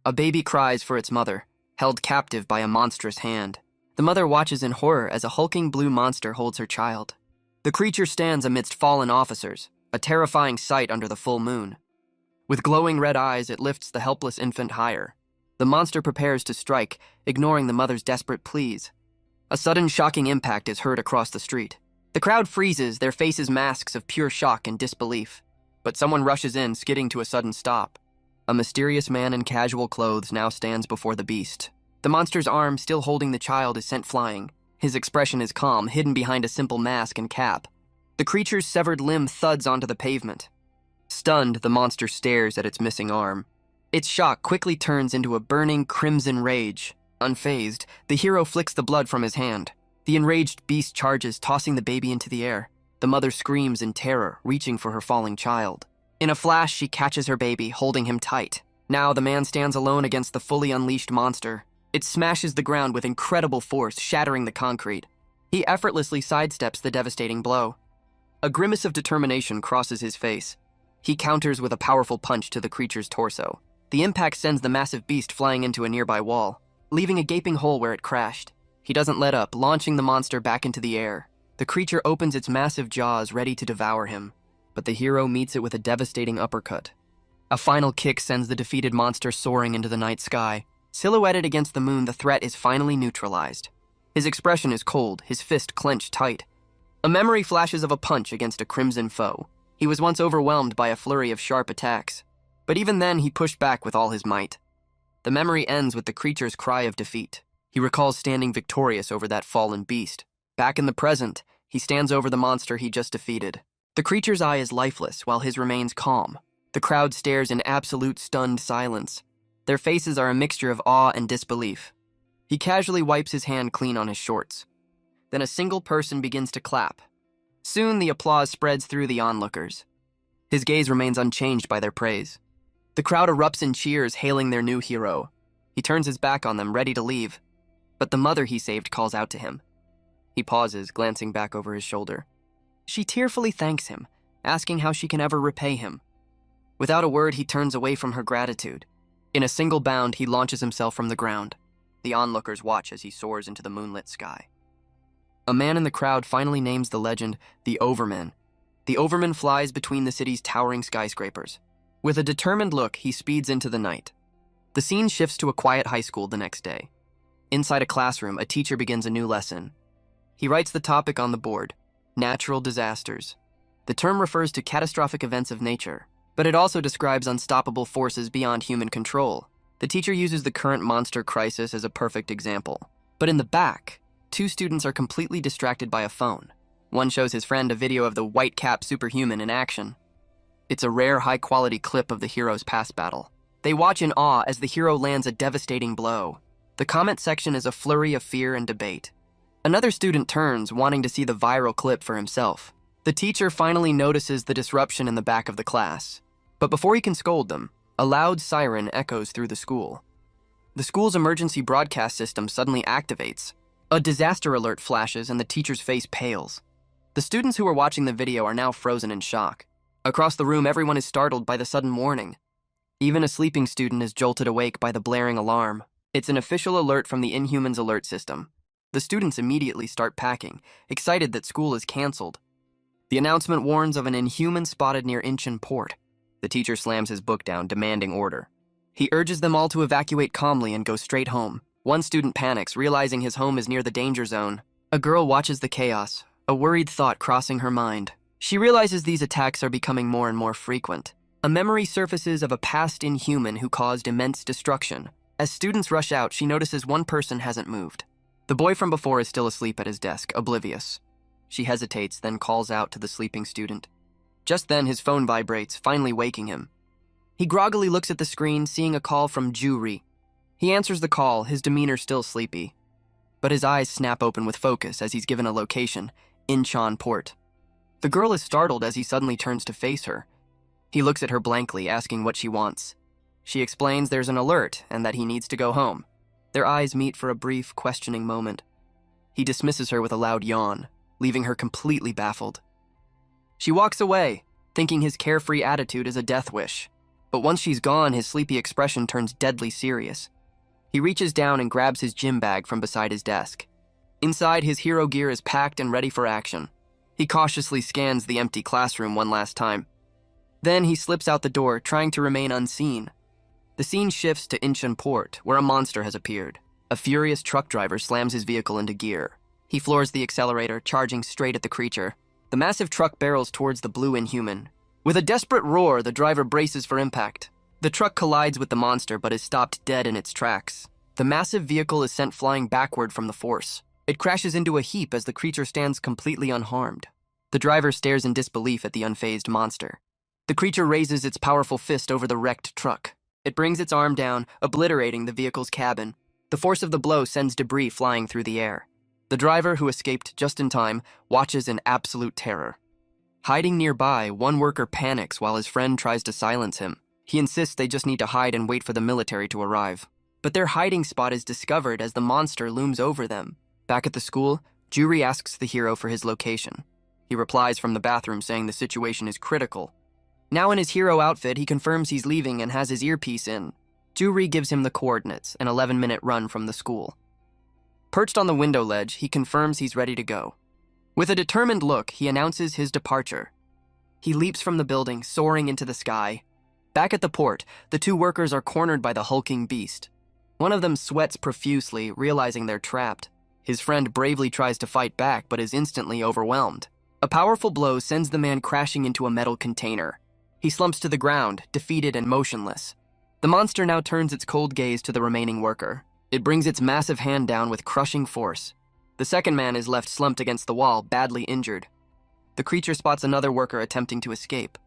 A baby cries for its mother, held captive by a monstrous hand. The mother watches in horror as a hulking blue monster holds her child. The creature stands amidst fallen officers, a terrifying sight under the full moon. With glowing red eyes, it lifts the helpless infant higher. The monster prepares to strike, ignoring the mother's desperate pleas. A sudden shocking impact is heard across the street. The crowd freezes, their faces masks of pure shock and disbelief. But someone rushes in, skidding to a sudden stop. A mysterious man in casual clothes now stands before the beast. The monster's arm, still holding the child, is sent flying. His expression is calm, hidden behind a simple mask and cap. The creature's severed limb thuds onto the pavement. Stunned, the monster stares at its missing arm. Its shock quickly turns into a burning crimson rage. Unfazed, the hero flicks the blood from his hand. The enraged beast charges, tossing the baby into the air. The mother screams in terror, reaching for her falling child. In a flash, she catches her baby, holding him tight. Now the man stands alone against the fully unleashed monster. It smashes the ground with incredible force, shattering the concrete. He effortlessly sidesteps the devastating blow. A grimace of determination crosses his face. He counters with a powerful punch to the creature's torso. The impact sends the massive beast flying into a nearby wall, leaving a gaping hole where it crashed. He doesn't let up, launching the monster back into the air. The creature opens its massive jaws, ready to devour him. But the hero meets it with a devastating uppercut. A final kick sends the defeated monster soaring into the night sky. Silhouetted against the moon, the threat is finally neutralized. His expression is cold, his fist clenched tight. A memory flashes of a punch against a crimson foe. He was once overwhelmed by a flurry of sharp attacks. But even then, he pushed back with all his might. The memory ends with the creature's cry of defeat. He recalls standing victorious over that fallen beast. Back in the present, he stands over the monster he just defeated. The creature's eye is lifeless, while his remains calm. The crowd stares in absolute stunned silence. Their faces are a mixture of awe and disbelief. He casually wipes his hand clean on his shorts. Then a single person begins to clap. Soon the applause spreads through the onlookers. His gaze remains unchanged by their praise. The crowd erupts in cheers, hailing their new hero. He turns his back on them, ready to leave. But the mother he saved calls out to him. He pauses, glancing back over his shoulder. She tearfully thanks him, asking how she can ever repay him. Without a word, he turns away from her gratitude. In a single bound, he launches himself from the ground. The onlookers watch as he soars into the moonlit sky. A man in the crowd finally names the legend the Overman. The Overman flies between the city's towering skyscrapers. With a determined look, he speeds into the night. The scene shifts to a quiet high school the next day. Inside a classroom, a teacher begins a new lesson. He writes the topic on the board: natural disasters. The term refers to catastrophic events of nature, but it also describes unstoppable forces beyond human control. The teacher uses the current monster crisis as a perfect example. But in the back, two students are completely distracted by a phone. One shows his friend a video of the white-cap superhuman in action. It's a rare, high-quality clip of the hero's past battle. They watch in awe as the hero lands a devastating blow. The comment section is a flurry of fear and debate. Another student turns, wanting to see the viral clip for himself. The teacher finally notices the disruption in the back of the class. But before he can scold them, a loud siren echoes through the school. The school's emergency broadcast system suddenly activates. A disaster alert flashes and the teacher's face pales. The students who are watching the video are now frozen in shock. Across the room, everyone is startled by the sudden warning. Even a sleeping student is jolted awake by the blaring alarm. It's an official alert from the Inhumans alert system. The students immediately start packing, excited that school is canceled. The announcement warns of an Inhuman spotted near Incheon Port. The teacher slams his book down, demanding order. He urges them all to evacuate calmly and go straight home. One student panics, realizing his home is near the danger zone. A girl watches the chaos, a worried thought crossing her mind. She realizes these attacks are becoming more and more frequent. A memory surfaces of a past Inhuman who caused immense destruction. As students rush out, she notices one person hasn't moved. The boy from before is still asleep at his desk, oblivious. She hesitates, then calls out to the sleeping student. Just then, his phone vibrates, finally waking him. He groggily looks at the screen, seeing a call from Ju-ri. He answers the call, his demeanor still sleepy. But his eyes snap open with focus as he's given a location, Incheon Port. The girl is startled as he suddenly turns to face her. He looks at her blankly, asking what she wants. She explains there's an alert and that he needs to go home. Their eyes meet for a brief, questioning moment. He dismisses her with a loud yawn, leaving her completely baffled. She walks away, thinking his carefree attitude is a death wish. But once she's gone, his sleepy expression turns deadly serious. He reaches down and grabs his gym bag from beside his desk. Inside, his hero gear is packed and ready for action. He cautiously scans the empty classroom one last time. Then he slips out the door, trying to remain unseen. The scene shifts to Incheon Port, where a monster has appeared. A furious truck driver slams his vehicle into gear. He floors the accelerator, charging straight at the creature. The massive truck barrels towards the blue inhuman. With a desperate roar, the driver braces for impact. The truck collides with the monster but is stopped dead in its tracks. The massive vehicle is sent flying backward from the force. It crashes into a heap as the creature stands completely unharmed. The driver stares in disbelief at the unfazed monster. The creature raises its powerful fist over the wrecked truck. It brings its arm down, obliterating the vehicle's cabin. The force of the blow sends debris flying through the air. The driver, who escaped just in time, watches in absolute terror. Hiding nearby, one worker panics while his friend tries to silence him. He insists they just need to hide and wait for the military to arrive. But their hiding spot is discovered as the monster looms over them. Back at the school, Juri asks the hero for his location. He replies from the bathroom saying the situation is critical. Now in his hero outfit, he confirms he's leaving and has his earpiece in. Juri gives him the coordinates, an 11-minute run from the school. Perched on the window ledge, he confirms he's ready to go. With a determined look, he announces his departure. He leaps from the building, soaring into the sky. Back at the port, the two workers are cornered by the hulking beast. One of them sweats profusely, realizing they're trapped. His friend bravely tries to fight back, but is instantly overwhelmed. A powerful blow sends the man crashing into a metal container. He slumps to the ground, defeated and motionless. The monster now turns its cold gaze to the remaining worker. It brings its massive hand down with crushing force. The second man is left slumped against the wall, badly injured. The creature spots another worker attempting to escape.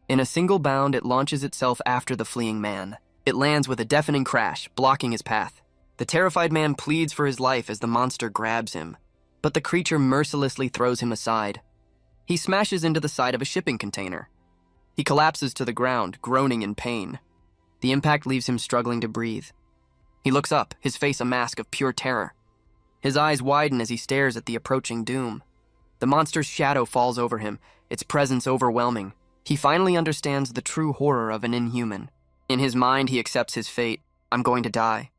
In a single bound, it launches itself after the fleeing man. It lands with a deafening crash, blocking his path. The terrified man pleads for his life as the monster grabs him, but the creature mercilessly throws him aside. He smashes into the side of a shipping container. He collapses to the ground, groaning in pain. The impact leaves him struggling to breathe. He looks up, his face a mask of pure terror. His eyes widen as he stares at the approaching doom. The monster's shadow falls over him, its presence overwhelming. He finally understands the true horror of an inhuman. In his mind, he accepts his fate. I'm going to die.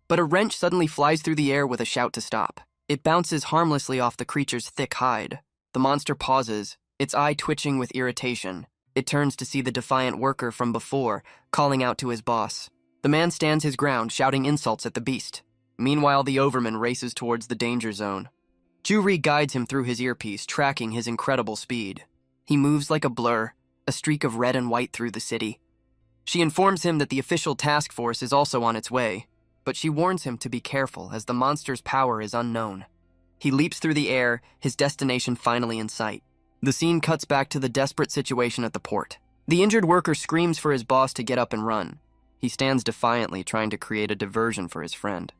But a wrench suddenly flies through the air with a shout to stop. It bounces harmlessly off the creature's thick hide. The monster pauses, its eye twitching with irritation. It turns to see the defiant worker from before, calling out to his boss. The man stands his ground, shouting insults at the beast. Meanwhile, the overman races towards the danger zone. Juri guides him through his earpiece, tracking his incredible speed. He moves like a blur, a streak of red and white through the city. She informs him that the official task force is also on its way, but she warns him to be careful as the monster's power is unknown. He leaps through the air, his destination finally in sight. The scene cuts back to the desperate situation at the port. The injured worker screams for his boss to get up and run. He stands defiantly, trying to create a diversion for his friend.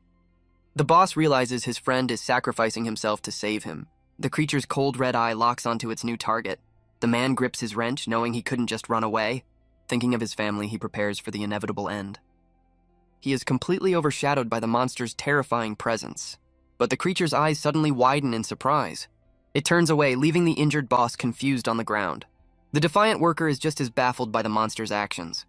The boss realizes his friend is sacrificing himself to save him. The creature's cold red eye locks onto its new target. The man grips his wrench, knowing he couldn't just run away. Thinking of his family, he prepares for the inevitable end. He is completely overshadowed by the monster's terrifying presence. But the creature's eyes suddenly widen in surprise. It turns away, leaving the injured boss confused on the ground. The defiant worker is just as baffled by the monster's actions.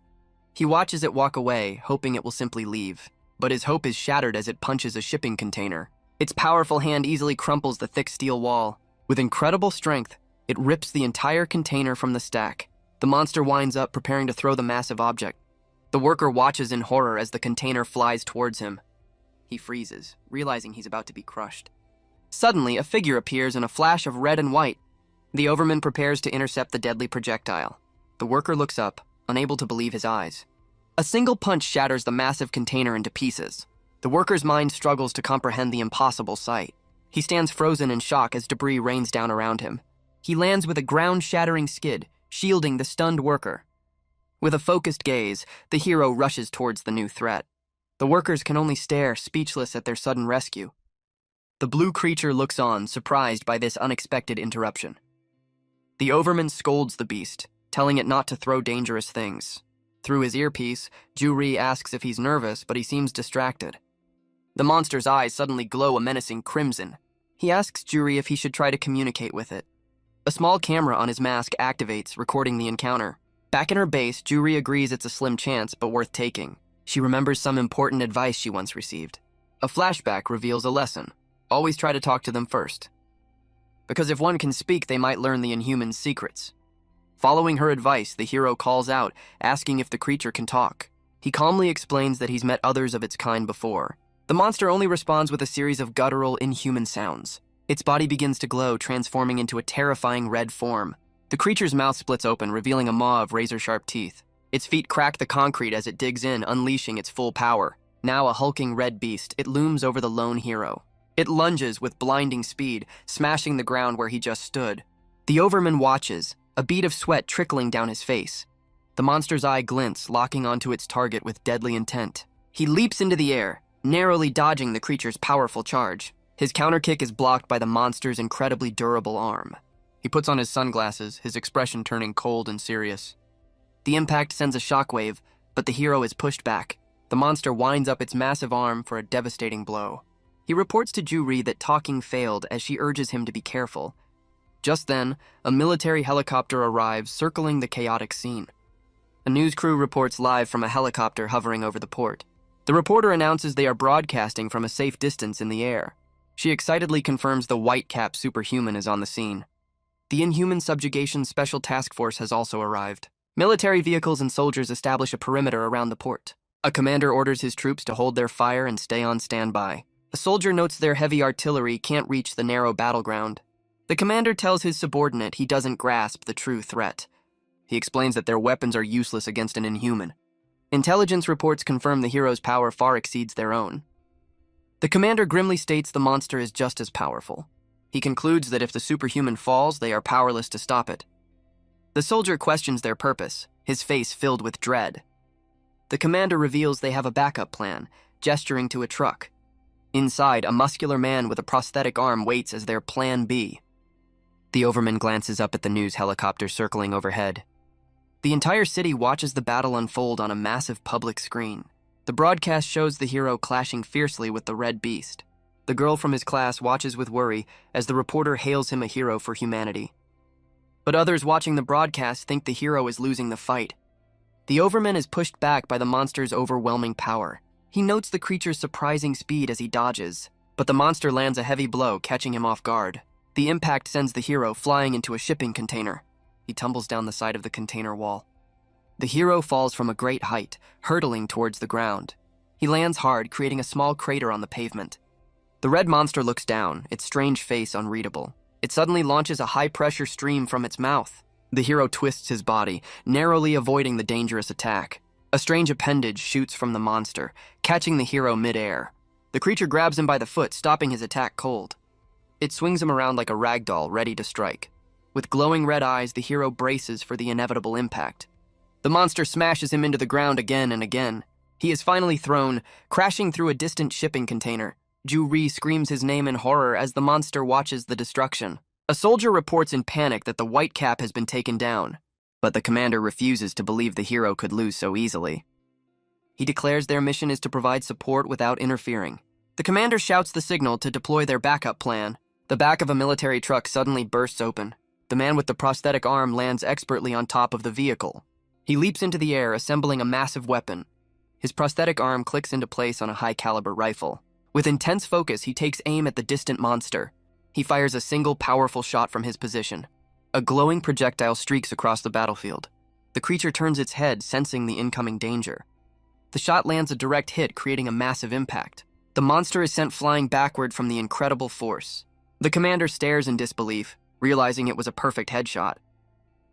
He watches it walk away, hoping it will simply leave. But his hope is shattered as it punches a shipping container. Its powerful hand easily crumples the thick steel wall. With incredible strength, it rips the entire container from the stack. The monster winds up, preparing to throw the massive object. The worker watches in horror as the container flies towards him. He freezes, realizing he's about to be crushed. Suddenly, a figure appears in a flash of red and white. The overman prepares to intercept the deadly projectile. The worker looks up, unable to believe his eyes. A single punch shatters the massive container into pieces. The worker's mind struggles to comprehend the impossible sight. He stands frozen in shock as debris rains down around him. He lands with a ground-shattering skid, shielding the stunned worker. With a focused gaze, the hero rushes towards the new threat. The workers can only stare, speechless at their sudden rescue. The blue creature looks on, surprised by this unexpected interruption. The overman scolds the beast, telling it not to throw dangerous things. Through his earpiece, Juri asks if he's nervous, but he seems distracted. The monster's eyes suddenly glow a menacing crimson. He asks Juri if he should try to communicate with it. A small camera on his mask activates, recording the encounter. Back in her base, Juri agrees it's a slim chance, but worth taking. She remembers some important advice she once received. A flashback reveals a lesson. Always try to talk to them first. Because if one can speak, they might learn the Inhuman's secrets. Following her advice, the hero calls out, asking if the creature can talk. He calmly explains that he's met others of its kind before. The monster only responds with a series of guttural, inhuman sounds. Its body begins to glow, transforming into a terrifying red form. The creature's mouth splits open, revealing a maw of razor-sharp teeth. Its feet crack the concrete as it digs in, unleashing its full power. Now a hulking red beast, it looms over the lone hero. It lunges with blinding speed, smashing the ground where he just stood. The Overman watches, a bead of sweat trickling down his face. The monster's eye glints, locking onto its target with deadly intent. He leaps into the air, narrowly dodging the creature's powerful charge. His counterkick is blocked by the monster's incredibly durable arm. He puts on his sunglasses, his expression turning cold and serious. The impact sends a shockwave, but the hero is pushed back. The monster winds up its massive arm for a devastating blow. He reports to Juri that talking failed as she urges him to be careful. Just then, a military helicopter arrives, circling the chaotic scene. A news crew reports live from a helicopter hovering over the port. The reporter announces they are broadcasting from a safe distance in the air. She excitedly confirms the white-cap superhuman is on the scene. The Inhuman Subjugation Special Task Force has also arrived. Military vehicles and soldiers establish a perimeter around the port. A commander orders his troops to hold their fire and stay on standby. A soldier notes their heavy artillery can't reach the narrow battleground. The commander tells his subordinate he doesn't grasp the true threat. He explains that their weapons are useless against an Inhuman. Intelligence reports confirm the hero's power far exceeds their own. The commander grimly states the monster is just as powerful. He concludes that if the superhuman falls, they are powerless to stop it. The soldier questions their purpose, his face filled with dread. The commander reveals they have a backup plan, gesturing to a truck. Inside, a muscular man with a prosthetic arm waits as their plan B. The Overman glances up at the news helicopter circling overhead. The entire city watches the battle unfold on a massive public screen. The broadcast shows the hero clashing fiercely with the red beast. The girl from his class watches with worry as the reporter hails him a hero for humanity. But others watching the broadcast think the hero is losing the fight. The Overman is pushed back by the monster's overwhelming power. He notes the creature's surprising speed as he dodges, but the monster lands a heavy blow, catching him off guard. The impact sends the hero flying into a shipping container. He tumbles down the side of the container wall. The hero falls from a great height, hurtling towards the ground. He lands hard, creating a small crater on the pavement. The red monster looks down, its strange face unreadable. It suddenly launches a high-pressure stream from its mouth. The hero twists his body, narrowly avoiding the dangerous attack. A strange appendage shoots from the monster, catching the hero mid-air. The creature grabs him by the foot, stopping his attack cold. It swings him around like a rag doll, ready to strike. With glowing red eyes, the hero braces for the inevitable impact. The monster smashes him into the ground again and again. He is finally thrown, crashing through a distant shipping container. Juri screams his name in horror as the monster watches the destruction. A soldier reports in panic that the white cap has been taken down, but the commander refuses to believe the hero could lose so easily. He declares their mission is to provide support without interfering. The commander shouts the signal to deploy their backup plan. The back of a military truck suddenly bursts open. The man with the prosthetic arm lands expertly on top of the vehicle. He leaps into the air, assembling a massive weapon. His prosthetic arm clicks into place on a high-caliber rifle. With intense focus, he takes aim at the distant monster. He fires a single powerful shot from his position. A glowing projectile streaks across the battlefield. The creature turns its head, sensing the incoming danger. The shot lands a direct hit, creating a massive impact. The monster is sent flying backward from the incredible force. The commander stares in disbelief, realizing it was a perfect headshot.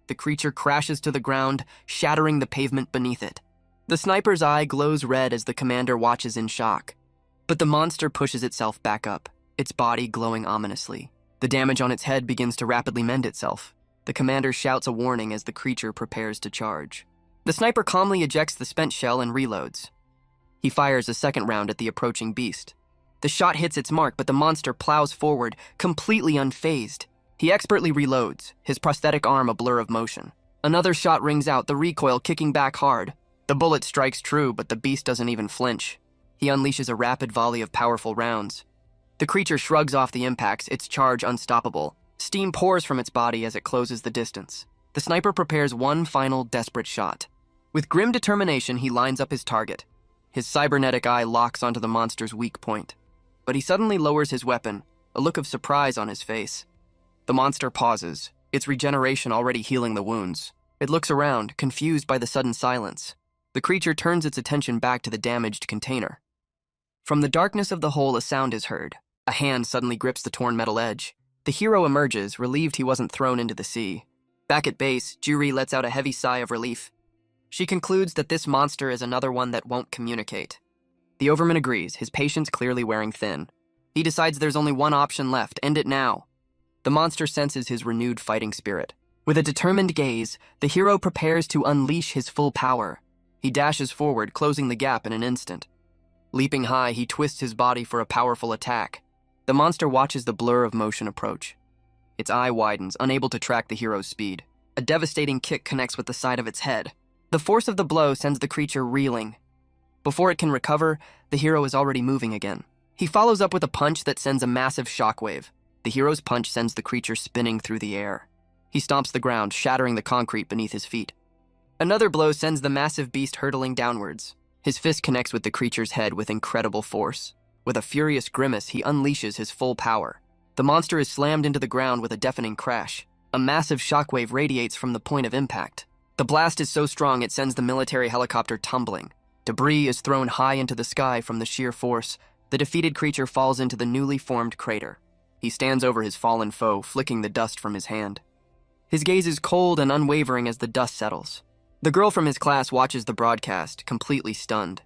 The creature crashes to the ground, shattering the pavement beneath it. The sniper's eye glows red as the commander watches in shock. But the monster pushes itself back up, its body glowing ominously. The damage on its head begins to rapidly mend itself. The commander shouts a warning as the creature prepares to charge. The sniper calmly ejects the spent shell and reloads. He fires a second round at the approaching beast. The shot hits its mark, but the monster plows forward, completely unfazed. He expertly reloads, his prosthetic arm a blur of motion. Another shot rings out, the recoil kicking back hard. The bullet strikes true, but the beast doesn't even flinch. He unleashes a rapid volley of powerful rounds. The creature shrugs off the impacts, its charge unstoppable. Steam pours from its body as it closes the distance. The sniper prepares one final desperate shot. With grim determination, he lines up his target. His cybernetic eye locks onto the monster's weak point. But he suddenly lowers his weapon, a look of surprise on his face. The monster pauses, its regeneration already healing the wounds. It looks around, confused by the sudden silence. The creature turns its attention back to the damaged container. From the darkness of the hole, a sound is heard. A hand suddenly grips the torn metal edge. The hero emerges, relieved he wasn't thrown into the sea. Back at base, Juri lets out a heavy sigh of relief. She concludes that this monster is another one that won't communicate. The overman agrees, his patience clearly wearing thin. He decides there's only one option left, end it now. The monster senses his renewed fighting spirit. With a determined gaze, the hero prepares to unleash his full power. He dashes forward, closing the gap in an instant. Leaping high, he twists his body for a powerful attack. The monster watches the blur of motion approach. Its eye widens, unable to track the hero's speed. A devastating kick connects with the side of its head. The force of the blow sends the creature reeling. Before it can recover, the hero is already moving again. He follows up with a punch that sends a massive shockwave. The hero's punch sends the creature spinning through the air. He stomps the ground, shattering the concrete beneath his feet. Another blow sends the massive beast hurtling downwards. His fist connects with the creature's head with incredible force. With a furious grimace, he unleashes his full power. The monster is slammed into the ground with a deafening crash. A massive shockwave radiates from the point of impact. The blast is so strong it sends the military helicopter tumbling. Debris is thrown high into the sky from the sheer force. The defeated creature falls into the newly formed crater. He stands over his fallen foe, flicking the dust from his hand. His gaze is cold and unwavering as the dust settles. The girl from his class watches the broadcast, completely stunned.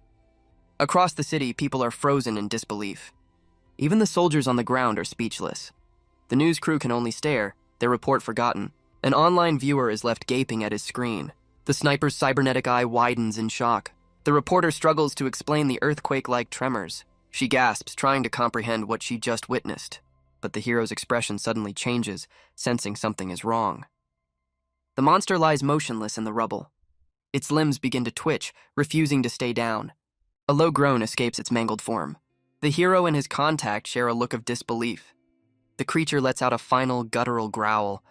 Across the city, people are frozen in disbelief. Even the soldiers on the ground are speechless. The news crew can only stare, their report forgotten. An online viewer is left gaping at his screen. The sniper's cybernetic eye widens in shock. The reporter struggles to explain the earthquake-like tremors. She gasps, trying to comprehend what she just witnessed. But the hero's expression suddenly changes, sensing something is wrong. The monster lies motionless in the rubble. Its limbs begin to twitch, refusing to stay down. A low groan escapes its mangled form. The hero and his contact share a look of disbelief. The creature lets out a final guttural growl.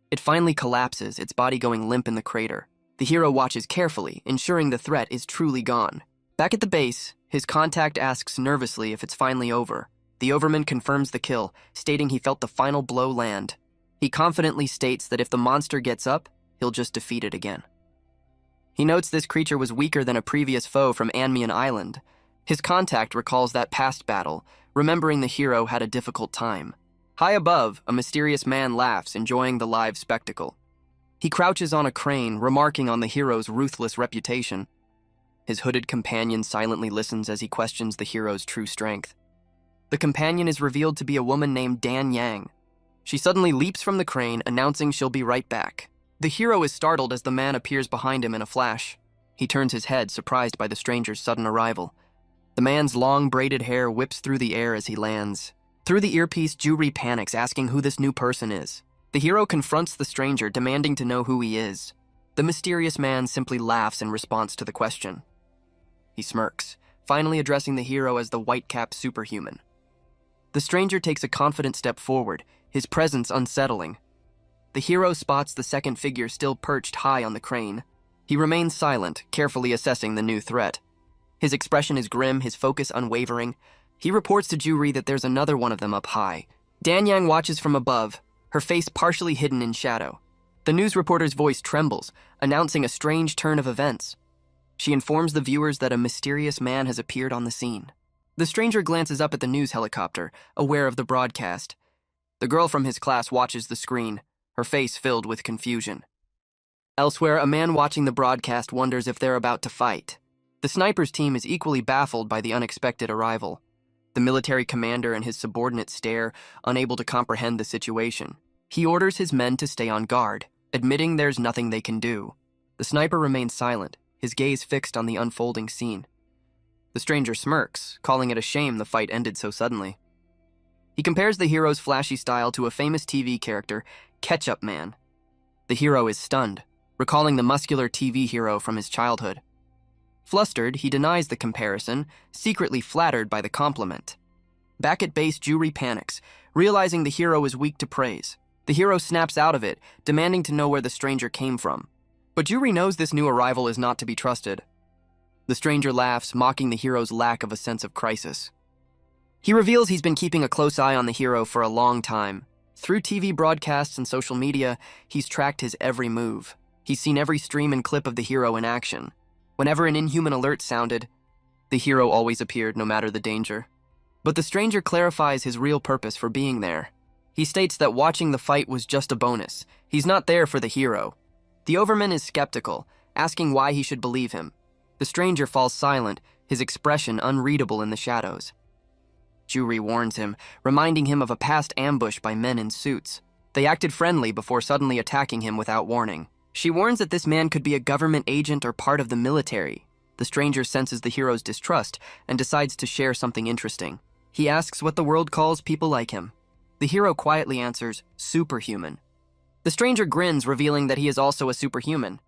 It finally collapses, its body going limp in the crater. The hero watches carefully, ensuring the threat is truly gone. Back at the base, his contact asks nervously if it's finally over. The overman confirms the kill, stating he felt the final blow land. He confidently states that if the monster gets up, he'll just defeat it again. He notes this creature was weaker than a previous foe from Anmian Island. His contact recalls that past battle, remembering the hero had a difficult time. High above, a mysterious man laughs, enjoying the live spectacle. He crouches on a crane, remarking on the hero's ruthless reputation. His hooded companion silently listens as he questions the hero's true strength. The companion is revealed to be a woman named Dan Yang. She suddenly leaps from the crane, announcing she'll be right back. The hero is startled as the man appears behind him in a flash. He turns his head, surprised by the stranger's sudden arrival. The man's long braided hair whips through the air as he lands. Through the earpiece, Juri panics, asking who this new person is. The hero confronts the stranger, demanding to know who he is. The mysterious man simply laughs in response to the question. He smirks, finally addressing the hero as the white-capped superhuman. The stranger takes a confident step forward, his presence unsettling. The hero spots the second figure still perched high on the crane. He remains silent, carefully assessing the new threat. His expression is grim, his focus unwavering. He reports to Juri that there's another one of them up high. Dan Yang watches from above, her face partially hidden in shadow. The news reporter's voice trembles, announcing a strange turn of events. She informs the viewers that a mysterious man has appeared on the scene. The stranger glances up at the news helicopter, aware of the broadcast. The girl from his class watches the screen, her face filled with confusion. Elsewhere, a man watching the broadcast wonders if they're about to fight. The sniper's team is equally baffled by the unexpected arrival. The military commander and his subordinates stare, unable to comprehend the situation. He orders his men to stay on guard, admitting there's nothing they can do. The sniper remains silent, his gaze fixed on the unfolding scene. The stranger smirks, calling it a shame the fight ended so suddenly. He compares the hero's flashy style to a famous TV character, Ketchup Man. The hero is stunned, recalling the muscular TV hero from his childhood. Flustered, he denies the comparison, secretly flattered by the compliment. Back at base, Juri panics, realizing the hero is weak to praise. The hero snaps out of it, demanding to know where the stranger came from. But Juri knows this new arrival is not to be trusted. The stranger laughs, mocking the hero's lack of a sense of crisis. He reveals he's been keeping a close eye on the hero for a long time. Through TV broadcasts and social media, he's tracked his every move. He's seen every stream and clip of the hero in action. Whenever an inhuman alert sounded, the hero always appeared, no matter the danger. But the stranger clarifies his real purpose for being there. He states that watching the fight was just a bonus. He's not there for the hero. The overman is skeptical, asking why he should believe him. The stranger falls silent, his expression unreadable in the shadows. Juri warns him, reminding him of a past ambush by men in suits. They acted friendly before suddenly attacking him without warning. She warns that this man could be a government agent or part of the military. The stranger senses the hero's distrust and decides to share something interesting. He asks what the world calls people like him. The hero quietly answers, superhuman. The stranger grins, revealing that he is also a superhuman.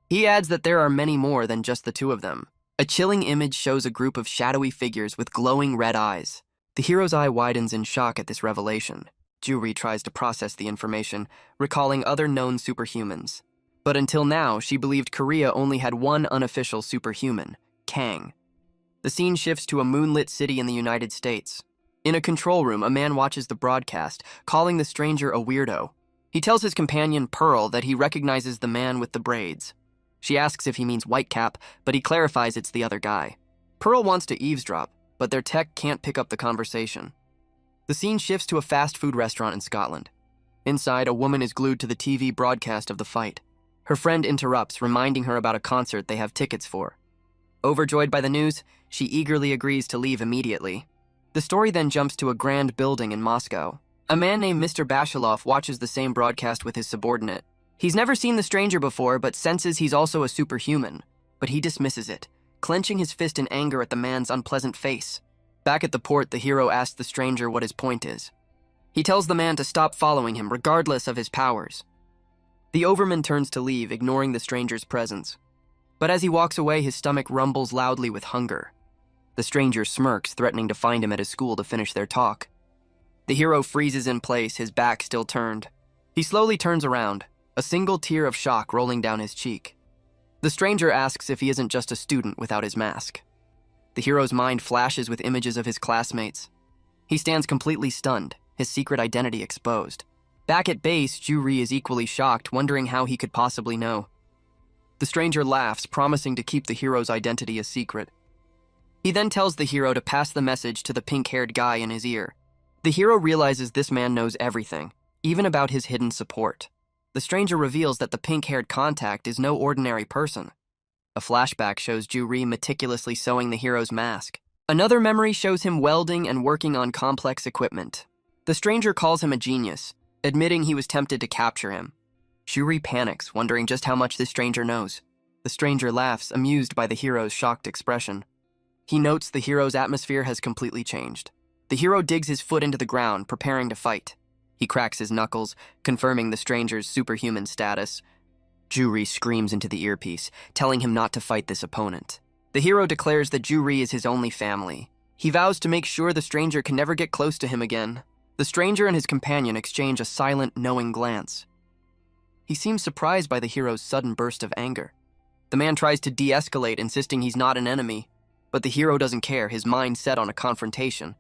He adds that there are many more than just the two of them. A chilling image shows a group of shadowy figures with glowing red eyes. The hero's eye widens in shock at this revelation. Juri tries to process the information, recalling other known superhumans. But until now, she believed Korea only had one unofficial superhuman, Kang. The scene shifts to a moonlit city in the United States. In a control room, a man watches the broadcast, calling the stranger a weirdo. He tells his companion, Pearl, that he recognizes the man with the braids. She asks if he means Whitecap, but he clarifies it's the other guy. Pearl wants to eavesdrop, but their tech can't pick up the conversation. The scene shifts to a fast food restaurant in Scotland. Inside, a woman is glued to the TV broadcast of the fight. Her friend interrupts, reminding her about a concert they have tickets for. Overjoyed by the news, she eagerly agrees to leave immediately. The story then jumps to a grand building in Moscow. A man named Mr. Bashilov watches the same broadcast with his subordinate. He's never seen the stranger before, but senses he's also a superhuman. But he dismisses it, clenching his fist in anger at the man's unpleasant face. Back at the port, the hero asks the stranger what his point is. He tells the man to stop following him, regardless of his powers. The overman turns to leave, ignoring the stranger's presence. But as he walks away, his stomach rumbles loudly with hunger. The stranger smirks, threatening to find him at his school to finish their talk. The hero freezes in place, his back still turned. He slowly turns around, a single tear of shock rolling down his cheek. The stranger asks if he isn't just a student without his mask. The hero's mind flashes with images of his classmates. He stands completely stunned, his secret identity exposed. Back at base, Juri is equally shocked, wondering how he could possibly know. The stranger laughs, promising to keep the hero's identity a secret. He then tells the hero to pass the message to the pink-haired guy in his ear. The hero realizes this man knows everything, even about his hidden support. The stranger reveals that the pink-haired contact is no ordinary person. A flashback shows Juri meticulously sewing the hero's mask. Another memory shows him welding and working on complex equipment. The stranger calls him a genius, admitting he was tempted to capture him. Juri panics, wondering just how much this stranger knows. The stranger laughs, amused by the hero's shocked expression. He notes the hero's atmosphere has completely changed. The hero digs his foot into the ground, preparing to fight. He cracks his knuckles, confirming the stranger's superhuman status. Juri screams into the earpiece, telling him not to fight this opponent. The hero declares that Juri is his only family. He vows to make sure the stranger can never get close to him again. The stranger and his companion exchange a silent, knowing glance. He seems surprised by the hero's sudden burst of anger. The man tries to de-escalate, insisting he's not an enemy. But the hero doesn't care, his mind set on a confrontation.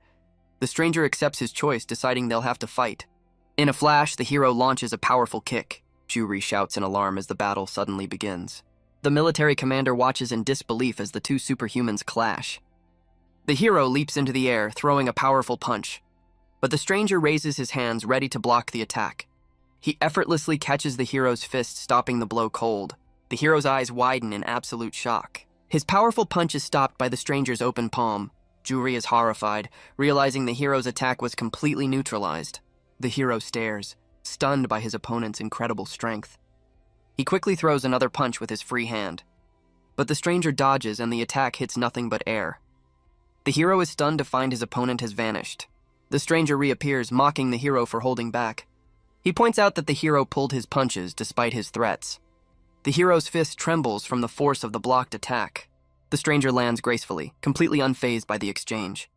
The stranger accepts his choice, deciding they'll have to fight. In a flash, the hero launches a powerful kick. Juri shouts in alarm as the battle suddenly begins. The military commander watches in disbelief as the two superhumans clash. The hero leaps into the air, throwing a powerful punch. But the stranger raises his hands, ready to block the attack. He effortlessly catches the hero's fist, stopping the blow cold. The hero's eyes widen in absolute shock. His powerful punch is stopped by the stranger's open palm. Juri is horrified, realizing the hero's attack was completely neutralized. The hero stares, stunned by his opponent's incredible strength. He quickly throws another punch with his free hand. But the stranger dodges and the attack hits nothing but air. The hero is stunned to find his opponent has vanished. The stranger reappears, mocking the hero for holding back. He points out that the hero pulled his punches despite his threats. The hero's fist trembles from the force of the blocked attack. The stranger lands gracefully, completely unfazed by the exchange.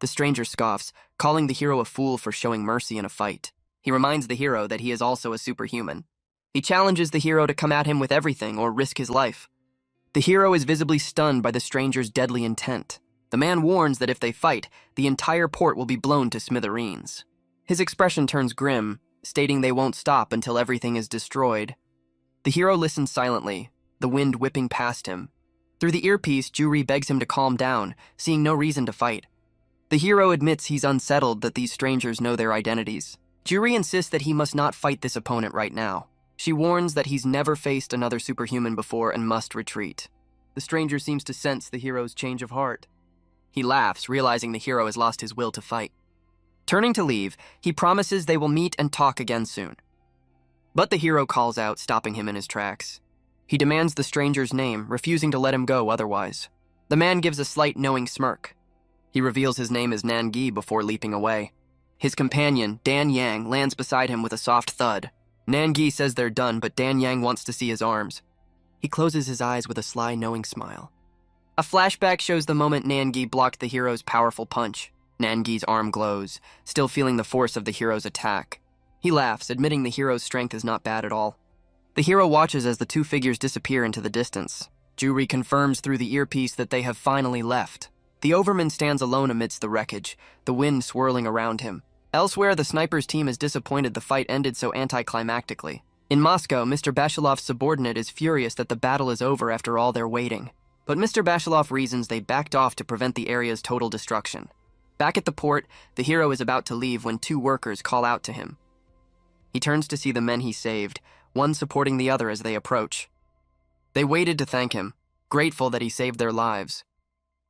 The stranger scoffs, calling the hero a fool for showing mercy in a fight. He reminds the hero that he is also a superhuman. He challenges the hero to come at him with everything or risk his life. The hero is visibly stunned by the stranger's deadly intent. The man warns that if they fight, the entire port will be blown to smithereens. His expression turns grim, stating they won't stop until everything is destroyed. The hero listens silently, the wind whipping past him. Through the earpiece, Juri begs him to calm down, seeing no reason to fight. The hero admits he's unsettled that these strangers know their identities. Juri insists that he must not fight this opponent right now. She warns that he's never faced another superhuman before and must retreat. The stranger seems to sense the hero's change of heart. He laughs, realizing the hero has lost his will to fight. Turning to leave, he promises they will meet and talk again soon. But the hero calls out, stopping him in his tracks. He demands the stranger's name, refusing to let him go otherwise. The man gives a slight knowing smirk. He reveals his name is Nangi before leaping away. His companion, Dan Yang, lands beside him with a soft thud. Nangi says they're done, but Dan Yang wants to see his arms. He closes his eyes with a sly, knowing smile. A flashback shows the moment Nangi blocked the hero's powerful punch. Nangi's arm glows, still feeling the force of the hero's attack. He laughs, admitting the hero's strength is not bad at all. The hero watches as the two figures disappear into the distance. Juri confirms through the earpiece that they have finally left. The overman stands alone amidst the wreckage, the wind swirling around him. Elsewhere, the sniper's team is disappointed the fight ended so anticlimactically. In Moscow, Mr. Bashilov's subordinate is furious that the battle is over after all their waiting. But Mr. Bashilov reasons they backed off to prevent the area's total destruction. Back at the port, the hero is about to leave when two workers call out to him. He turns to see the men he saved, one supporting the other as they approach. They waited to thank him, grateful that he saved their lives.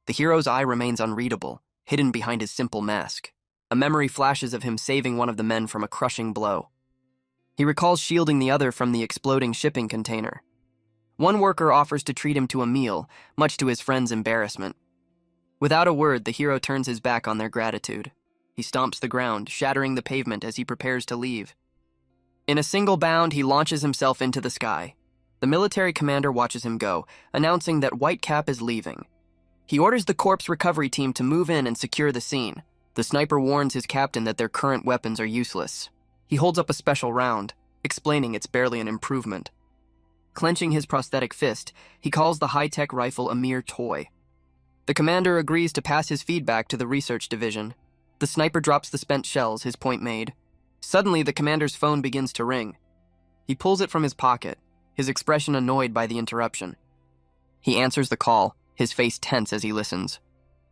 The hero's eye remains unreadable, hidden behind his simple mask. A memory flashes of him saving one of the men from a crushing blow. He recalls shielding the other from the exploding shipping container. One worker offers to treat him to a meal, much to his friend's embarrassment. Without a word, the hero turns his back on their gratitude. He stomps the ground, shattering the pavement as he prepares to leave. In a single bound, he launches himself into the sky. The military commander watches him go, announcing that Whitecap is leaving. He orders the corpse recovery team to move in and secure the scene. The sniper warns his captain that their current weapons are useless. He holds up a special round, explaining it's barely an improvement. Clenching his prosthetic fist, he calls the high-tech rifle a mere toy. The commander agrees to pass his feedback to the research division. The sniper drops the spent shells, his point made. Suddenly, the commander's phone begins to ring. He pulls it from his pocket, his expression annoyed by the interruption. He answers the call, his face tense as he listens.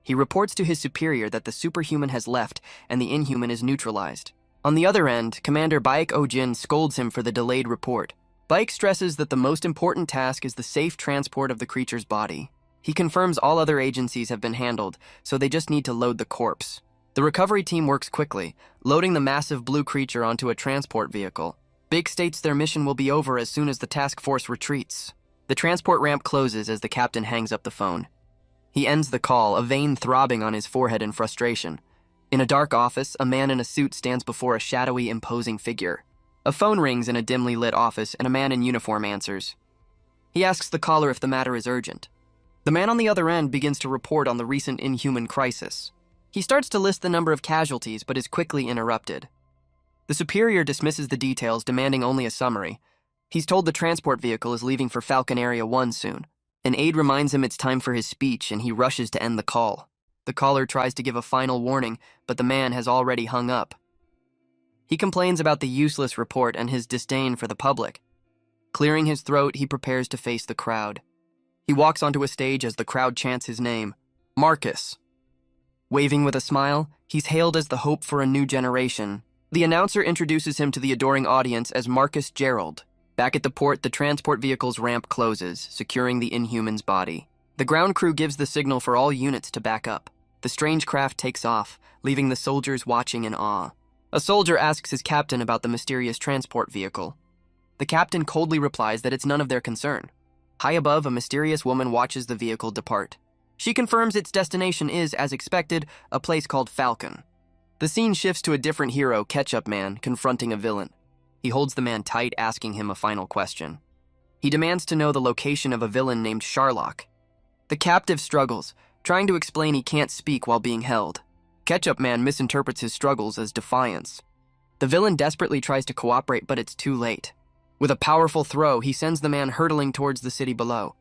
He reports to his superior that the superhuman has left and the inhuman is neutralized. On the other end, Commander Baek Oh-jin scolds him for the delayed report. Baek stresses that the most important task is the safe transport of the creature's body. He confirms all other agencies have been handled, so they just need to load the corpse. The recovery team works quickly, loading the massive blue creature onto a transport vehicle. Baek states their mission will be over as soon as the task force retreats. The transport ramp closes as the captain hangs up the phone. He ends the call, a vein throbbing on his forehead in frustration. In a dark office, a man in a suit stands before a shadowy, imposing figure. A phone rings in a dimly lit office, and a man in uniform answers. He asks the caller if the matter is urgent. The man on the other end begins to report on the recent inhuman crisis. He starts to list the number of casualties, but is quickly interrupted. The superior dismisses the details, demanding only a summary. He's told the transport vehicle is leaving for Falcon Area 1 soon. An aide reminds him it's time for his speech, and he rushes to end the call. The caller tries to give a final warning, but the man has already hung up. He complains about the useless report and his disdain for the public. Clearing his throat, he prepares to face the crowd. He walks onto a stage as the crowd chants his name, Marcus. Waving with a smile, he's hailed as the hope for a new generation. The announcer introduces him to the adoring audience as Marcus Gerald. Back at the port, the transport vehicle's ramp closes, securing the inhuman's body. The ground crew gives the signal for all units to back up. The strange craft takes off, leaving the soldiers watching in awe. A soldier asks his captain about the mysterious transport vehicle. The captain coldly replies that it's none of their concern. High above, a mysterious woman watches the vehicle depart. She confirms its destination is, as expected, a place called Falcon. The scene shifts to a different hero, Ketchup Man, confronting a villain. He holds the man tight, asking him a final question. He demands to know the location of a villain named Sharlock. The captive struggles, trying to explain he can't speak while being held. Ketchup Man misinterprets his struggles as defiance. The villain desperately tries to cooperate, but it's too late. With a powerful throw, he sends the man hurtling towards the city below.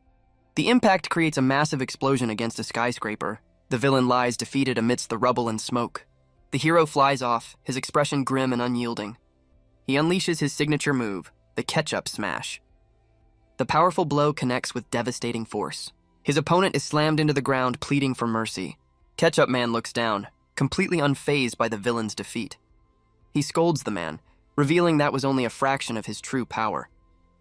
The impact creates a massive explosion against a skyscraper. The villain lies defeated amidst the rubble and smoke. The hero flies off, his expression grim and unyielding. He unleashes his signature move, the ketchup smash. The powerful blow connects with devastating force. His opponent is slammed into the ground, pleading for mercy. Ketchup Man looks down, completely unfazed by the villain's defeat. He scolds the man, revealing that was only a fraction of his true power.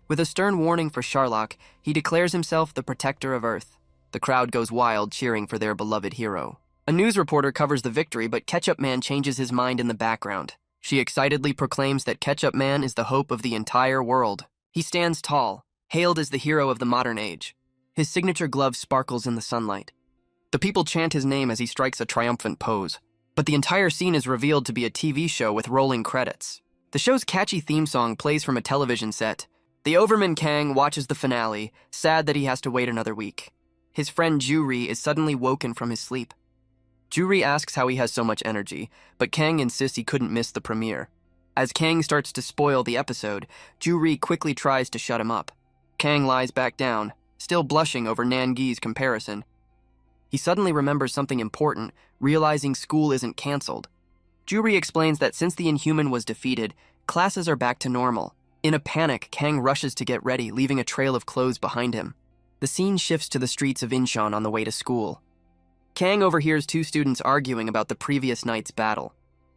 With a stern warning for Sherlock, he declares himself the protector of Earth. The crowd goes wild, cheering for their beloved hero. A news reporter covers the victory, but Ketchup Man changes his mind in the background. She excitedly proclaims that Ketchup Man is the hope of the entire world. He stands tall, hailed as the hero of the modern age. His signature glove sparkles in the sunlight. The people chant his name as he strikes a triumphant pose. But the entire scene is revealed to be a TV show with rolling credits. The show's catchy theme song plays from a television set. The Overman Kang watches the finale, sad that he has to wait another week. His friend Juri is suddenly woken from his sleep. Juri asks how he has so much energy, but Kang insists he couldn't miss the premiere. As Kang starts to spoil the episode, Juri quickly tries to shut him up. Kang lies back down, still blushing over Nangi's comparison. He suddenly remembers something important, realizing school isn't canceled. Juri explains that since the Inhuman was defeated, classes are back to normal. In a panic, Kang rushes to get ready, leaving a trail of clothes behind him. The scene shifts to the streets of Incheon on the way to school. Kang overhears two students arguing about the previous night's battle.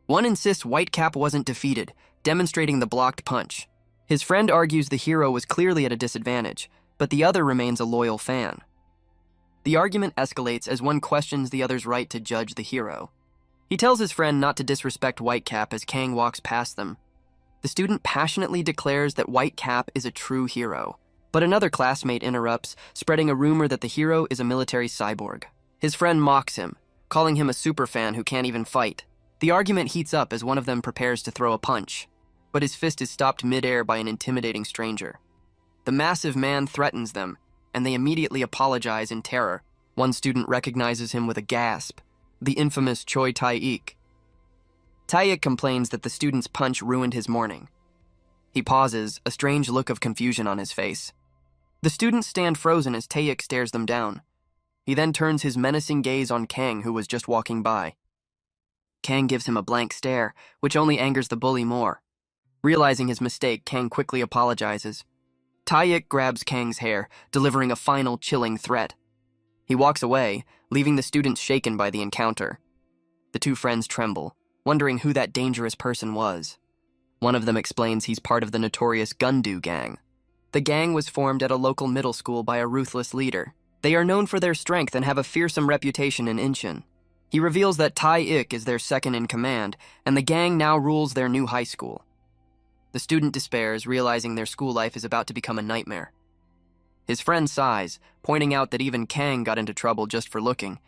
One insists Whitecap wasn't defeated, demonstrating the blocked punch. His friend argues the hero was clearly at a disadvantage, but the other remains a loyal fan. The argument escalates as one questions the other's right to judge the hero. He tells his friend not to disrespect Whitecap as Kang walks past them. The student passionately declares that Whitecap is a true hero, but another classmate interrupts, spreading a rumor that the hero is a military cyborg. His friend mocks him, calling him a superfan who can't even fight. The argument heats up as one of them prepares to throw a punch, but his fist is stopped mid-air by an intimidating stranger. The massive man threatens them, and they immediately apologize in terror. One student recognizes him with a gasp, the infamous Choi Tae-ik. Tae-ik complains that the student's punch ruined his morning. He pauses, a strange look of confusion on his face. The students stand frozen as Tae-ik stares them down. He then turns his menacing gaze on Kang, who was just walking by. Kang gives him a blank stare, which only angers the bully more. Realizing his mistake, Kang quickly apologizes. Tae-ik grabs Kang's hair, delivering a final chilling threat. He walks away, leaving the students shaken by the encounter. The two friends tremble, wondering who that dangerous person was. One of them explains he's part of the notorious Gundu gang. The gang was formed at a local middle school by a ruthless leader. They are known for their strength and have a fearsome reputation in Incheon. He reveals that Tae-ik is their second in command, and the gang now rules their new high school. The student despairs, realizing their school life is about to become a nightmare. His friend sighs, pointing out that even Kang got into trouble just for looking.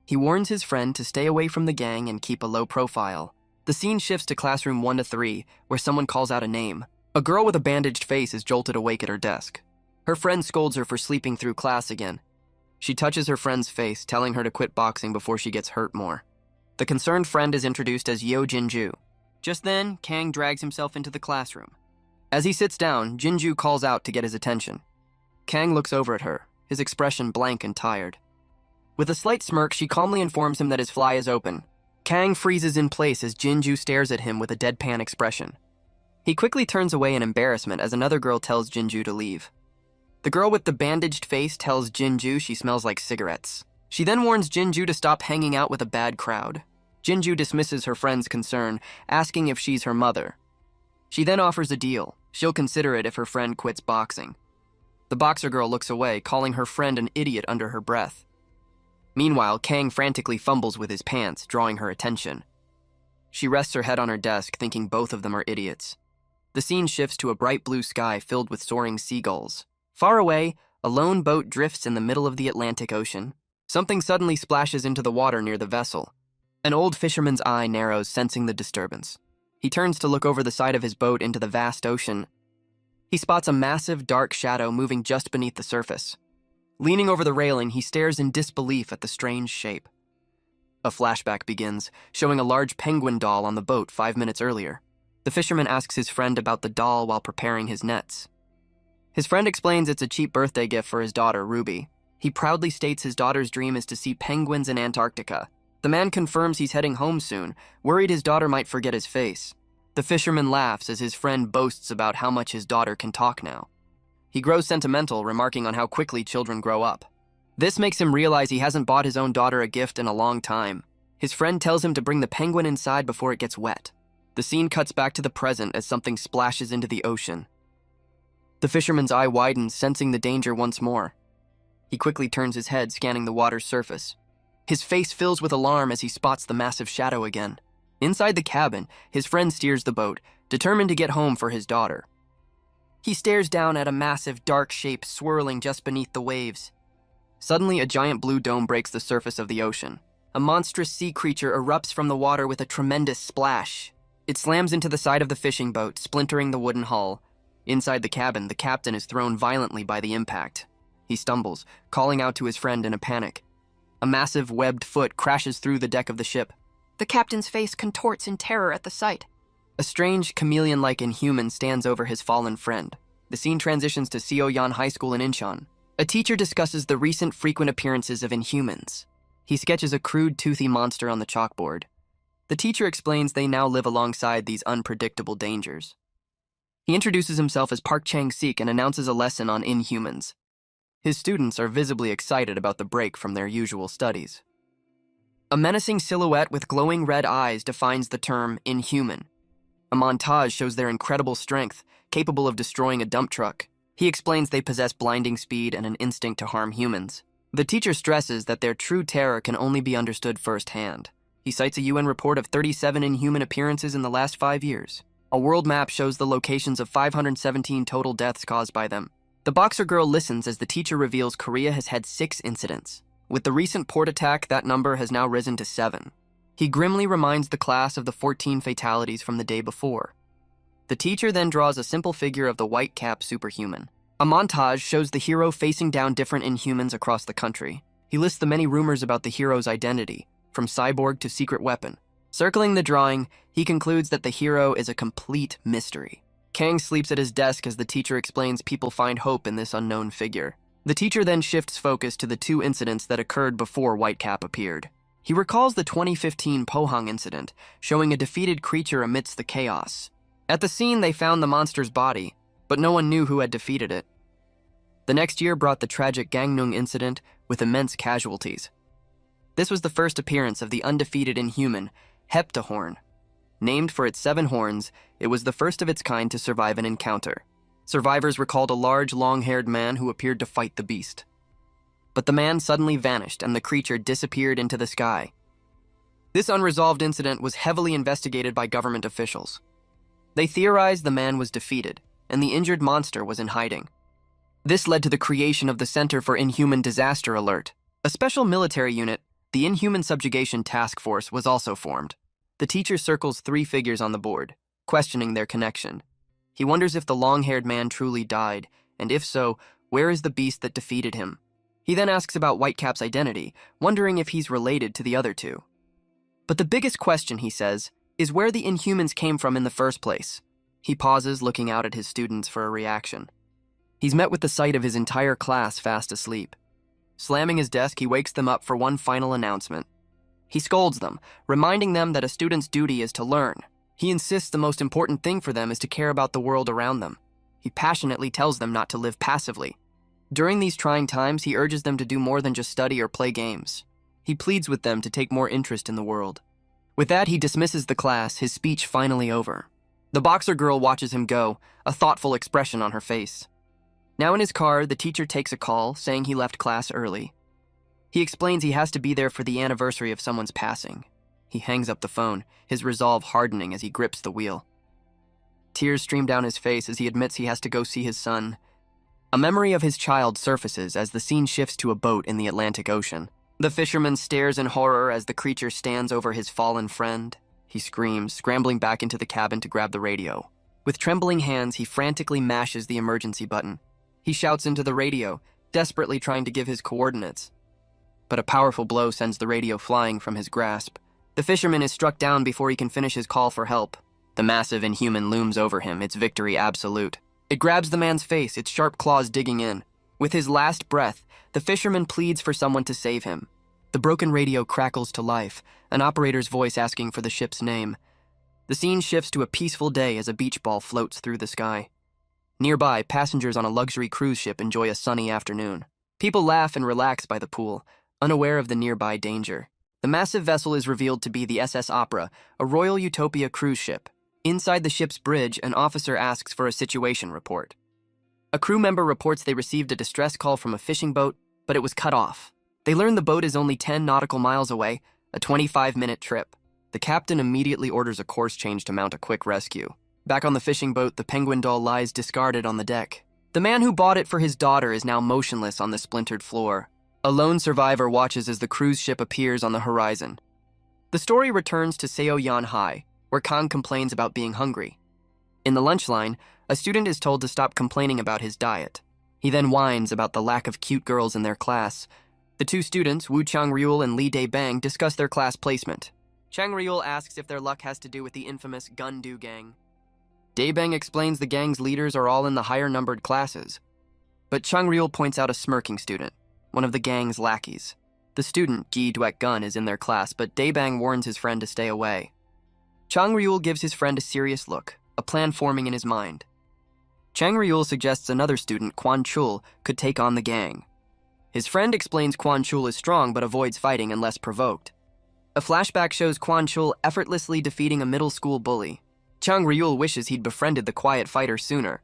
He warns his friend to stay away from the gang and keep a low profile. The scene shifts to classroom 1 to 3, where someone calls out a name. A girl with a bandaged face is jolted awake at her desk. Her friend scolds her for sleeping through class again. She touches her friend's face, telling her to quit boxing before she gets hurt more. The concerned friend is introduced as Yo Jinju. Just then, Kang drags himself into the classroom. As he sits down, Jinju calls out to get his attention. Kang looks over at her, his expression blank and tired. With a slight smirk, she calmly informs him that his fly is open. Kang freezes in place as Jinju stares at him with a deadpan expression. He quickly turns away in embarrassment as another girl tells Jinju to leave. The girl with the bandaged face tells Jinju she smells like cigarettes. She then warns Jinju to stop hanging out with a bad crowd. Jinju dismisses her friend's concern, asking if she's her mother. She then offers a deal. She'll consider it if her friend quits boxing. The boxer girl looks away, calling her friend an idiot under her breath. Meanwhile, Kang frantically fumbles with his pants, drawing her attention. She rests her head on her desk, thinking both of them are idiots. The scene shifts to a bright blue sky filled with soaring seagulls. Far away, a lone boat drifts in the middle of the Atlantic Ocean. Something suddenly splashes into the water near the vessel. An old fisherman's eye narrows, sensing the disturbance. He turns to look over the side of his boat into the vast ocean. He spots a massive, dark shadow moving just beneath the surface. Leaning over the railing, he stares in disbelief at the strange shape. A flashback begins, showing a large penguin doll on the boat 5 minutes earlier. The fisherman asks his friend about the doll while preparing his nets. His friend explains it's a cheap birthday gift for his daughter, Ruby. He proudly states his daughter's dream is to see penguins in Antarctica. The man confirms he's heading home soon, worried his daughter might forget his face. The fisherman laughs as his friend boasts about how much his daughter can talk now. He grows sentimental, remarking on how quickly children grow up. This makes him realize he hasn't bought his own daughter a gift in a long time. His friend tells him to bring the penguin inside before it gets wet. The scene cuts back to the present as something splashes into the ocean. The fisherman's eye widens, sensing the danger once more. He quickly turns his head, scanning the water's surface. His face fills with alarm as he spots the massive shadow again. Inside the cabin, his friend steers the boat, determined to get home for his daughter. He stares down at a massive, dark shape swirling just beneath the waves. Suddenly, a giant blue dome breaks the surface of the ocean. A monstrous sea creature erupts from the water with a tremendous splash. It slams into the side of the fishing boat, splintering the wooden hull. Inside the cabin, the captain is thrown violently by the impact. He stumbles, calling out to his friend in a panic. A massive webbed foot crashes through the deck of the ship. The captain's face contorts in terror at the sight. A strange, chameleon-like inhuman stands over his fallen friend. The scene transitions to Seoyeon High School in Incheon. A teacher discusses the recent frequent appearances of inhumans. He sketches a crude, toothy monster on the chalkboard. The teacher explains they now live alongside these unpredictable dangers. He introduces himself as Park Chang-sik and announces a lesson on inhumans. His students are visibly excited about the break from their usual studies. A menacing silhouette with glowing red eyes defines the term inhuman. A montage shows their incredible strength, capable of destroying a dump truck. He explains they possess blinding speed and an instinct to harm humans. The teacher stresses that their true terror can only be understood firsthand. He cites a UN report of 37 inhuman appearances in the last 5 years. A world map shows the locations of 517 total deaths caused by them. The boxer girl listens as the teacher reveals Korea has had 6 incidents. With the recent port attack, that number has now risen to 7. He grimly reminds the class of the 14 fatalities from the day before. The teacher then draws a simple figure of the white cap superhuman. A montage shows the hero facing down different inhumans across the country. He lists the many rumors about the hero's identity, from cyborg to secret weapon. Circling the drawing, he concludes that the hero is a complete mystery. Kang sleeps at his desk as the teacher explains people find hope in this unknown figure. The teacher then shifts focus to the 2 incidents that occurred before Whitecap appeared. He recalls the 2015 Pohang incident, showing a defeated creature amidst the chaos. At the scene, they found the monster's body, but no one knew who had defeated it. The next year brought the tragic Gangnung incident with immense casualties. This was the first appearance of the undefeated inhuman, Heptahorn. Named for its 7 horns, it was the first of its kind to survive an encounter. Survivors recalled a large, long-haired man who appeared to fight the beast. But the man suddenly vanished and the creature disappeared into the sky. This unresolved incident was heavily investigated by government officials. They theorized the man was defeated, and the injured monster was in hiding. This led to the creation of the Center for Inhuman Disaster Alert. A special military unit, the Inhuman Subjugation Task Force, was also formed. The teacher circles 3 figures on the board, questioning their connection. He wonders if the long-haired man truly died, and if so, where is the beast that defeated him? He then asks about Whitecap's identity, wondering if he's related to the other 2. But the biggest question, he says, is where the Inhumans came from in the first place. He pauses, looking out at his students for a reaction. He's met with the sight of his entire class fast asleep. Slamming his desk, he wakes them up for one final announcement. He scolds them, reminding them that a student's duty is to learn. He insists the most important thing for them is to care about the world around them. He passionately tells them not to live passively. During these trying times, he urges them to do more than just study or play games. He pleads with them to take more interest in the world. With that, he dismisses the class, his speech finally over. The boxer girl watches him go, a thoughtful expression on her face. Now in his car, the teacher takes a call, saying he left class early. He explains he has to be there for the anniversary of someone's passing. He hangs up the phone, his resolve hardening as he grips the wheel. Tears stream down his face as he admits he has to go see his son. A memory of his child surfaces as the scene shifts to a boat in the Atlantic Ocean. The fisherman stares in horror as the creature stands over his fallen friend. He screams, scrambling back into the cabin to grab the radio. With trembling hands, he frantically mashes the emergency button. He shouts into the radio, desperately trying to give his coordinates. But a powerful blow sends the radio flying from his grasp. The fisherman is struck down before he can finish his call for help. The massive inhuman looms over him, its victory absolute. It grabs the man's face, its sharp claws digging in. With his last breath, the fisherman pleads for someone to save him. The broken radio crackles to life, an operator's voice asking for the ship's name. The scene shifts to a peaceful day as a beach ball floats through the sky. Nearby, passengers on a luxury cruise ship enjoy a sunny afternoon. People laugh and relax by the pool, unaware of the nearby danger. The massive vessel is revealed to be the SS Opera, a Royal Utopia cruise ship. Inside the ship's bridge, an officer asks for a situation report. A crew member reports they received a distress call from a fishing boat, but it was cut off. They learn the boat is only 10 nautical miles away, a 25-minute trip. The captain immediately orders a course change to mount a quick rescue. Back on the fishing boat, the penguin doll lies discarded on the deck. The man who bought it for his daughter is now motionless on the splintered floor. A lone survivor watches as the cruise ship appears on the horizon. The story returns to Seoyan High, where Kang complains about being hungry. In the lunch line, a student is told to stop complaining about his diet. He then whines about the lack of cute girls in their class. The two students, Wu Changryul and Li Daebang, discuss their class placement. Changryul asks if their luck has to do with the infamous Gundu gang. Daebang explains the gang's leaders are all in the higher-numbered classes. But Changryul points out a smirking student, one of the gang's lackeys. The student, Gi Duek-gun, is in their class, but Daebang warns his friend to stay away. Changryul gives his friend a serious look, a plan forming in his mind. Changryul suggests another student, Quan Chul, could take on the gang. His friend explains Quan Chul is strong but avoids fighting unless provoked. A flashback shows Quan Chul effortlessly defeating a middle school bully. Changryul wishes he'd befriended the quiet fighter sooner.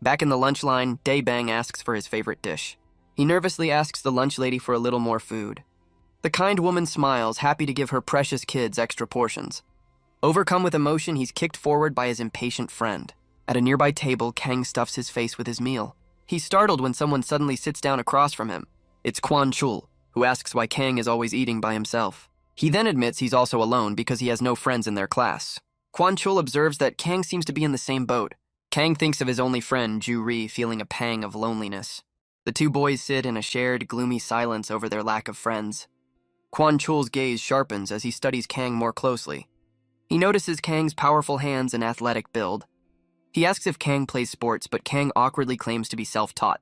Back in the lunch line, Daebang asks for his favorite dish. He nervously asks the lunch lady for a little more food. The kind woman smiles, happy to give her precious kids extra portions. Overcome with emotion, he's kicked forward by his impatient friend. At a nearby table, Kang stuffs his face with his meal. He's startled when someone suddenly sits down across from him. It's Quan Chul, who asks why Kang is always eating by himself. He then admits he's also alone because he has no friends in their class. Quan Chul observes that Kang seems to be in the same boat. Kang thinks of his only friend, Ju Ri, feeling a pang of loneliness. The two boys sit in a shared, gloomy silence over their lack of friends. Quan Chul's gaze sharpens as he studies Kang more closely. He notices Kang's powerful hands and athletic build. He asks if Kang plays sports, but Kang awkwardly claims to be self-taught.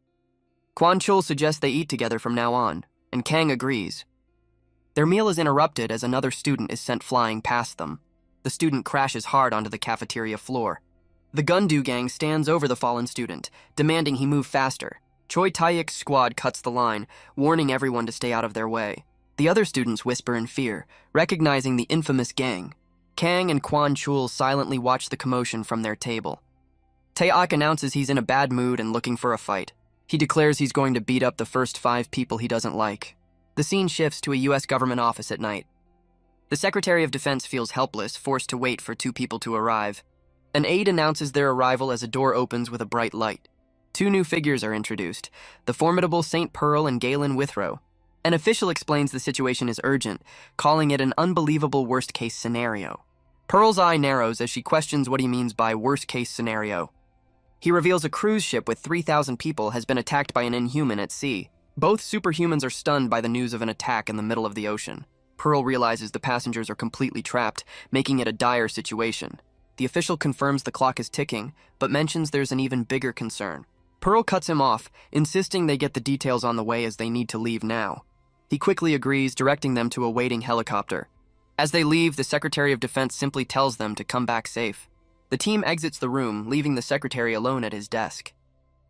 Quan Chul suggests they eat together from now on, and Kang agrees. Their meal is interrupted as another student is sent flying past them. The student crashes hard onto the cafeteria floor. The Gundu gang stands over the fallen student, demanding he move faster. Choi Tae-ik's squad cuts the line, warning everyone to stay out of their way. The other students whisper in fear, recognizing the infamous gang. Kang and Quan Chul silently watch the commotion from their table. Tae-ik announces he's in a bad mood and looking for a fight. He declares he's going to beat up the first 5 people he doesn't like. The scene shifts to a U.S. government office at night. The Secretary of Defense feels helpless, forced to wait for 2 people to arrive. An aide announces their arrival as a door opens with a bright light. 2 new figures are introduced, the formidable St. Pearl and Galen Withrow. An official explains the situation is urgent, calling it an unbelievable worst-case scenario. Pearl's eye narrows as she questions what he means by worst-case scenario. He reveals a cruise ship with 3,000 people has been attacked by an inhuman at sea. Both superhumans are stunned by the news of an attack in the middle of the ocean. Pearl realizes the passengers are completely trapped, making it a dire situation. The official confirms the clock is ticking, but mentions there's an even bigger concern. Pearl cuts him off, insisting they get the details on the way as they need to leave now. He quickly agrees, directing them to a waiting helicopter. As they leave, the Secretary of Defense simply tells them to come back safe. The team exits the room, leaving the Secretary alone at his desk.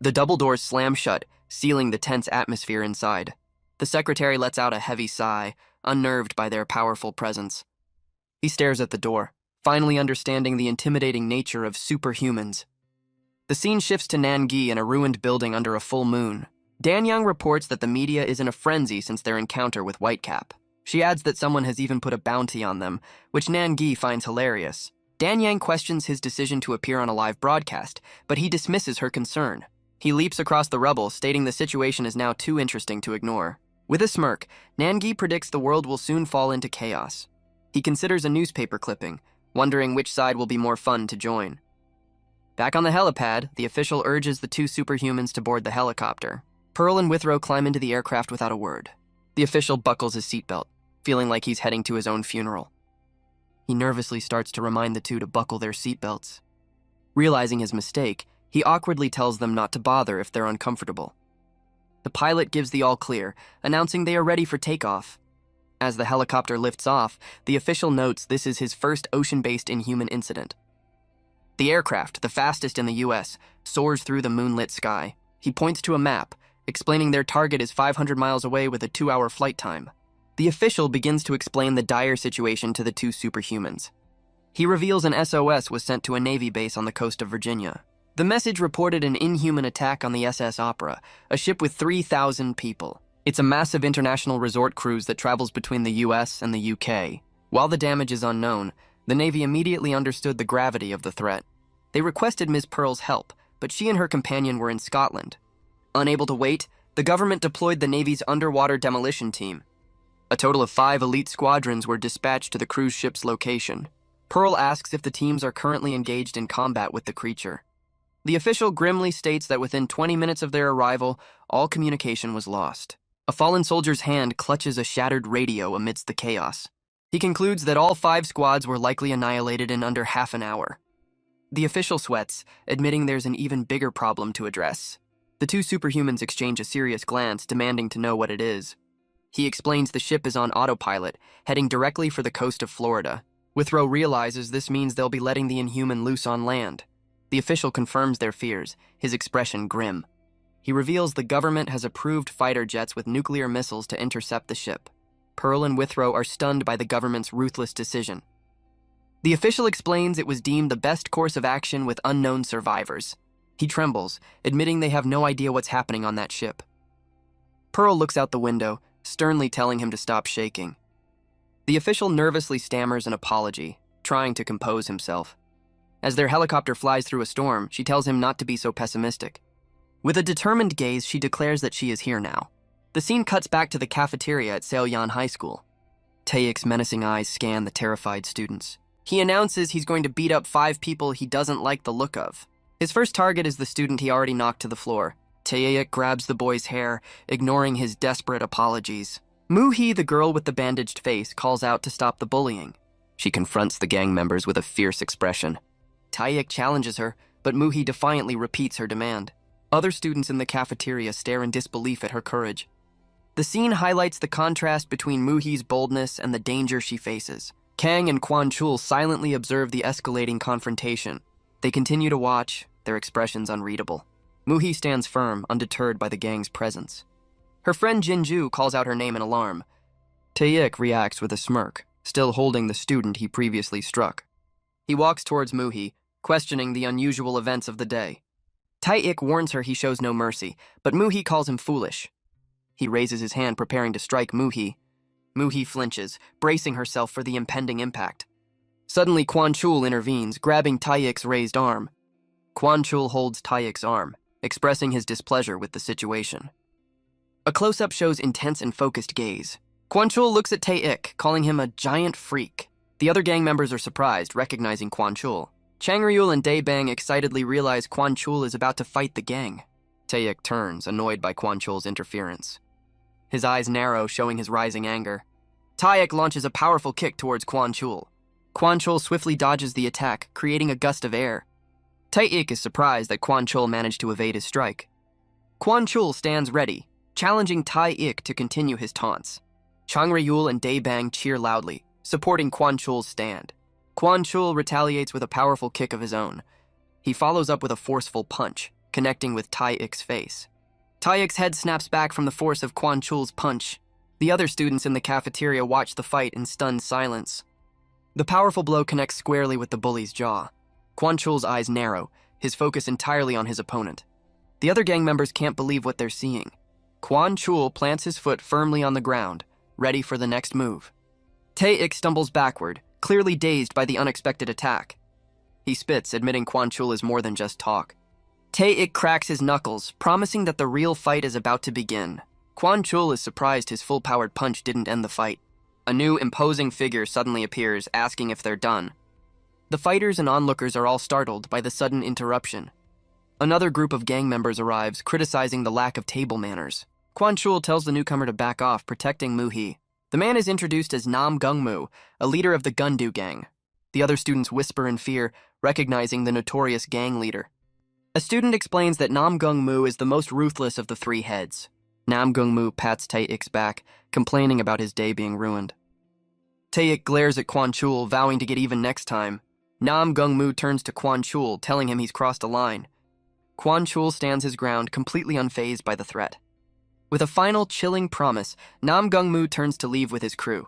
The double doors slam shut, sealing the tense atmosphere inside. The Secretary lets out a heavy sigh, unnerved by their powerful presence. He stares at the door, finally understanding the intimidating nature of superhumans. The scene shifts to Nangi in a ruined building under a full moon. Danyang reports that the media is in a frenzy since their encounter with Whitecap. She adds that someone has even put a bounty on them, which Nangi finds hilarious. Danyang questions his decision to appear on a live broadcast, but he dismisses her concern. He leaps across the rubble, stating the situation is now too interesting to ignore. With a smirk, Nangi predicts the world will soon fall into chaos. He considers a newspaper clipping, wondering which side will be more fun to join. Back on the helipad, the official urges the 2 superhumans to board the helicopter. Pearl and Withrow climb into the aircraft without a word. The official buckles his seatbelt, feeling like he's heading to his own funeral. He nervously starts to remind the two to buckle their seatbelts. Realizing his mistake, he awkwardly tells them not to bother if they're uncomfortable. The pilot gives the all clear, announcing they are ready for takeoff. As the helicopter lifts off, the official notes this is his first ocean-based inhuman incident. The aircraft, the fastest in the US, soars through the moonlit sky. He points to a map, explaining their target is 500 miles away with a 2-hour flight time. The official begins to explain the dire situation to the two superhumans. He reveals an SOS was sent to a Navy base on the coast of Virginia. The message reported an inhuman attack on the SS Opera, a ship with 3,000 people. It's a massive international resort cruise that travels between the US and the UK. While the damage is unknown, the Navy immediately understood the gravity of the threat. They requested Ms. Pearl's help, but she and her companion were in Scotland. Unable to wait, the government deployed the Navy's underwater demolition team. A total of 5 elite squadrons were dispatched to the cruise ship's location. Pearl asks if the teams are currently engaged in combat with the creature. The official grimly states that within 20 minutes of their arrival, all communication was lost. A fallen soldier's hand clutches a shattered radio amidst the chaos. He concludes that all 5 squads were likely annihilated in under half an hour. The official sweats, admitting there's an even bigger problem to address. The two superhumans exchange a serious glance, demanding to know what it is. He explains the ship is on autopilot, heading directly for the coast of Florida. Withrow realizes this means they'll be letting the inhuman loose on land. The official confirms their fears, his expression grim. He reveals the government has approved fighter jets with nuclear missiles to intercept the ship. Pearl and Withrow are stunned by the government's ruthless decision. The official explains it was deemed the best course of action with unknown survivors. He trembles, admitting they have no idea what's happening on that ship. Pearl looks out the window, sternly telling him to stop shaking. The official nervously stammers an apology, trying to compose himself. As their helicopter flies through a storm, she tells him not to be so pessimistic. With a determined gaze, she declares that she is here now. The scene cuts back to the cafeteria at Seoyan High School. Taeyik's menacing eyes scan the terrified students. He announces he's going to beat up 5 people he doesn't like the look of. His first target is the student he already knocked to the floor. Taeyik grabs the boy's hair, ignoring his desperate apologies. Muhi, the girl with the bandaged face, calls out to stop the bullying. She confronts the gang members with a fierce expression. Taeyik challenges her, but Muhi defiantly repeats her demand. Other students in the cafeteria stare in disbelief at her courage. The scene highlights the contrast between Muhi's boldness and the danger she faces. Kang and Quan Chul silently observe the escalating confrontation. They continue to watch, their expressions unreadable. Muhi stands firm, undeterred by the gang's presence. Her friend Jinju calls out her name in alarm. Taeyik reacts with a smirk, still holding the student he previously struck. He walks towards Muhi, questioning the unusual events of the day. Taeyik warns her he shows no mercy, but Muhi calls him foolish. He raises his hand, preparing to strike Muhi. Muhi flinches, bracing herself for the impending impact. Suddenly, Quan Chul intervenes, grabbing Taeyik's raised arm. Quan Chul holds Taeyik's arm, expressing his displeasure with the situation. A close-up shows intense and focused gaze. Quan Chul looks at Taeyik, calling him a giant freak. The other gang members are surprised, recognizing Quan Chul. Chang Ryul and Dae Bang excitedly realize Quan Chul is about to fight the gang. Taeyik turns, annoyed by Quan Chul's interference. His eyes narrow, showing his rising anger. Taeyik launches a powerful kick towards Quan Chul. Quan Chul swiftly dodges the attack, creating a gust of air. Taeyik is surprised that Quan Chul managed to evade his strike. Quan Chul stands ready, challenging Taeyik to continue his taunts. Chang Ryul and Dae Bang cheer loudly, supporting Quan Chul's stand. Quan Chul retaliates with a powerful kick of his own. He follows up with a forceful punch, connecting with Taeyik's face. Taeyik's head snaps back from the force of Quan Chul's punch. The other students in the cafeteria watch the fight in stunned silence. The powerful blow connects squarely with the bully's jaw. Quan Chul's eyes narrow, his focus entirely on his opponent. The other gang members can't believe what they're seeing. Quan Chul plants his foot firmly on the ground, ready for the next move. Taeyik stumbles backward, clearly dazed by the unexpected attack. He spits, admitting Quan Chul is more than just talk. Taeyik cracks his knuckles, promising that the real fight is about to begin. Quan Chul is surprised his full-powered punch didn't end the fight. A new, imposing figure suddenly appears, asking if they're done. The fighters and onlookers are all startled by the sudden interruption. Another group of gang members arrives, criticizing the lack of table manners. Quan Chul tells the newcomer to back off, protecting Muhi. The man is introduced as Nam Gungmu, a leader of the Gundu gang. The other students whisper in fear, recognizing the notorious gang leader. A student explains that Nam Gung-moo is the most ruthless of the three heads. Nam Gung-moo pats Tae-ik's back, complaining about his day being ruined. Tae-ik glares at Kwon-chul, vowing to get even next time. Nam Gung-moo turns to Kwon-chul, telling him he's crossed a line. Kwon-chul stands his ground, completely unfazed by the threat. With a final chilling promise, Nam Gung-moo turns to leave with his crew.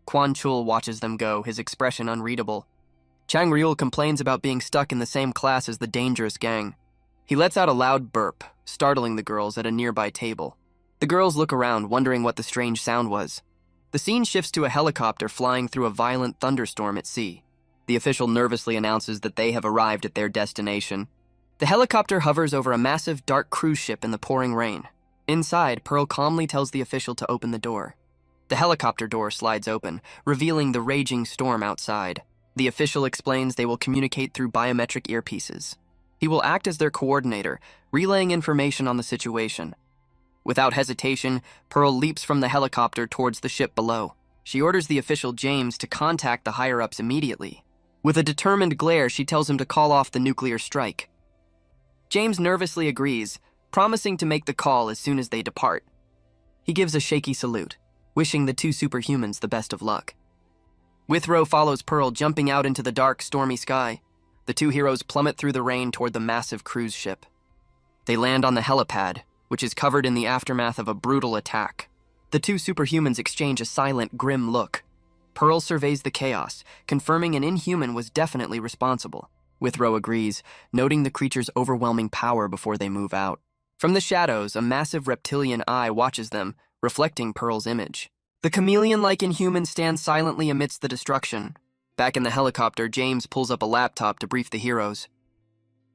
Kwon-chul watches them go, his expression unreadable. Chang Ryul complains about being stuck in the same class as the dangerous gang. He lets out a loud burp, startling the girls at a nearby table. The girls look around, wondering what the strange sound was. The scene shifts to a helicopter flying through a violent thunderstorm at sea. The official nervously announces that they have arrived at their destination. The helicopter hovers over a massive, dark cruise ship in the pouring rain. Inside, Pearl calmly tells the official to open the door. The helicopter door slides open, revealing the raging storm outside. The official explains they will communicate through biometric earpieces. He will act as their coordinator, relaying information on the situation. Without hesitation, Pearl leaps from the helicopter towards the ship below. She orders the official James to contact the higher-ups immediately. With a determined glare, she tells him to call off the nuclear strike. James nervously agrees, promising to make the call as soon as they depart. He gives a shaky salute, wishing the two superhumans the best of luck. Withrow follows Pearl, jumping out into the dark, stormy sky. The two heroes plummet through the rain toward the massive cruise ship. They land on the helipad, which is covered in the aftermath of a brutal attack. The two superhumans exchange a silent, grim look. Pearl surveys the chaos, confirming an inhuman was definitely responsible. Withrow agrees, noting the creature's overwhelming power before they move out. From the shadows, a massive reptilian eye watches them, reflecting Pearl's image. The chameleon-like inhuman stands silently amidst the destruction. Back in the helicopter, James pulls up a laptop to brief the heroes.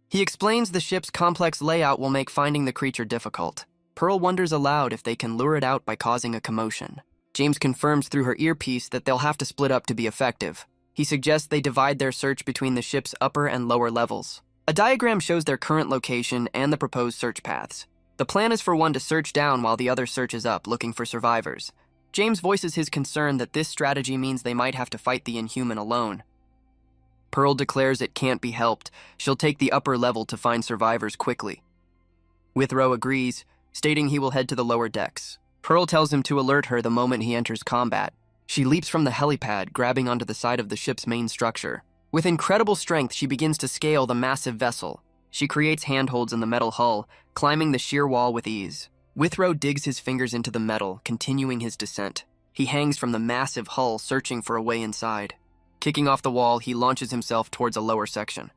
He explains the ship's complex layout will make finding the creature difficult. Pearl wonders aloud if they can lure it out by causing a commotion. James confirms through her earpiece that they'll have to split up to be effective. He suggests they divide their search between the ship's upper and lower levels. A diagram shows their current location and the proposed search paths. The plan is for one to search down while the other searches up, looking for survivors. James voices his concern that this strategy means they might have to fight the inhuman alone. Pearl declares it can't be helped. She'll take the upper level to find survivors quickly. Withrow agrees, stating he will head to the lower decks. Pearl tells him to alert her the moment he enters combat. She leaps from the helipad, grabbing onto the side of the ship's main structure. With incredible strength, she begins to scale the massive vessel. She creates handholds in the metal hull, climbing the sheer wall with ease. Withrow digs his fingers into the metal, continuing his descent. He hangs from the massive hull, searching for a way inside. Kicking off the wall, he launches himself towards a lower section.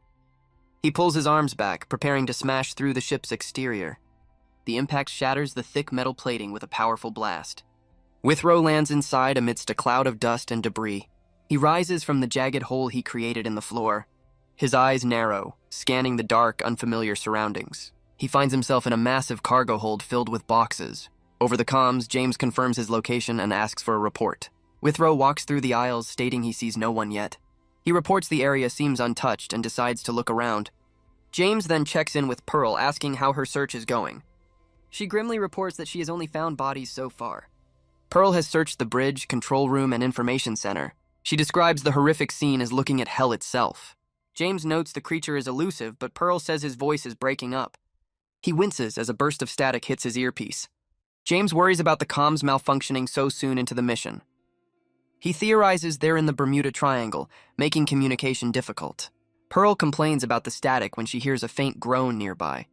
He pulls his arms back, preparing to smash through the ship's exterior. The impact shatters the thick metal plating with a powerful blast. Withrow lands inside amidst a cloud of dust and debris. He rises from the jagged hole he created in the floor. His eyes narrow, scanning the dark, unfamiliar surroundings. He finds himself in a massive cargo hold filled with boxes. Over the comms, James confirms his location and asks for a report. Withrow walks through the aisles, stating he sees no one yet. He reports the area seems untouched and decides to look around. James then checks in with Pearl, asking how her search is going. She grimly reports that she has only found bodies so far. Pearl has searched the bridge, control room, and information center. She describes the horrific scene as looking at hell itself. James notes the creature is elusive, but Pearl says his voice is breaking up. He winces as a burst of static hits his earpiece. James worries about the comms malfunctioning so soon into the mission. He theorizes they're in the Bermuda Triangle, making communication difficult. Pearl complains about the static when she hears a faint groan nearby.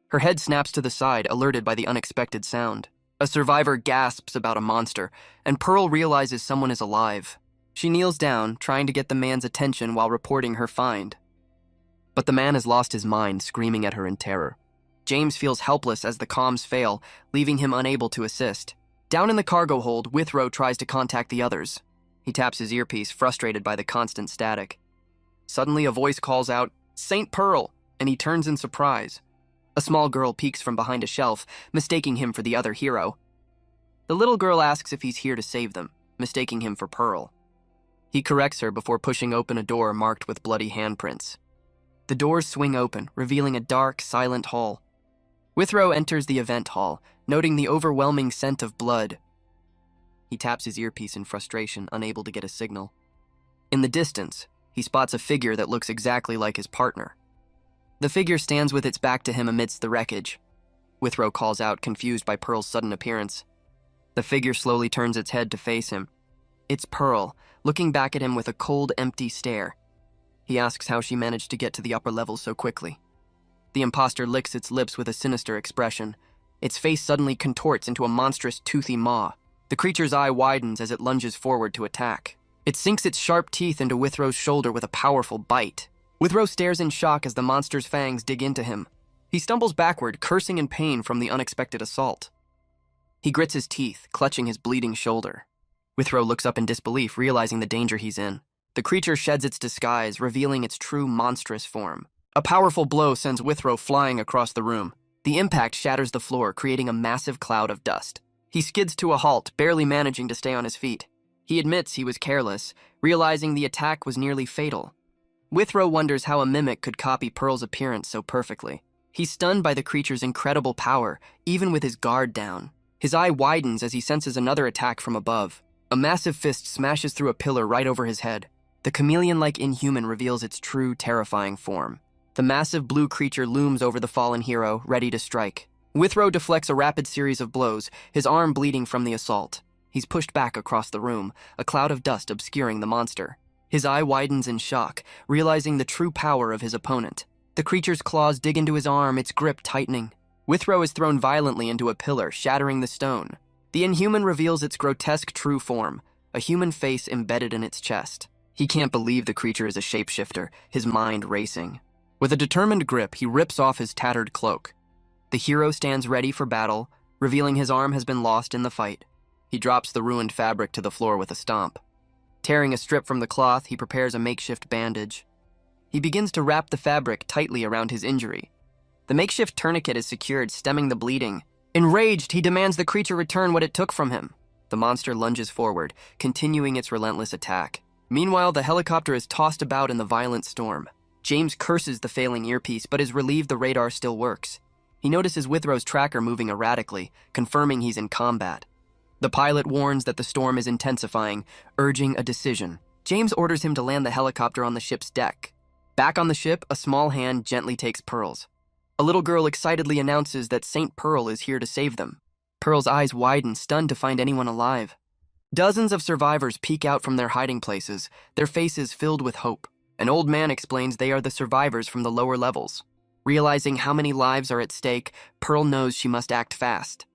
Her head snaps to the side, alerted by the unexpected sound. A survivor gasps about a monster, and Pearl realizes someone is alive. She kneels down, trying to get the man's attention while reporting her find. But the man has lost his mind, screaming at her in terror. James feels helpless as the comms fail, leaving him unable to assist. Down in the cargo hold, Withrow tries to contact the others. He taps his earpiece, frustrated by the constant static. Suddenly, a voice calls out, "Saint Pearl," and he turns in surprise. A small girl peeks from behind a shelf, mistaking him for the other hero. The little girl asks if he's here to save them, mistaking him for Pearl. He corrects her before pushing open a door marked with bloody handprints. The doors swing open, revealing a dark, silent hall. Withrow enters the event hall, noting the overwhelming scent of blood. He taps his earpiece in frustration, unable to get a signal. In the distance, he spots a figure that looks exactly like his partner. The figure stands with its back to him amidst the wreckage. Withrow calls out, confused by Pearl's sudden appearance. The figure slowly turns its head to face him. It's Pearl, looking back at him with a cold, empty stare. He asks how she managed to get to the upper levels so quickly. The imposter licks its lips with a sinister expression. Its face suddenly contorts into a monstrous, toothy maw. The creature's eye widens as it lunges forward to attack. It sinks its sharp teeth into Withrow's shoulder with a powerful bite. Withrow stares in shock as the monster's fangs dig into him. He stumbles backward, cursing in pain from the unexpected assault. He grits his teeth, clutching his bleeding shoulder. Withrow looks up in disbelief, realizing the danger he's in. The creature sheds its disguise, revealing its true monstrous form. A powerful blow sends Withrow flying across the room. The impact shatters the floor, creating a massive cloud of dust. He skids to a halt, barely managing to stay on his feet. He admits he was careless, realizing the attack was nearly fatal. Withrow wonders how a mimic could copy Pearl's appearance so perfectly. He's stunned by the creature's incredible power, even with his guard down. His eye widens as he senses another attack from above. A massive fist smashes through a pillar right over his head. The chameleon-like inhuman reveals its true, terrifying form. The massive blue creature looms over the fallen hero, ready to strike. Withrow deflects a rapid series of blows, his arm bleeding from the assault. He's pushed back across the room, a cloud of dust obscuring the monster. His eye widens in shock, realizing the true power of his opponent. The creature's claws dig into his arm, its grip tightening. Withrow is thrown violently into a pillar, shattering the stone. The inhuman reveals its grotesque true form, a human face embedded in its chest. He can't believe the creature is a shapeshifter, his mind racing. With a determined grip, he rips off his tattered cloak. The hero stands ready for battle, revealing his arm has been lost in the fight. He drops the ruined fabric to the floor with a stomp. Tearing a strip from the cloth, he prepares a makeshift bandage. He begins to wrap the fabric tightly around his injury. The makeshift tourniquet is secured, stemming the bleeding. Enraged, he demands the creature return what it took from him. The monster lunges forward, continuing its relentless attack. Meanwhile, the helicopter is tossed about in the violent storm. James curses the failing earpiece, but is relieved the radar still works. He notices Withrow's tracker moving erratically, confirming he's in combat. The pilot warns that the storm is intensifying, urging a decision. James orders him to land the helicopter on the ship's deck. Back on the ship, a small hand gently takes Pearl's. A little girl excitedly announces that Saint Pearl is here to save them. Pearl's eyes widen, stunned to find anyone alive. Dozens of survivors peek out from their hiding places, their faces filled with hope. An old man explains they are the survivors from the lower levels. Realizing how many lives are at stake, Pearl knows she must act fast.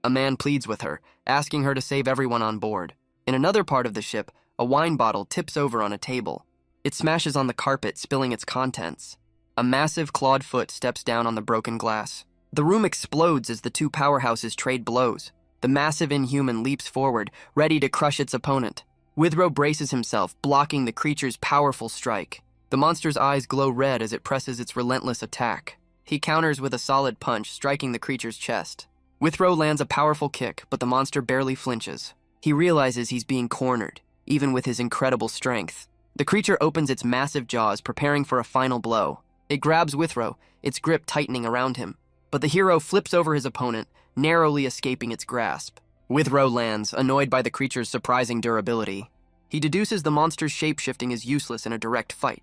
A man pleads with her, asking her to save everyone on board. In another part of the ship, a wine bottle tips over on a table. It smashes on the carpet, spilling its contents. A massive clawed foot steps down on the broken glass. The room explodes as the two powerhouses trade blows. The massive inhuman leaps forward, ready to crush its opponent. Withrow braces himself, blocking the creature's powerful strike. The monster's eyes glow red as it presses its relentless attack. He counters with a solid punch, striking the creature's chest. Withrow lands a powerful kick, but the monster barely flinches. He realizes he's being cornered, even with his incredible strength. The creature opens its massive jaws, preparing for a final blow. It grabs Withrow, its grip tightening around him. But the hero flips over his opponent, narrowly escaping its grasp. Withrow lands, annoyed by the creature's surprising durability. He deduces the monster's shapeshifting is useless in a direct fight.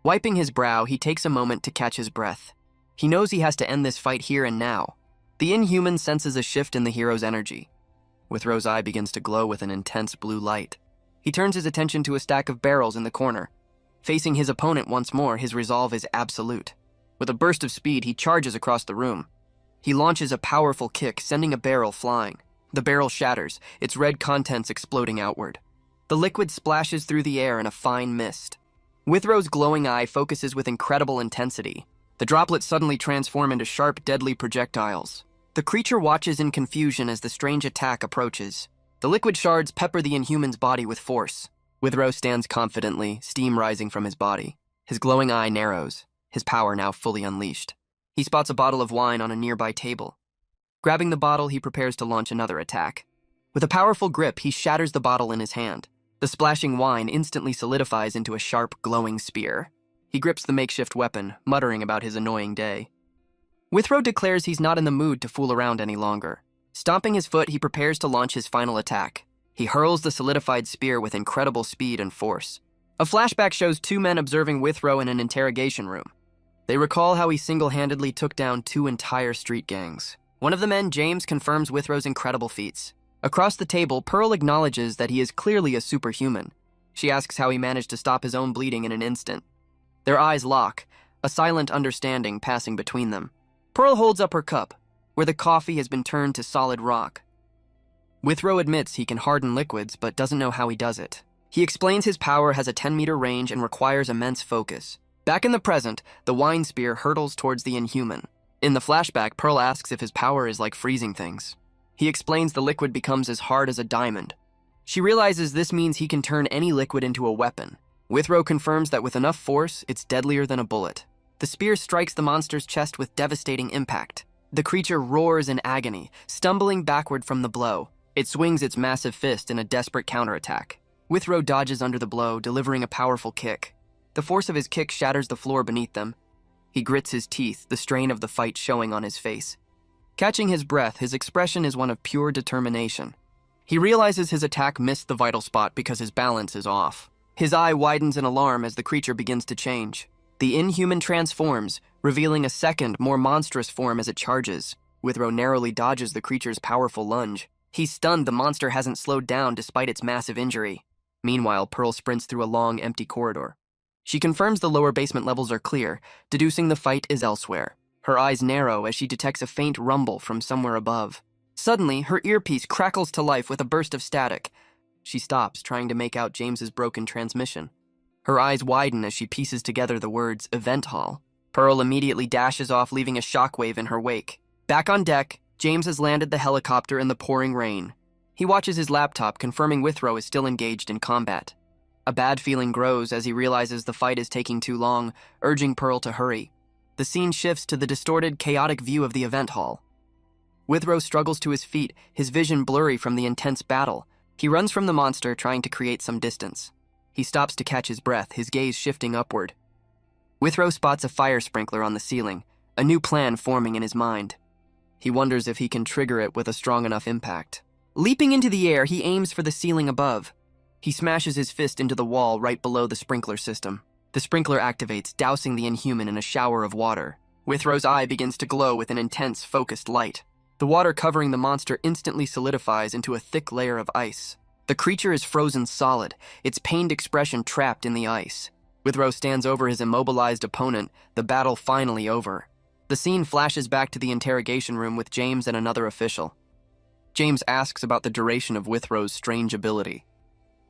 Wiping his brow, he takes a moment to catch his breath. He knows he has to end this fight here and now. The inhuman senses a shift in the hero's energy. Withrow's eye begins to glow with an intense blue light. He turns his attention to a stack of barrels in the corner. Facing his opponent once more, his resolve is absolute. With a burst of speed, he charges across the room. He launches a powerful kick, sending a barrel flying. The barrel shatters, its red contents exploding outward. The liquid splashes through the air in a fine mist. Withrow's glowing eye focuses with incredible intensity. The droplets suddenly transform into sharp, deadly projectiles. The creature watches in confusion as the strange attack approaches. The liquid shards pepper the inhuman's body with force. Withrow stands confidently, steam rising from his body. His glowing eye narrows, his power now fully unleashed. He spots a bottle of wine on a nearby table. Grabbing the bottle, he prepares to launch another attack. With a powerful grip, he shatters the bottle in his hand. The splashing wine instantly solidifies into a sharp, glowing spear. He grips the makeshift weapon, muttering about his annoying day. Withrow declares he's not in the mood to fool around any longer. Stomping his foot, he prepares to launch his final attack. He hurls the solidified spear with incredible speed and force. A flashback shows two men observing Withrow in an interrogation room. They recall how he single-handedly took down two entire street gangs. One of the men, James, confirms Withrow's incredible feats. Across the table, Pearl acknowledges that he is clearly a superhuman. She asks how he managed to stop his own bleeding in an instant. Their eyes lock, a silent understanding passing between them. Pearl holds up her cup, where the coffee has been turned to solid rock. Withrow admits he can harden liquids, but doesn't know how he does it. He explains his power has a 10-meter range and requires immense focus. Back in the present, the wine spear hurtles towards the Inhuman. In the flashback, Pearl asks if his power is like freezing things. He explains the liquid becomes as hard as a diamond. She realizes this means he can turn any liquid into a weapon. Withrow confirms that with enough force, it's deadlier than a bullet. The spear strikes the monster's chest with devastating impact. The creature roars in agony, stumbling backward from the blow. It swings its massive fist in a desperate counterattack. Withrow dodges under the blow, delivering a powerful kick. The force of his kick shatters the floor beneath them. He grits his teeth, the strain of the fight showing on his face. Catching his breath, his expression is one of pure determination. He realizes his attack missed the vital spot because his balance is off. His eye widens in alarm as the creature begins to change. The Inhuman transforms, revealing a second, more monstrous form as it charges. Withrow narrowly dodges the creature's powerful lunge. He's stunned the monster hasn't slowed down despite its massive injury. Meanwhile, Pearl sprints through a long, empty corridor. She confirms the lower basement levels are clear, deducing the fight is elsewhere. Her eyes narrow as she detects a faint rumble from somewhere above. Suddenly, her earpiece crackles to life with a burst of static. She stops, trying to make out James's broken transmission. Her eyes widen as she pieces together the words, "Event Hall." Pearl immediately dashes off, leaving a shockwave in her wake. Back on deck, James has landed the helicopter in the pouring rain. He watches his laptop, confirming Withrow is still engaged in combat. A bad feeling grows as he realizes the fight is taking too long, urging Pearl to hurry. The scene shifts to the distorted, chaotic view of the event hall. Withrow struggles to his feet, his vision blurry from the intense battle. He runs from the monster, trying to create some distance. He stops to catch his breath, his gaze shifting upward. Withrow spots a fire sprinkler on the ceiling, a new plan forming in his mind. He wonders if he can trigger it with a strong enough impact. Leaping into the air, he aims for the ceiling above. He smashes his fist into the wall right below the sprinkler system. The sprinkler activates, dousing the Inhuman in a shower of water. Withrow's eye begins to glow with an intense, focused light. The water covering the monster instantly solidifies into a thick layer of ice. The creature is frozen solid, its pained expression trapped in the ice. Withrow stands over his immobilized opponent, the battle finally over. The scene flashes back to the interrogation room with James and another official. James asks about the duration of Withrow's strange ability.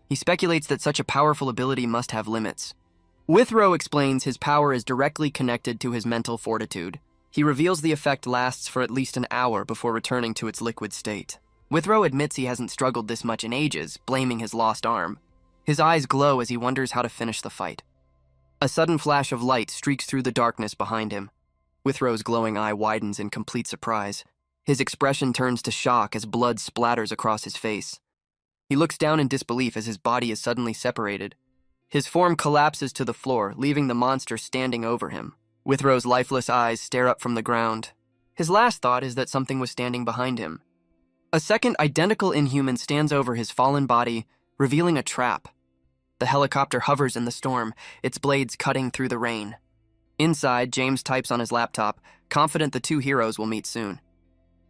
He speculates that such a powerful ability must have limits. Withrow explains his power is directly connected to his mental fortitude. He reveals the effect lasts for at least an hour before returning to its liquid state. Withrow admits he hasn't struggled this much in ages, blaming his lost arm. His eyes glow as he wonders how to finish the fight. A sudden flash of light streaks through the darkness behind him. Withrow's glowing eye widens in complete surprise. His expression turns to shock as blood splatters across his face. He looks down in disbelief as his body is suddenly separated. His form collapses to the floor, leaving the monster standing over him. Withrow's lifeless eyes stare up from the ground. His last thought is that something was standing behind him. A second identical Inhuman stands over his fallen body, revealing a trap. The helicopter hovers in the storm, its blades cutting through the rain. Inside, James types on his laptop, confident the two heroes will meet soon.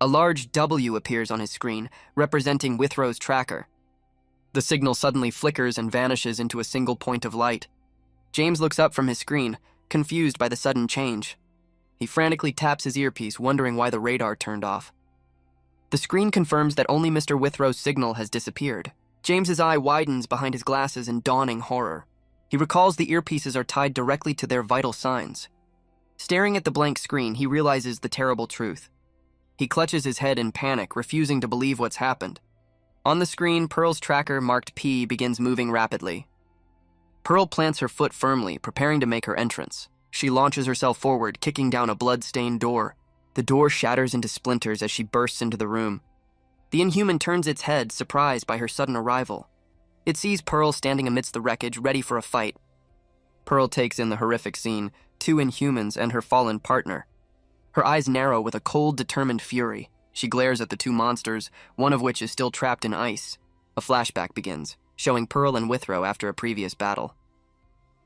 A large W appears on his screen, representing Withrow's tracker. The signal suddenly flickers and vanishes into a single point of light. James looks up from his screen, confused by the sudden change. He frantically taps his earpiece, wondering why the radar turned off. The screen confirms that only Mr. Withrow's signal has disappeared. James's eye widens behind his glasses in dawning horror. He recalls the earpieces are tied directly to their vital signs. Staring at the blank screen, he realizes the terrible truth. He clutches his head in panic, refusing to believe what's happened. On the screen, Pearl's tracker, marked P, begins moving rapidly. Pearl plants her foot firmly, preparing to make her entrance. She launches herself forward, kicking down a blood-stained door. The door shatters into splinters as she bursts into the room. The Inhuman turns its head, surprised by her sudden arrival. It sees Pearl standing amidst the wreckage, ready for a fight. Pearl takes in the horrific scene, two Inhumans and her fallen partner. Her eyes narrow with a cold, determined fury. She glares at the two monsters, one of which is still trapped in ice. A flashback begins, showing Pearl and Withrow after a previous battle.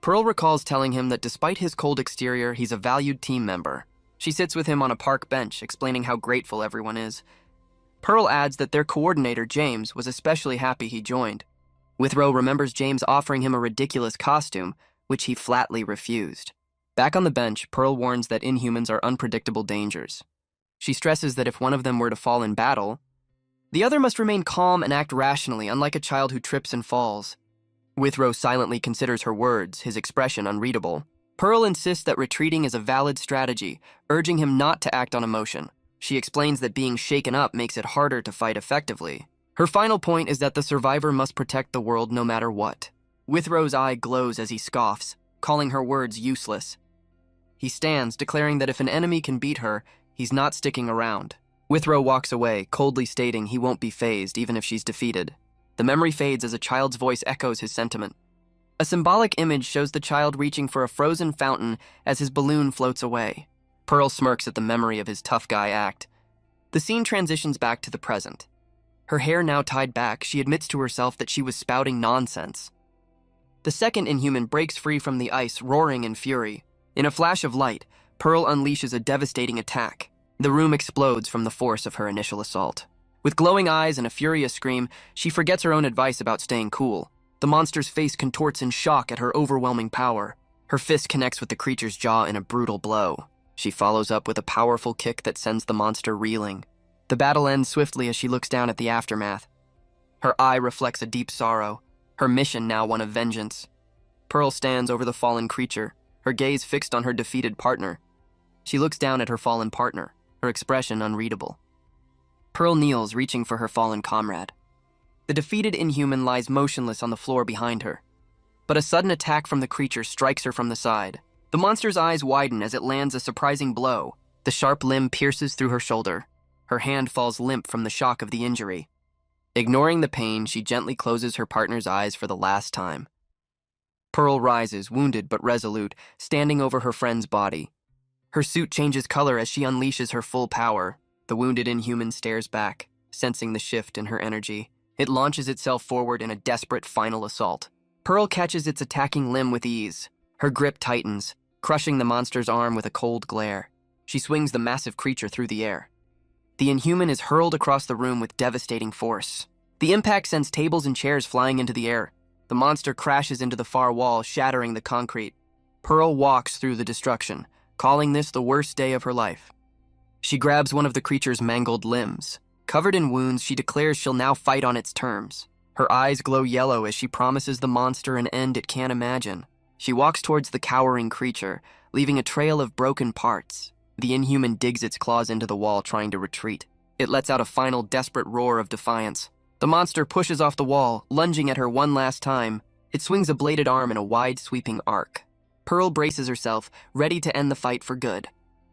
Pearl recalls telling him that despite his cold exterior, he's a valued team member. She sits with him on a park bench, explaining how grateful everyone is. Pearl adds that their coordinator, James, was especially happy he joined. Withrow remembers James offering him a ridiculous costume, which he flatly refused. Back on the bench, Pearl warns that Inhumans are unpredictable dangers. She stresses that if one of them were to fall in battle, the other must remain calm and act rationally, unlike a child who trips and falls. Withrow silently considers her words, his expression unreadable. Pearl insists that retreating is a valid strategy, urging him not to act on emotion. She explains that being shaken up makes it harder to fight effectively. Her final point is that the survivor must protect the world no matter what. Withrow's eye glows as he scoffs, calling her words useless. He stands, declaring that if an enemy can beat her, he's not sticking around. Withrow walks away, coldly stating he won't be fazed even if she's defeated. The memory fades as a child's voice echoes his sentiment. A symbolic image shows the child reaching for a frozen fountain as his balloon floats away. Pearl smirks at the memory of his tough guy act. The scene transitions back to the present. Her hair now tied back, she admits to herself that she was spouting nonsense. The second Inhuman breaks free from the ice, roaring in fury. In a flash of light, Pearl unleashes a devastating attack. The room explodes from the force of her initial assault. With glowing eyes and a furious scream, she forgets her own advice about staying cool. The monster's face contorts in shock at her overwhelming power. Her fist connects with the creature's jaw in a brutal blow. She follows up with a powerful kick that sends the monster reeling. The battle ends swiftly as she looks down at the aftermath. Her eye reflects a deep sorrow, her mission now one of vengeance. Pearl stands over the fallen creature, her gaze fixed on her defeated partner. She looks down at her fallen partner, her expression unreadable. Pearl kneels, reaching for her fallen comrade. The defeated Inhuman lies motionless on the floor behind her. But a sudden attack from the creature strikes her from the side. The monster's eyes widen as it lands a surprising blow. The sharp limb pierces through her shoulder. Her hand falls limp from the shock of the injury. Ignoring the pain, she gently closes her partner's eyes for the last time. Pearl rises, wounded but resolute, standing over her friend's body. Her suit changes color as she unleashes her full power. The wounded Inhuman stares back, sensing the shift in her energy. It launches itself forward in a desperate final assault. Pearl catches its attacking limb with ease. Her grip tightens, crushing the monster's arm with a cold glare. She swings the massive creature through the air. The Inhuman is hurled across the room with devastating force. The impact sends tables and chairs flying into the air. The monster crashes into the far wall, shattering the concrete. Pearl walks through the destruction, calling this the worst day of her life. She grabs one of the creature's mangled limbs. Covered in wounds, she declares she'll now fight on its terms. Her eyes glow yellow as she promises the monster an end it can't imagine. She walks towards the cowering creature, leaving a trail of broken parts. The Inhuman digs its claws into the wall, trying to retreat. It lets out a final desperate roar of defiance. The monster pushes off the wall, lunging at her one last time. It swings a bladed arm in a wide, sweeping arc. Pearl braces herself, ready to end the fight for good.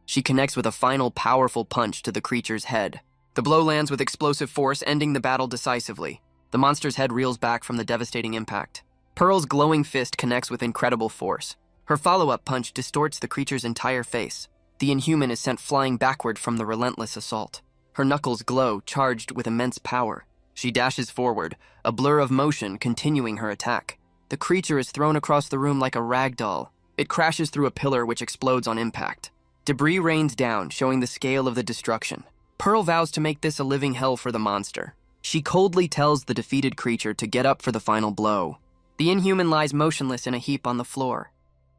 She connects with a final powerful punch to the creature's head. The blow lands with explosive force, ending the battle decisively. The monster's head reels back from the devastating impact. Pearl's glowing fist connects with incredible force. Her follow-up punch distorts the creature's entire face. The Inhuman is sent flying backward from the relentless assault. Her knuckles glow, charged with immense power. She dashes forward, a blur of motion continuing her attack. The creature is thrown across the room like a rag doll. It crashes through a pillar which explodes on impact. Debris rains down, showing the scale of the destruction. Pearl vows to make this a living hell for the monster. She coldly tells the defeated creature to get up for the final blow. The Inhuman lies motionless in a heap on the floor.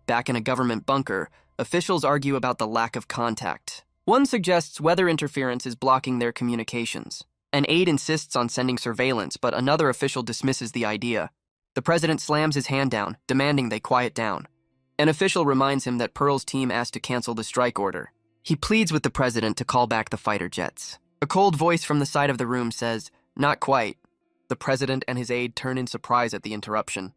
Back in a government bunker, officials argue about the lack of contact. One suggests weather interference is blocking their communications. An aide insists on sending surveillance, but another official dismisses the idea. The president slams his hand down, demanding they quiet down. An official reminds him that Pearl's team asked to cancel the strike order. He pleads with the president to call back the fighter jets. A cold voice from the side of the room says, "Not quite." The president and his aide turn in surprise at the interruption.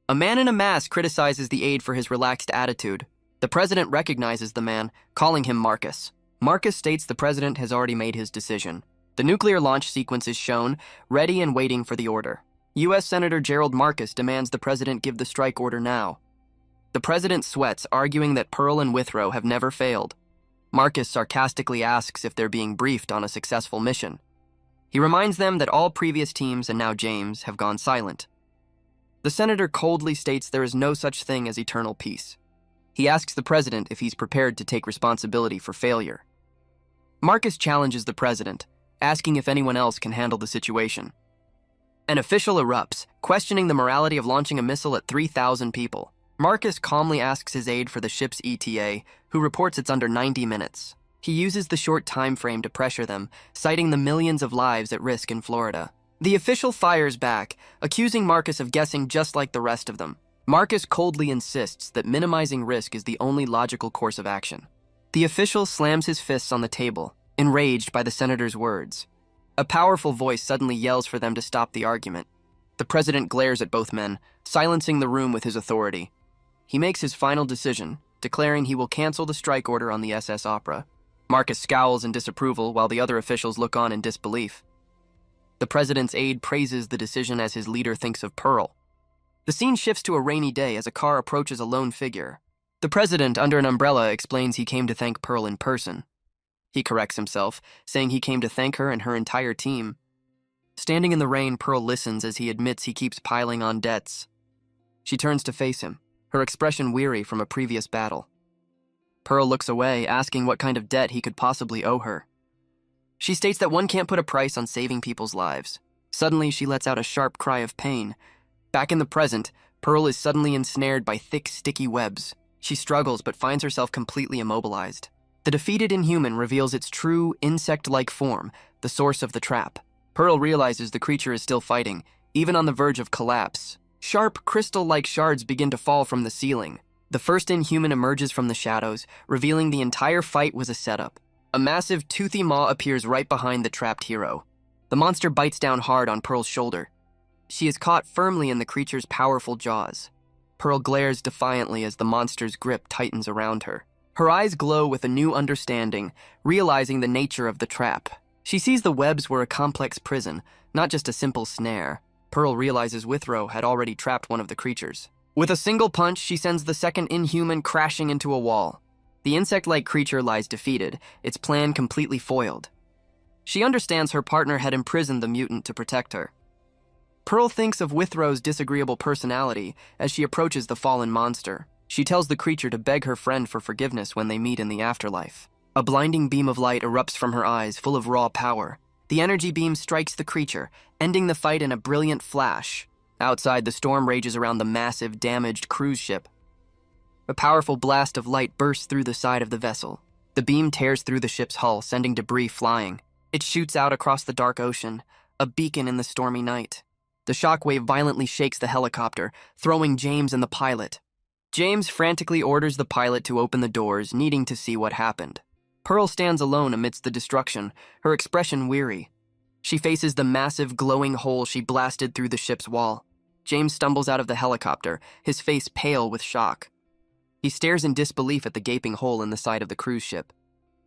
A man in a mask criticizes the aide for his relaxed attitude. The president recognizes the man, calling him Marcus. Marcus states the president has already made his decision. The nuclear launch sequence is shown, ready and waiting for the order. U.S. Senator Gerald Marcus demands the president give the strike order now. The president sweats, arguing that Pearl and Withrow have never failed. Marcus sarcastically asks if they're being briefed on a successful mission. He reminds them that all previous teams, and now James, have gone silent. The senator coldly states there is no such thing as eternal peace. He asks the president if he's prepared to take responsibility for failure. Marcus challenges the president, asking if anyone else can handle the situation. An official erupts, questioning the morality of launching a missile at 3,000 people. Marcus calmly asks his aide for the ship's ETA, who reports it's under 90 minutes. He uses the short time frame to pressure them, citing the millions of lives at risk in Florida. The official fires back, accusing Marcus of guessing just like the rest of them. Marcus coldly insists that minimizing risk is the only logical course of action. The official slams his fists on the table, enraged by the senator's words. A powerful voice suddenly yells for them to stop the argument. The president glares at both men, silencing the room with his authority. He makes his final decision, declaring he will cancel the strike order on the SS Opera. Marcus scowls in disapproval while the other officials look on in disbelief. The president's aide praises the decision as his leader thinks of Pearl. The scene shifts to a rainy day as a car approaches a lone figure. The president, under an umbrella, explains he came to thank Pearl in person. He corrects himself, saying he came to thank her and her entire team. Standing in the rain, Pearl listens as he admits he keeps piling on debts. She turns to face him, her expression weary from a previous battle. Pearl looks away, asking what kind of debt he could possibly owe her. She states that one can't put a price on saving people's lives. Suddenly, she lets out a sharp cry of pain. Back in the present, Pearl is suddenly ensnared by thick, sticky webs. She struggles but finds herself completely immobilized. The defeated inhuman reveals its true, insect-like form, the source of the trap. Pearl realizes the creature is still fighting, even on the verge of collapse. Sharp, crystal-like shards begin to fall from the ceiling. The first inhuman emerges from the shadows, revealing the entire fight was a setup. A massive, toothy maw appears right behind the trapped hero. The monster bites down hard on Pearl's shoulder. She is caught firmly in the creature's powerful jaws. Pearl glares defiantly as the monster's grip tightens around her. Her eyes glow with a new understanding, realizing the nature of the trap. She sees the webs were a complex prison, not just a simple snare. Pearl realizes Withrow had already trapped one of the creatures. With a single punch, she sends the second inhuman crashing into a wall. The insect-like creature lies defeated, its plan completely foiled. She understands her partner had imprisoned the mutant to protect her. Pearl thinks of Withrow's disagreeable personality as she approaches the fallen monster. She tells the creature to beg her friend for forgiveness when they meet in the afterlife. A blinding beam of light erupts from her eyes, full of raw power. The energy beam strikes the creature, ending the fight in a brilliant flash. Outside, the storm rages around the massive, damaged cruise ship. A powerful blast of light bursts through the side of the vessel. The beam tears through the ship's hull, sending debris flying. It shoots out across the dark ocean, a beacon in the stormy night. The shockwave violently shakes the helicopter, throwing James and the pilot. James frantically orders the pilot to open the doors, needing to see what happened. Pearl stands alone amidst the destruction, her expression weary. She faces the massive, glowing hole she blasted through the ship's wall. James stumbles out of the helicopter, his face pale with shock. He stares in disbelief at the gaping hole in the side of the cruise ship.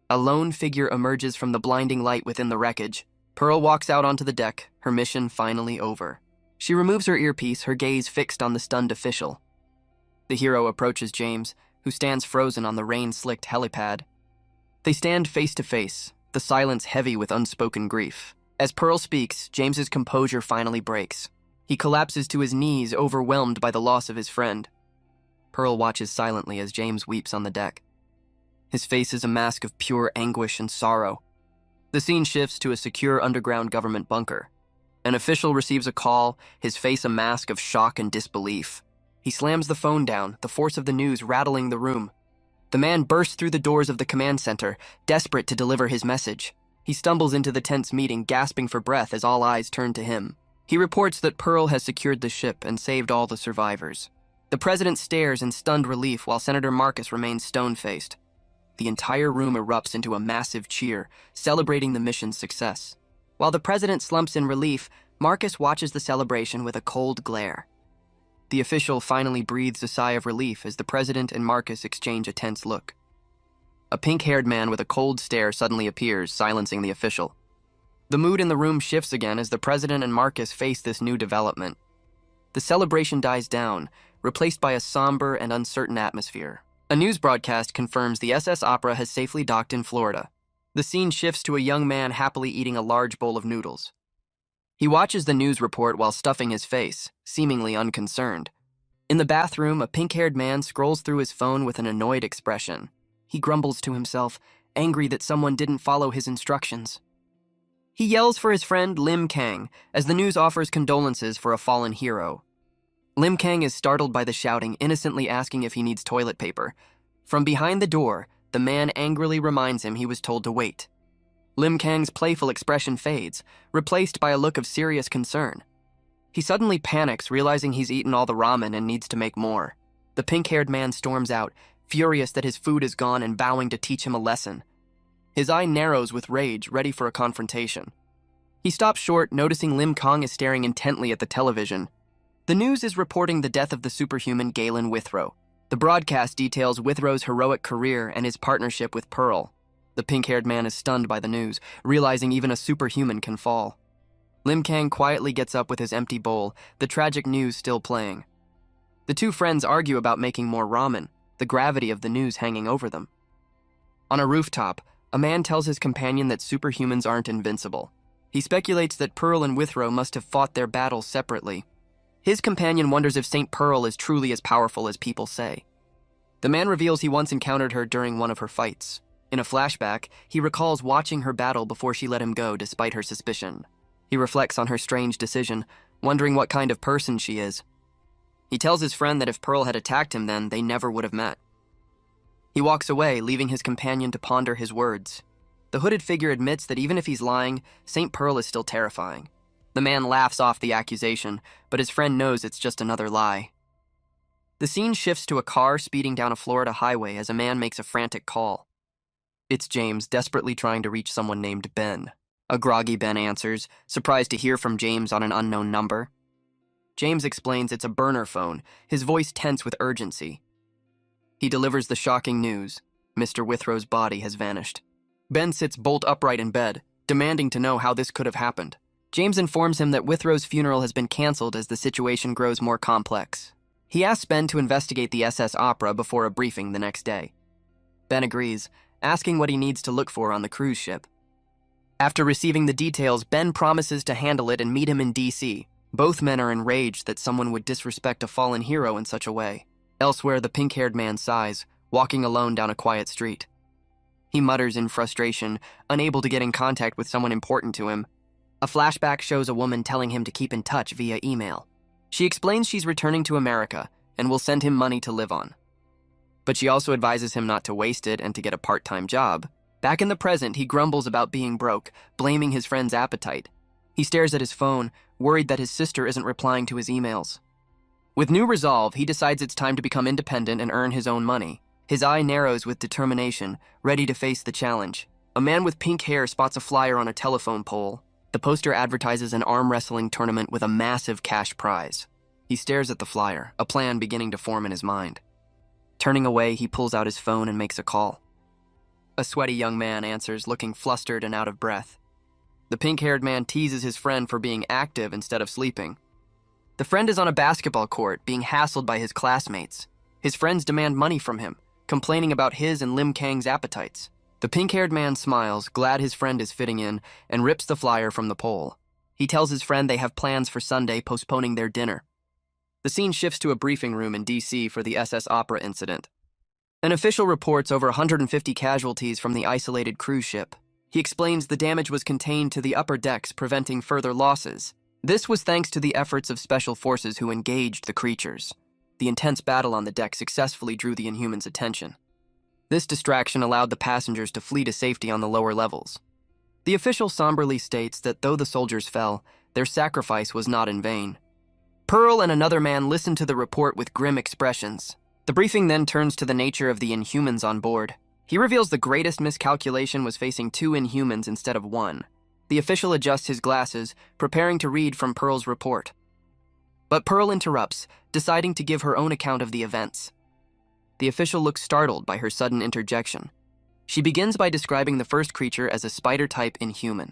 A lone figure emerges from the blinding light within the wreckage. Pearl walks out onto the deck, her mission finally over. She removes her earpiece, her gaze fixed on the stunned official. The hero approaches James, who stands frozen on the rain-slicked helipad. They stand face to face, the silence heavy with unspoken grief. As Pearl speaks, James's composure finally breaks. He collapses to his knees, overwhelmed by the loss of his friend. Pearl watches silently as James weeps on the deck. His face is a mask of pure anguish and sorrow. The scene shifts to a secure underground government bunker. An official receives a call, his face a mask of shock and disbelief. He slams the phone down, the force of the news rattling the room. The man bursts through the doors of the command center, desperate to deliver his message. He stumbles into the tense meeting, gasping for breath as all eyes turn to him. He reports that Pearl has secured the ship and saved all the survivors. The president stares in stunned relief while Senator Marcus remains stone-faced. The entire room erupts into a massive cheer, celebrating the mission's success. While the president slumps in relief, Marcus watches the celebration with a cold glare. The official finally breathes a sigh of relief as the president and Marcus exchange a tense look. A pink-haired man with a cold stare suddenly appears, silencing the official. The mood in the room shifts again as the president and Marcus face this new development. The celebration dies down, replaced by a somber and uncertain atmosphere. A news broadcast confirms the SS Opera has safely docked in Florida. The scene shifts to a young man happily eating a large bowl of noodles. He watches the news report while stuffing his face, seemingly unconcerned. In the bathroom, a pink-haired man scrolls through his phone with an annoyed expression. He grumbles to himself, angry that someone didn't follow his instructions. He yells for his friend Lim Kang as the news offers condolences for a fallen hero. Lim Kang is startled by the shouting, innocently asking if he needs toilet paper. From behind the door, the man angrily reminds him he was told to wait. Lim Kang's playful expression fades, replaced by a look of serious concern. He suddenly panics, realizing he's eaten all the ramen and needs to make more. The pink-haired man storms out, furious that his food is gone and vowing to teach him a lesson. His eye narrows with rage, ready for a confrontation. He stops short, noticing Lim Kang is staring intently at the television. The news is reporting the death of the superhuman Galen Withrow. The broadcast details Withrow's heroic career and his partnership with Pearl. The pink-haired man is stunned by the news, realizing even a superhuman can fall. Lim Kang quietly gets up with his empty bowl, the tragic news still playing. The two friends argue about making more ramen, the gravity of the news hanging over them. On a rooftop, a man tells his companion that superhumans aren't invincible. He speculates that Pearl and Withrow must have fought their battles separately. His companion wonders if St. Pearl is truly as powerful as people say. The man reveals he once encountered her during one of her fights. In a flashback, he recalls watching her battle before she let him go despite her suspicion. He reflects on her strange decision, wondering what kind of person she is. He tells his friend that if Pearl had attacked him then, they never would have met. He walks away, leaving his companion to ponder his words. The hooded figure admits that even if he's lying, St. Pearl is still terrifying. The man laughs off the accusation, but his friend knows it's just another lie. The scene shifts to a car speeding down a Florida highway as a man makes a frantic call. It's James, desperately trying to reach someone named Ben. A groggy Ben answers, surprised to hear from James on an unknown number. James explains it's a burner phone, his voice tense with urgency. He delivers the shocking news. Mr. Withrow's body has vanished. Ben sits bolt upright in bed, demanding to know how this could have happened. James informs him that Withrow's funeral has been canceled as the situation grows more complex. He asks Ben to investigate the SS Opera before a briefing the next day. Ben agrees, asking what he needs to look for on the cruise ship. After receiving the details, Ben promises to handle it and meet him in DC. Both men are enraged that someone would disrespect a fallen hero in such a way. Elsewhere, the pink-haired man sighs, walking alone down a quiet street. He mutters in frustration, unable to get in contact with someone important to him. A flashback shows a woman telling him to keep in touch via email. She explains she's returning to America and will send him money to live on. But she also advises him not to waste it and to get a part-time job. Back in the present, he grumbles about being broke, blaming his friend's appetite. He stares at his phone, worried that his sister isn't replying to his emails. With new resolve, he decides it's time to become independent and earn his own money. His eye narrows with determination, ready to face the challenge. A man with pink hair spots a flyer on a telephone pole. The poster advertises an arm wrestling tournament with a massive cash prize. He stares at the flyer, a plan beginning to form in his mind. Turning away, he pulls out his phone and makes a call. A sweaty young man answers, looking flustered and out of breath. The pink-haired man teases his friend for being active instead of sleeping. The friend is on a basketball court, being hassled by his classmates. His friends demand money from him, complaining about his and Lim Kang's appetites. The pink-haired man smiles, glad his friend is fitting in, and rips the flyer from the pole. He tells his friend they have plans for Sunday, postponing their dinner. The scene shifts to a briefing room in D.C. for the SS Opera incident. An official reports over 150 casualties from the isolated cruise ship. He explains the damage was contained to the upper decks, preventing further losses. This was thanks to the efforts of special forces who engaged the creatures. The intense battle on the deck successfully drew the Inhumans' attention. This distraction allowed the passengers to flee to safety on the lower levels. The official somberly states that though the soldiers fell, their sacrifice was not in vain. Pearl and another man listen to the report with grim expressions. The briefing then turns to the nature of the Inhumans on board. He reveals the greatest miscalculation was facing 2 Inhumans instead of 1. The official adjusts his glasses, preparing to read from Pearl's report. But Pearl interrupts, deciding to give her own account of the events. The official looks startled by her sudden interjection. She begins by describing the first creature as a spider-type Inhuman.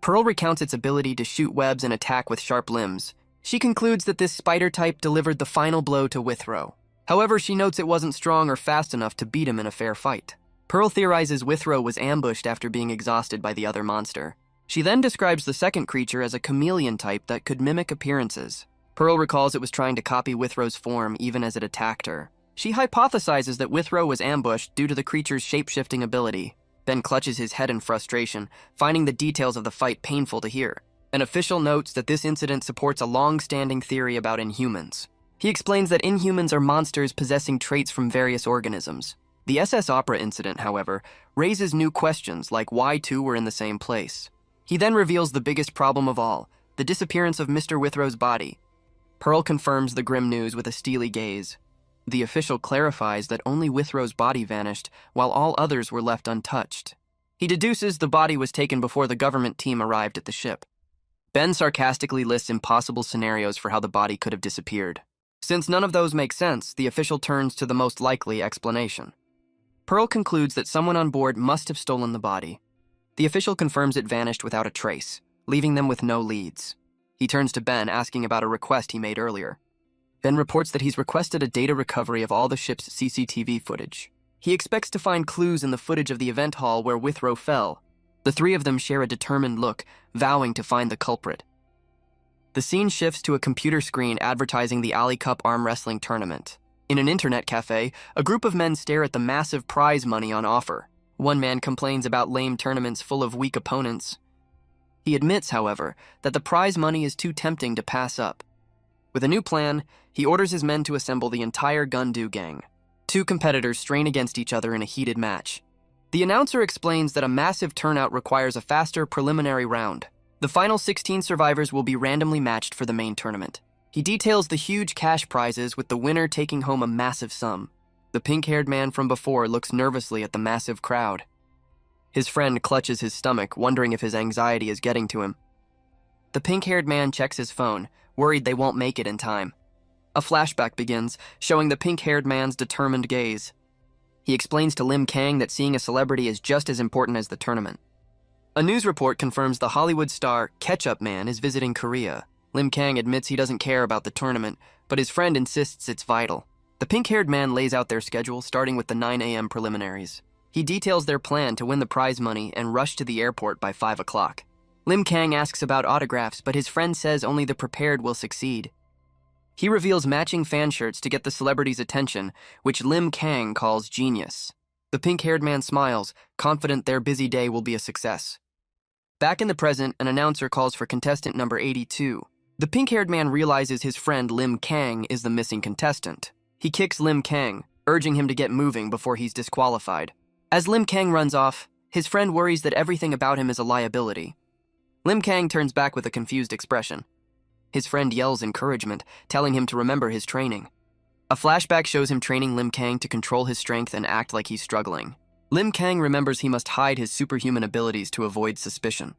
Pearl recounts its ability to shoot webs and attack with sharp limbs. She concludes that this spider-type delivered the final blow to Withrow. However, she notes it wasn't strong or fast enough to beat him in a fair fight. Pearl theorizes Withrow was ambushed after being exhausted by the other monster. She then describes the second creature as a chameleon type that could mimic appearances. Pearl recalls it was trying to copy Withrow's form even as it attacked her. She hypothesizes that Withrow was ambushed due to the creature's shape-shifting ability. Ben clutches his head in frustration, finding the details of the fight painful to hear. An official notes that this incident supports a long-standing theory about Inhumans. He explains that Inhumans are monsters possessing traits from various organisms. The SS Opera incident, however, raises new questions like why two were in the same place. He then reveals the biggest problem of all, the disappearance of Mr. Withrow's body. Pearl confirms the grim news with a steely gaze. The official clarifies that only Withrow's body vanished, while all others were left untouched. He deduces the body was taken before the government team arrived at the ship. Ben sarcastically lists impossible scenarios for how the body could have disappeared. Since none of those make sense, the official turns to the most likely explanation. Pearl concludes that someone on board must have stolen the body. The official confirms it vanished without a trace, leaving them with no leads. He turns to Ben, asking about a request he made earlier. Ben reports that he's requested a data recovery of all the ship's CCTV footage. He expects to find clues in the footage of the event hall where Withrow fell. The three of them share a determined look, vowing to find the culprit. The scene shifts to a computer screen advertising the anicap arm wrestling tournament. In an internet cafe, a group of men stare at the massive prize money on offer. One man complains about lame tournaments full of weak opponents. He admits, however, that the prize money is too tempting to pass up. With a new plan, he orders his men to assemble the entire Gundu gang. Two competitors strain against each other in a heated match. The announcer explains that a massive turnout requires a faster preliminary round. The final 16 survivors will be randomly matched for the main tournament. He details the huge cash prizes, with the winner taking home a massive sum. The pink-haired man from before looks nervously at the massive crowd. His friend clutches his stomach, wondering if his anxiety is getting to him. The pink-haired man checks his phone, worried they won't make it in time. A flashback begins, showing the pink-haired man's determined gaze. He explains to Lim Kang that seeing a celebrity is just as important as the tournament. A news report confirms the Hollywood star Ketchup Man is visiting Korea. Lim Kang admits he doesn't care about the tournament, but his friend insists it's vital. The pink-haired man lays out their schedule, starting with the 9 a.m. preliminaries. He details their plan to win the prize money and rush to the airport by 5 o'clock. Lim Kang asks about autographs, but his friend says only the prepared will succeed. He reveals matching fan shirts to get the celebrity's attention, which Lim Kang calls genius. The pink-haired man smiles, confident their busy day will be a success. Back in the present, an announcer calls for contestant number 82. The pink-haired man realizes his friend Lim Kang is the missing contestant. He kicks Lim Kang, urging him to get moving before he's disqualified. As Lim Kang runs off, his friend worries that everything about him is a liability. Lim Kang turns back with a confused expression. His friend yells encouragement, telling him to remember his training. A flashback shows him training Lim Kang to control his strength and act like he's struggling. Lim Kang remembers he must hide his superhuman abilities to avoid suspicion.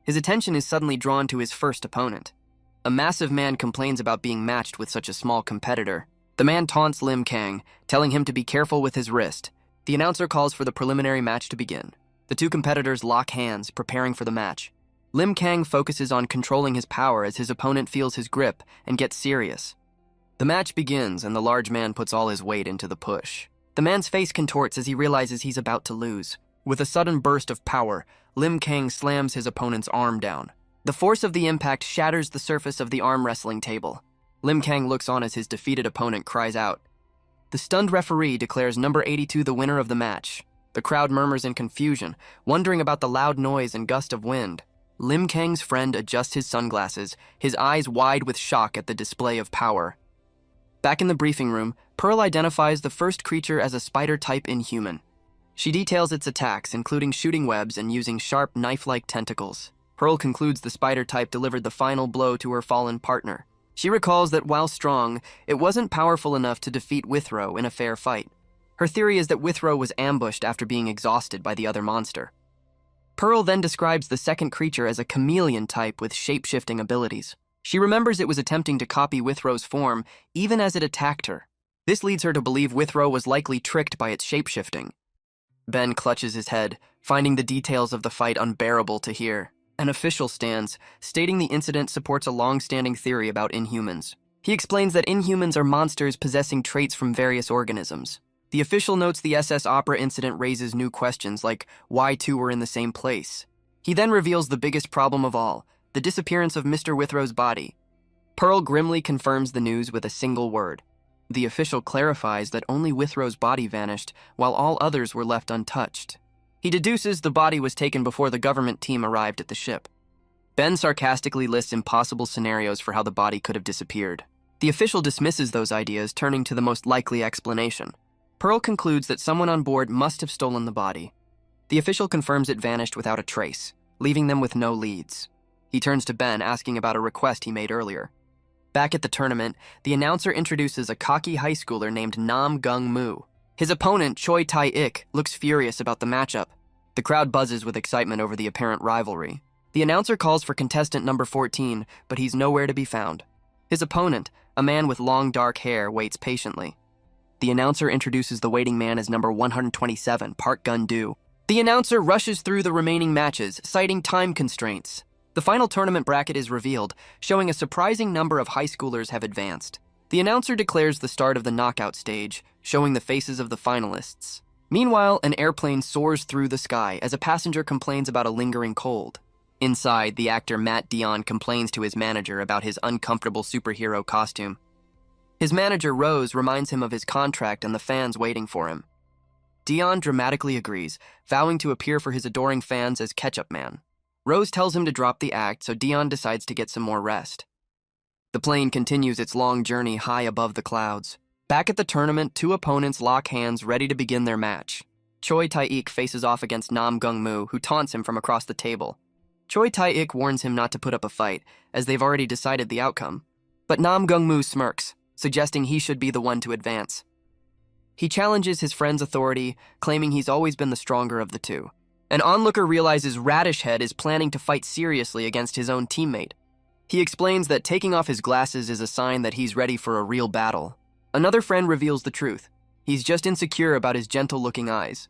His attention is suddenly drawn to his first opponent. A massive man complains about being matched with such a small competitor. The man taunts Lim Kang, telling him to be careful with his wrist. The announcer calls for the preliminary match to begin. The two competitors lock hands, preparing for the match. Lim Kang focuses on controlling his power as his opponent feels his grip and gets serious. The match begins, and the large man puts all his weight into the push. The man's face contorts as he realizes he's about to lose. With a sudden burst of power, Lim Kang slams his opponent's arm down. The force of the impact shatters the surface of the arm wrestling table. Lim Kang looks on as his defeated opponent cries out. The stunned referee declares number 82 the winner of the match. The crowd murmurs in confusion, wondering about the loud noise and gust of wind. Lim Kang's friend adjusts his sunglasses, his eyes wide with shock at the display of power. Back in the briefing room, Pearl identifies the first creature as a spider-type inhuman. She details its attacks, including shooting webs and using sharp, knife-like tentacles. Pearl concludes the spider-type delivered the final blow to her fallen partner. She recalls that while strong, it wasn't powerful enough to defeat Withrow in a fair fight. Her theory is that Withrow was ambushed after being exhausted by the other monster. Pearl then describes the second creature as a chameleon type with shape-shifting abilities. She remembers it was attempting to copy Withrow's form, even as it attacked her. This leads her to believe Withrow was likely tricked by its shape-shifting. Ben clutches his head, finding the details of the fight unbearable to hear. An official stands, stating the incident supports a long-standing theory about Inhumans. He explains that Inhumans are monsters possessing traits from various organisms. The official notes the SS Opera incident raises new questions like why two were in the same place. He then reveals the biggest problem of all, the disappearance of Mr. Withrow's body. Pearl grimly confirms the news with a single word. The official clarifies that only Withrow's body vanished, while all others were left untouched. He deduces the body was taken before the government team arrived at the ship. Ben sarcastically lists impossible scenarios for how the body could have disappeared. The official dismisses those ideas, turning to the most likely explanation. Pearl concludes that someone on board must have stolen the body. The official confirms it vanished without a trace, leaving them with no leads. He turns to Ben, asking about a request he made earlier. Back at the tournament, the announcer introduces a cocky high schooler named Nam Gung Moo. His opponent, Choi Tae-ik, looks furious about the matchup. The crowd buzzes with excitement over the apparent rivalry. The announcer calls for contestant number 14, but he's nowhere to be found. His opponent, a man with long dark hair, waits patiently. The announcer introduces the waiting man as number 127, Park Gun-do. The announcer rushes through the remaining matches, citing time constraints. The final tournament bracket is revealed, showing a surprising number of high schoolers have advanced. The announcer declares the start of the knockout stage, showing the faces of the finalists. Meanwhile, an airplane soars through the sky as a passenger complains about a lingering cold. Inside, the actor Matt Dion complains to his manager about his uncomfortable superhero costume. His manager, Rose, reminds him of his contract and the fans waiting for him. Dion dramatically agrees, vowing to appear for his adoring fans as Ketchup Man. Rose tells him to drop the act, so Dion decides to get some more rest. The plane continues its long journey high above the clouds. Back at the tournament, two opponents lock hands ready to begin their match. Choi Tae-ik faces off against Nam Gung Moo, who taunts him from across the table. Choi Tae-ik warns him not to put up a fight, as they've already decided the outcome. But Nam Gung Moo smirks, suggesting he should be the one to advance. He challenges his friend's authority, claiming he's always been the stronger of the two. An onlooker realizes Radish Head is planning to fight seriously against his own teammate. He explains that taking off his glasses is a sign that he's ready for a real battle. Another friend reveals the truth. He's just insecure about his gentle-looking eyes.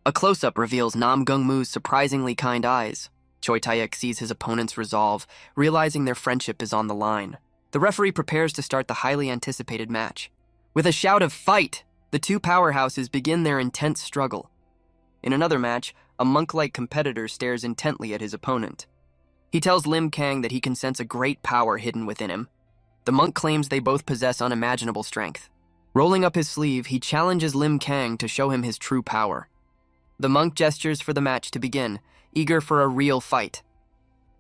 A close-up reveals Nam Gung Moo's surprisingly kind eyes. Choi Tae-ik sees his opponent's resolve, realizing their friendship is on the line. The referee prepares to start the highly anticipated match. With a shout of "Fight!" the two powerhouses begin their intense struggle. In another match, a monk-like competitor stares intently at his opponent. He tells Lim Kang that he can sense a great power hidden within him. The monk claims they both possess unimaginable strength. Rolling up his sleeve, he challenges Lim Kang to show him his true power. The monk gestures for the match to begin, eager for a real fight.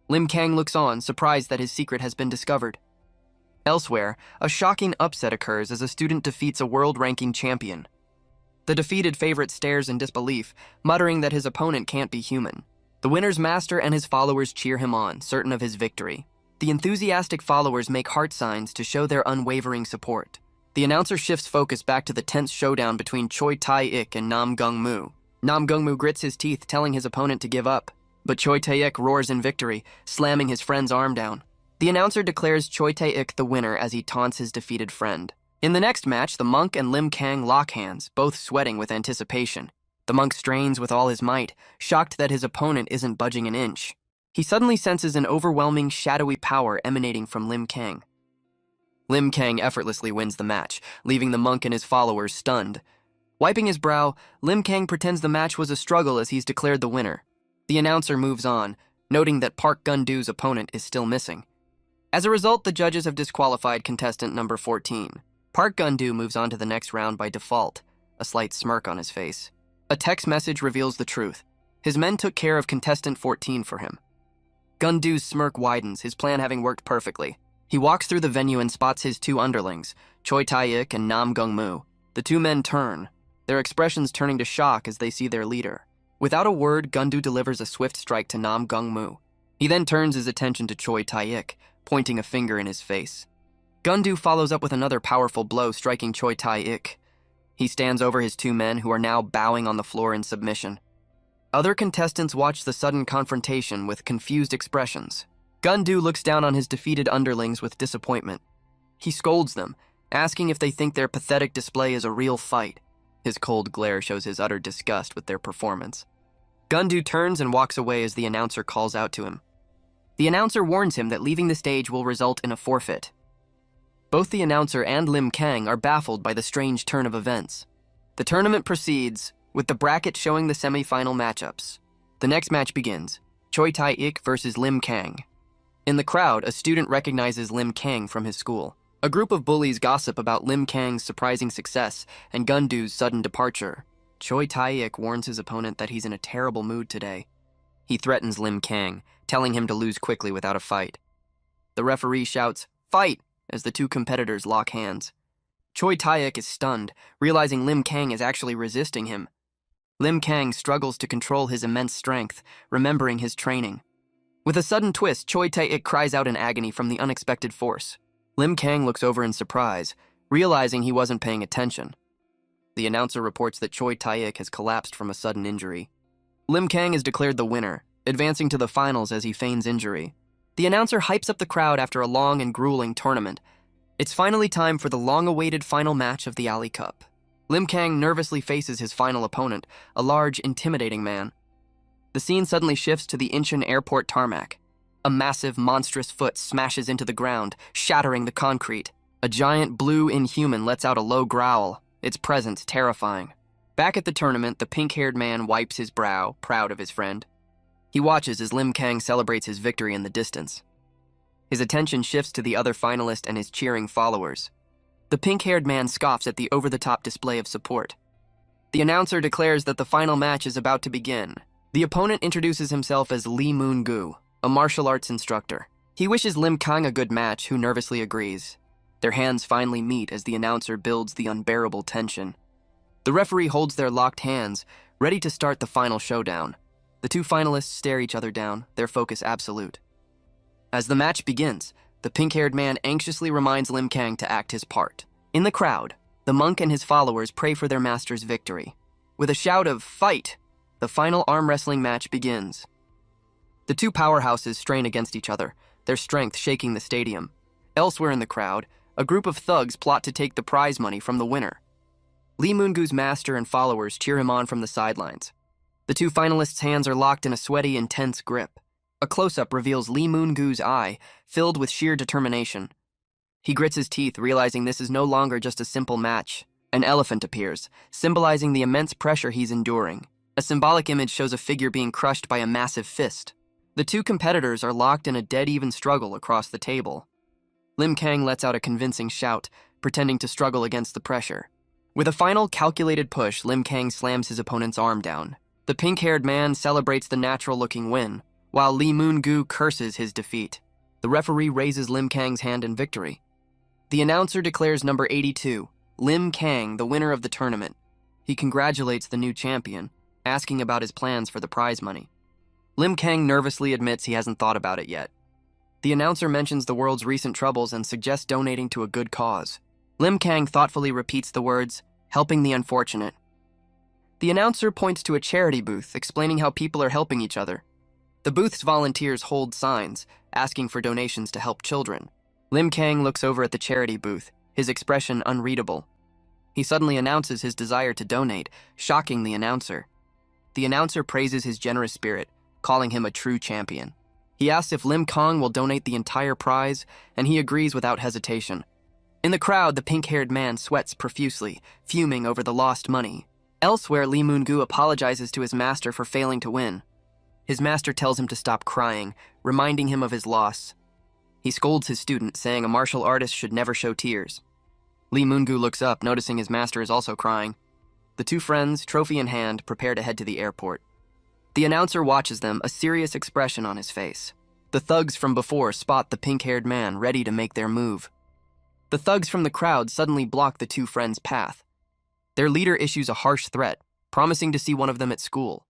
Lim Kang looks on, surprised that his secret has been discovered. Elsewhere, a shocking upset occurs as a student defeats a world-ranking champion. The defeated favorite stares in disbelief, muttering that his opponent can't be human. The winner's master and his followers cheer him on, certain of his victory. The enthusiastic followers make heart signs to show their unwavering support. The announcer shifts focus back to the tense showdown between Choi Tae-ik and Nam Gung Moo. Nam Gung Moo grits his teeth, telling his opponent to give up. But Choi Tae-ik roars in victory, slamming his friend's arm down. The announcer declares Choi Tae-ik the winner as he taunts his defeated friend. In the next match, the monk and Lim Kang lock hands, both sweating with anticipation. The monk strains with all his might, shocked that his opponent isn't budging an inch. He suddenly senses an overwhelming, shadowy power emanating from Lim Kang. Lim Kang effortlessly wins the match, leaving the monk and his followers stunned. Wiping his brow, Lim Kang pretends the match was a struggle as he's declared the winner. The announcer moves on, noting that Park Gun-do's opponent is still missing. As a result, the judges have disqualified contestant number 14. Park Gun-do moves on to the next round by default, a slight smirk on his face. A text message reveals the truth. His men took care of contestant 14 for him. Gun-do's smirk widens, his plan having worked perfectly. He walks through the venue and spots his two underlings, Choi Tae-ik and Nam Gung Moo. The two men turn, their expressions turning to shock as they see their leader. Without a word, Gun-do delivers a swift strike to Nam Gung Moo. He then turns his attention to Choi Tae-ik, pointing a finger in his face. Gun-do follows up with another powerful blow, striking Choi Tae-ik. He stands over his two men, who are now bowing on the floor in submission. Other contestants watch the sudden confrontation with confused expressions. Gun-do looks down on his defeated underlings with disappointment. He scolds them, asking if they think their pathetic display is a real fight. His cold glare shows his utter disgust with their performance. Gun-do turns and walks away as the announcer calls out to him. The announcer warns him that leaving the stage will result in a forfeit. Both the announcer and Lim Kang are baffled by the strange turn of events. The tournament proceeds, with the bracket showing the semi-final matchups. The next match begins. Choi Tae-ik versus Lim Kang. In the crowd, a student recognizes Lim Kang from his school. A group of bullies gossip about Lim Kang's surprising success and Gundu's sudden departure. Choi Tae-ik warns his opponent that he's in a terrible mood today. He threatens Lim Kang, telling him to lose quickly without a fight. The referee shouts, "Fight!" as the two competitors lock hands. Choi Tae-ik is stunned, realizing Lim Kang is actually resisting him. Lim Kang struggles to control his immense strength, remembering his training. With a sudden twist, Choi Tae-ik cries out in agony from the unexpected force. Lim Kang looks over in surprise, realizing he wasn't paying attention. The announcer reports that Choi Tae-ik has collapsed from a sudden injury. Lim Kang is declared the winner, advancing to the finals as he feigns injury. The announcer hypes up the crowd after a long and grueling tournament. It's finally time for the long-awaited final match of the Ali Cup. Lim Kang nervously faces his final opponent, a large, intimidating man. The scene suddenly shifts to the Incheon airport tarmac. A massive, monstrous foot smashes into the ground, shattering the concrete. A giant blue inhuman lets out a low growl, its presence terrifying. Back at the tournament, the pink-haired man wipes his brow, proud of his friend. He watches as Lim Kang celebrates his victory in the distance. His attention shifts to the other finalist and his cheering followers. The pink-haired man scoffs at the over-the-top display of support. The announcer declares that the final match is about to begin. The opponent introduces himself as Lee Moon-gu, a martial arts instructor. He wishes Lim Kang a good match, who nervously agrees. Their hands finally meet as the announcer builds the unbearable tension. The referee holds their locked hands, ready to start the final showdown. The two finalists stare each other down, their focus absolute. As the match begins, the pink-haired man anxiously reminds Lim Kang to act his part. In the crowd, the monk and his followers pray for their master's victory. With a shout of "Fight!" the final arm wrestling match begins. The two powerhouses strain against each other, their strength shaking the stadium. Elsewhere in the crowd, a group of thugs plot to take the prize money from the winner. Lee Moon-gu's master and followers cheer him on from the sidelines. The two finalists' hands are locked in a sweaty, intense grip. A close-up reveals Lee Moon-gu's eye, filled with sheer determination. He grits his teeth, realizing this is no longer just a simple match. An elephant appears, symbolizing the immense pressure he's enduring. A symbolic image shows a figure being crushed by a massive fist. The two competitors are locked in a dead-even struggle across the table. Lim Kang lets out a convincing shout, pretending to struggle against the pressure. With a final calculated push, Lim Kang slams his opponent's arm down. The pink-haired man celebrates the natural-looking win, while Lee Moon-gu curses his defeat. The referee raises Lim Kang's hand in victory. The announcer declares number 82, Lim Kang, the winner of the tournament. He congratulates the new champion, asking about his plans for the prize money. Lim Kang nervously admits he hasn't thought about it yet. The announcer mentions the world's recent troubles and suggests donating to a good cause. Lim Kang thoughtfully repeats the words, "helping the unfortunate." The announcer points to a charity booth, explaining how people are helping each other. The booth's volunteers hold signs, asking for donations to help children. Lim Kang looks over at the charity booth, his expression unreadable. He suddenly announces his desire to donate, shocking the announcer. The announcer praises his generous spirit, calling him a true champion. He asks if Lim Kang will donate the entire prize, and he agrees without hesitation. In the crowd, the pink-haired man sweats profusely, fuming over the lost money. Elsewhere, Lee Moon-gu apologizes to his master for failing to win. His master tells him to stop crying, reminding him of his loss. He scolds his student, saying a martial artist should never show tears. Lee Moon-gu looks up, noticing his master is also crying. The two friends, trophy in hand, prepare to head to the airport. The announcer watches them, a serious expression on his face. The thugs from before spot the pink-haired man, ready to make their move. The thugs from the crowd suddenly block the two friends' path. Their leader issues a harsh threat, promising to see one of them at school.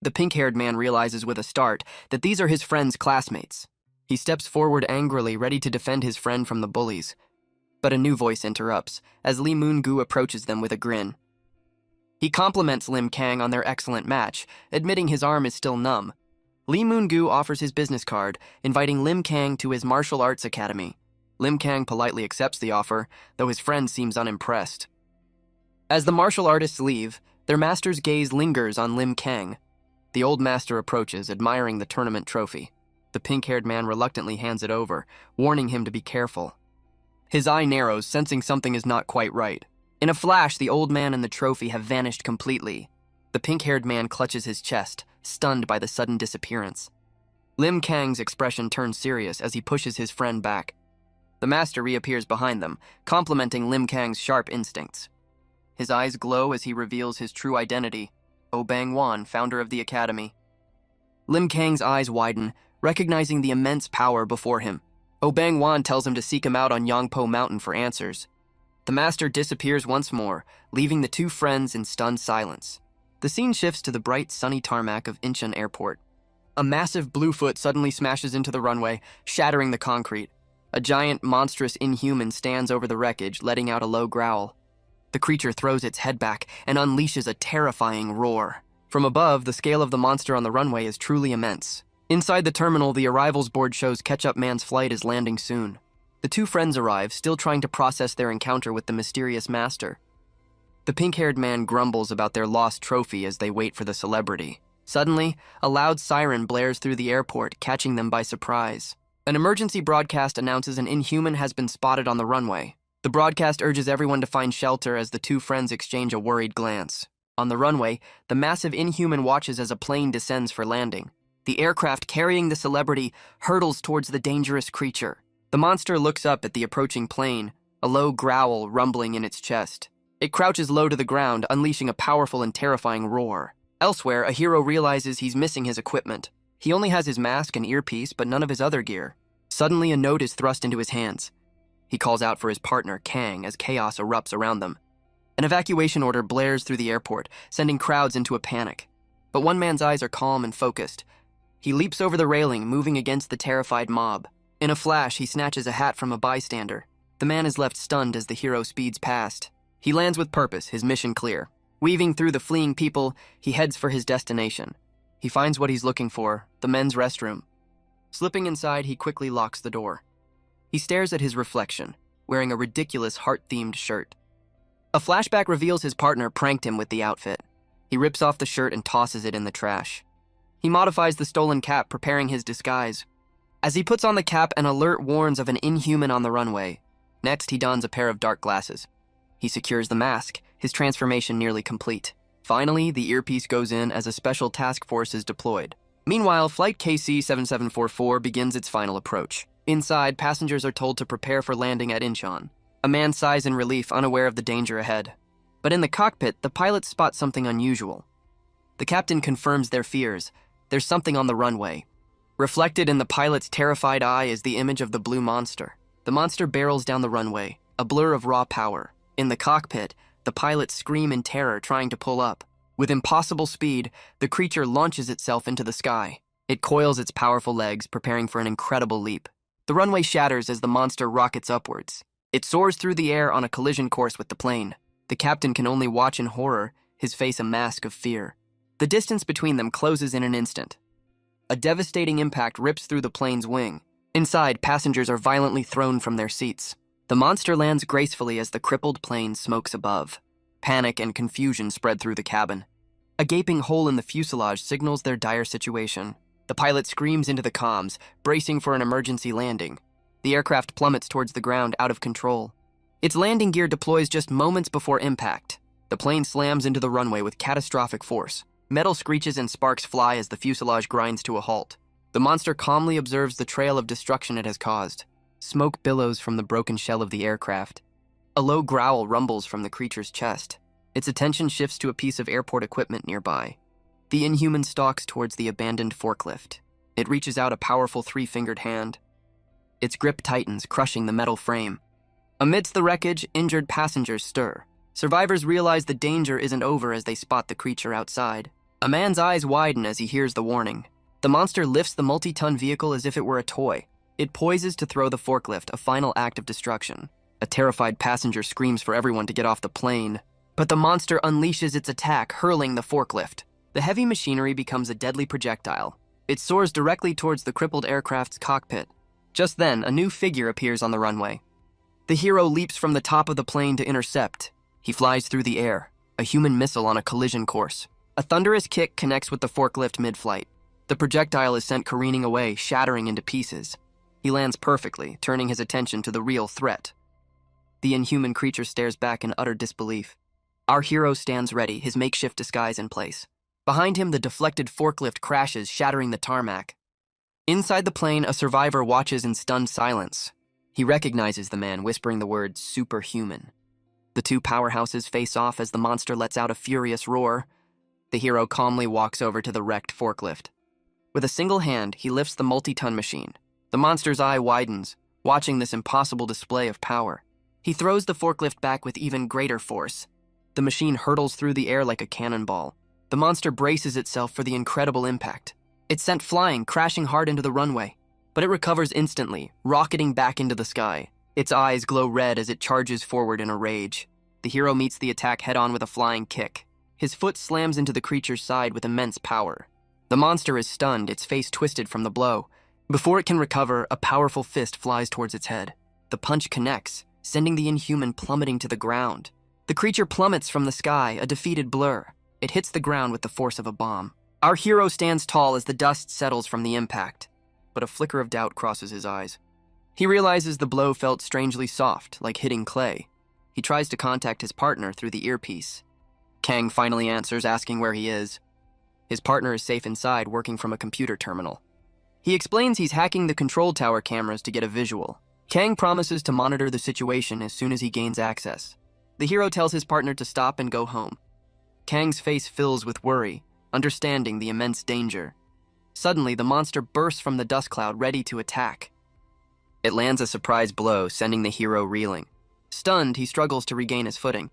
The pink-haired man realizes with a start that these are his friend's classmates. He steps forward angrily, ready to defend his friend from the bullies. But a new voice interrupts, as Lee Moon-gu approaches them with a grin. He compliments Lim Kang on their excellent match, admitting his arm is still numb. Lee Moon-gu offers his business card, inviting Lim Kang to his martial arts academy. Lim Kang politely accepts the offer, though his friend seems unimpressed. As the martial artists leave, their master's gaze lingers on Lim Kang. The old master approaches, admiring the tournament trophy. The pink-haired man reluctantly hands it over, warning him to be careful. His eye narrows, sensing something is not quite right. In a flash, the old man and the trophy have vanished completely. The pink-haired man clutches his chest, stunned by the sudden disappearance. Lim Kang's expression turns serious as he pushes his friend back. The master reappears behind them, complimenting Lim Kang's sharp instincts. His eyes glow as he reveals his true identity, Oh Bang-won, founder of the academy. Lim Kang's eyes widen, recognizing the immense power before him. Oh Bang-won tells him to seek him out on Yangpo Mountain for answers. The master disappears once more, leaving the two friends in stunned silence. The scene shifts to the bright, sunny tarmac of Incheon Airport. A massive Bluefoot suddenly smashes into the runway, shattering the concrete. A giant, monstrous inhuman stands over the wreckage, letting out a low growl. The creature throws its head back and unleashes a terrifying roar. From above, the scale of the monster on the runway is truly immense. Inside the terminal, the arrivals board shows Ketchup Man's flight is landing soon. The two friends arrive, still trying to process their encounter with the mysterious master. The pink-haired man grumbles about their lost trophy as they wait for the celebrity. Suddenly, a loud siren blares through the airport, catching them by surprise. An emergency broadcast announces an inhuman has been spotted on the runway. The broadcast urges everyone to find shelter as the two friends exchange a worried glance. On the runway, the massive inhuman watches as a plane descends for landing. The aircraft carrying the celebrity hurtles towards the dangerous creature. The monster looks up at the approaching plane, a low growl rumbling in its chest. It crouches low to the ground, unleashing a powerful and terrifying roar. Elsewhere, a hero realizes he's missing his equipment. He only has his mask and earpiece, but none of his other gear. Suddenly, a note is thrust into his hands. He calls out for his partner, Kang, as chaos erupts around them. An evacuation order blares through the airport, sending crowds into a panic. But one man's eyes are calm and focused. He leaps over the railing, moving against the terrified mob. In a flash, he snatches a hat from a bystander. The man is left stunned as the hero speeds past. He lands with purpose, his mission clear. Weaving through the fleeing people, he heads for his destination. He finds what he's looking for, the men's restroom. Slipping inside, he quickly locks the door. He stares at his reflection, wearing a ridiculous heart-themed shirt. A flashback reveals his partner pranked him with the outfit. He rips off the shirt and tosses it in the trash. He modifies the stolen cap, preparing his disguise. As he puts on the cap, an alert warns of an inhuman on the runway. Next, he dons a pair of dark glasses. He secures the mask, his transformation nearly complete. Finally, the earpiece goes in as a special task force is deployed. Meanwhile, Flight KC-7744 begins its final approach. Inside, passengers are told to prepare for landing at Incheon. A man sighs in relief, unaware of the danger ahead. But in the cockpit, the pilots spot something unusual. The captain confirms their fears. There's something on the runway. Reflected in the pilot's terrified eye is the image of the blue monster. The monster barrels down the runway, a blur of raw power. In the cockpit, the pilots scream in terror, trying to pull up. With impossible speed, the creature launches itself into the sky. It coils its powerful legs, preparing for an incredible leap. The runway shatters as the monster rockets upwards. It soars through the air on a collision course with the plane. The captain can only watch in horror, his face a mask of fear. The distance between them closes in an instant. A devastating impact rips through the plane's wing. Inside, passengers are violently thrown from their seats. The monster lands gracefully as the crippled plane smokes above. Panic and confusion spread through the cabin. A gaping hole in the fuselage signals their dire situation. The pilot screams into the comms, bracing for an emergency landing. The aircraft plummets towards the ground, out of control. Its landing gear deploys just moments before impact. The plane slams into the runway with catastrophic force. Metal screeches and sparks fly as the fuselage grinds to a halt. The monster calmly observes the trail of destruction it has caused. Smoke billows from the broken shell of the aircraft. A low growl rumbles from the creature's chest. Its attention shifts to a piece of airport equipment nearby. The inhuman stalks towards the abandoned forklift. It reaches out a powerful three-fingered hand. Its grip tightens, crushing the metal frame. Amidst the wreckage, injured passengers stir. Survivors realize the danger isn't over as they spot the creature outside. A man's eyes widen as he hears the warning. The monster lifts the multi-ton vehicle as if it were a toy. It poises to throw the forklift, a final act of destruction. A terrified passenger screams for everyone to get off the plane. But the monster unleashes its attack, hurling the forklift. The heavy machinery becomes a deadly projectile. It soars directly towards the crippled aircraft's cockpit. Just then, a new figure appears on the runway. The hero leaps from the top of the plane to intercept. He flies through the air, a human missile on a collision course. A thunderous kick connects with the forklift mid-flight. The projectile is sent careening away, shattering into pieces. He lands perfectly, turning his attention to the real threat. The inhuman creature stares back in utter disbelief. Our hero stands ready, his makeshift disguise in place. Behind him, the deflected forklift crashes, shattering the tarmac. Inside the plane, a survivor watches in stunned silence. He recognizes the man, whispering the word superhuman. The two powerhouses face off as the monster lets out a furious roar. The hero calmly walks over to the wrecked forklift. With a single hand, he lifts the multi-ton machine. The monster's eye widens, watching this impossible display of power. He throws the forklift back with even greater force. The machine hurtles through the air like a cannonball. The monster braces itself for the incredible impact. It's sent flying, crashing hard into the runway. But it recovers instantly, rocketing back into the sky. Its eyes glow red as it charges forward in a rage. The hero meets the attack head-on with a flying kick. His foot slams into the creature's side with immense power. The monster is stunned, its face twisted from the blow. Before it can recover, a powerful fist flies towards its head. The punch connects, sending the inhuman plummeting to the ground. The creature plummets from the sky, a defeated blur. It hits the ground with the force of a bomb. Our hero stands tall as the dust settles from the impact, but a flicker of doubt crosses his eyes. He realizes the blow felt strangely soft, like hitting clay. He tries to contact his partner through the earpiece. Kang finally answers, asking where he is. His partner is safe inside, working from a computer terminal. He explains he's hacking the control tower cameras to get a visual. Kang promises to monitor the situation as soon as he gains access. The hero tells his partner to stop and go home. Kang's face fills with worry, understanding the immense danger. Suddenly, the monster bursts from the dust cloud, ready to attack. It lands a surprise blow, sending the hero reeling. Stunned, he struggles to regain his footing,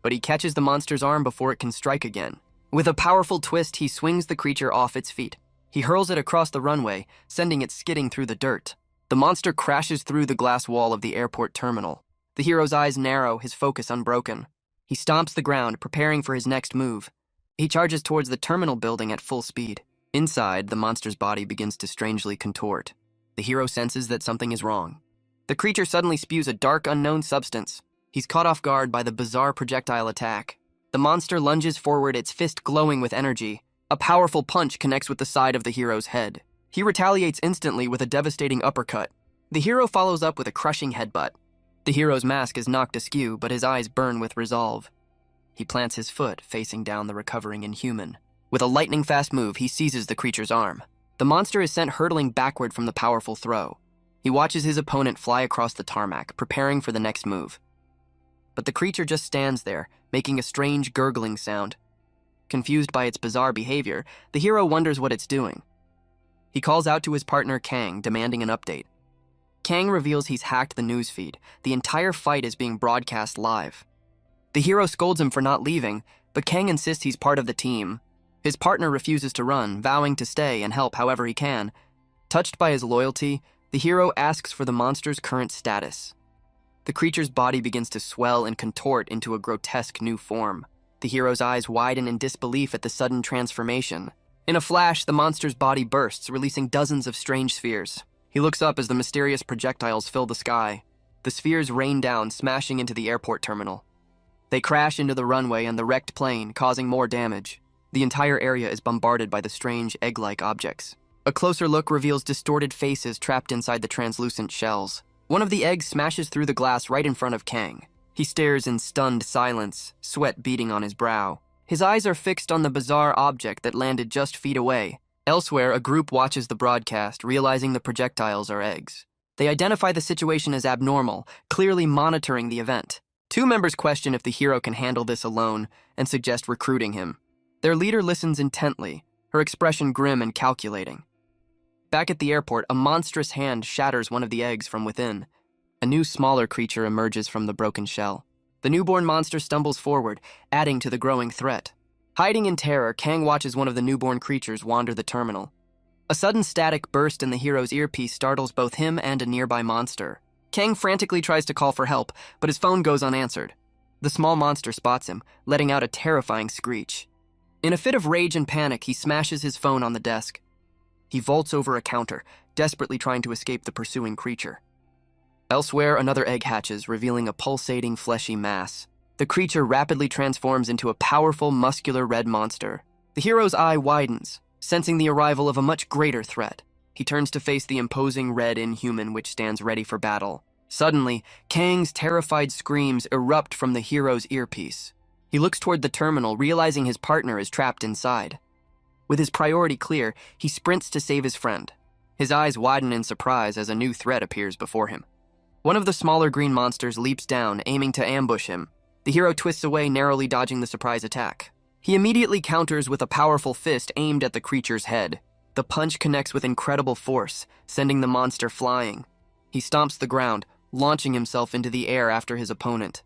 but he catches the monster's arm before it can strike again. With a powerful twist, he swings the creature off its feet. He hurls it across the runway, sending it skidding through the dirt. The monster crashes through the glass wall of the airport terminal. The hero's eyes narrow, his focus unbroken. He stomps the ground, preparing for his next move. He charges towards the terminal building at full speed. Inside, the monster's body begins to strangely contort. The hero senses that something is wrong. The creature suddenly spews a dark, unknown substance. He's caught off guard by the bizarre projectile attack. The monster lunges forward, its fist glowing with energy. A powerful punch connects with the side of the hero's head. He retaliates instantly with a devastating uppercut. The hero follows up with a crushing headbutt. The hero's mask is knocked askew, but his eyes burn with resolve. He plants his foot, facing down the recovering inhuman. With a lightning-fast move, he seizes the creature's arm. The monster is sent hurtling backward from the powerful throw. He watches his opponent fly across the tarmac, preparing for the next move. But the creature just stands there, making a strange gurgling sound. Confused by its bizarre behavior, the hero wonders what it's doing. He calls out to his partner Kang, demanding an update. Kang reveals he's hacked the newsfeed. The entire fight is being broadcast live. The hero scolds him for not leaving, but Kang insists he's part of the team. His partner refuses to run, vowing to stay and help however he can. Touched by his loyalty, the hero asks for the monster's current status. The creature's body begins to swell and contort into a grotesque new form. The hero's eyes widen in disbelief at the sudden transformation. In a flash, the monster's body bursts, releasing dozens of strange spheres. He looks up as the mysterious projectiles fill the sky. The spheres rain down, smashing into the airport terminal. They crash into the runway and the wrecked plane, causing more damage. The entire area is bombarded by the strange egg-like objects. A closer look reveals distorted faces trapped inside the translucent shells. One of the eggs smashes through the glass right in front of Kang. He stares in stunned silence, sweat beading on his brow. His eyes are fixed on the bizarre object that landed just feet away. Elsewhere, a group watches the broadcast, realizing the projectiles are eggs. They identify the situation as abnormal, clearly monitoring the event. Two members question if the hero can handle this alone and suggest recruiting him. Their leader listens intently, her expression grim and calculating. Back at the airport, a monstrous hand shatters one of the eggs from within. A new, smaller creature emerges from the broken shell. The newborn monster stumbles forward, adding to the growing threat. Hiding in terror, Kang watches one of the newborn creatures wander the terminal. A sudden static burst in the hero's earpiece startles both him and a nearby monster. Kang frantically tries to call for help, but his phone goes unanswered. The small monster spots him, letting out a terrifying screech. In a fit of rage and panic, he smashes his phone on the desk. He vaults over a counter, desperately trying to escape the pursuing creature. Elsewhere, another egg hatches, revealing a pulsating, fleshy mass. The creature rapidly transforms into a powerful, muscular red monster. The hero's eye widens, sensing the arrival of a much greater threat. He turns to face the imposing red inhuman which stands ready for battle. Suddenly, Kang's terrified screams erupt from the hero's earpiece. He looks toward the terminal, realizing his partner is trapped inside. With his priority clear, he sprints to save his friend. His eyes widen in surprise as a new threat appears before him. One of the smaller green monsters leaps down, aiming to ambush him. The hero twists away, narrowly dodging the surprise attack. He immediately counters with a powerful fist aimed at the creature's head. The punch connects with incredible force, sending the monster flying. He stomps the ground, launching himself into the air after his opponent.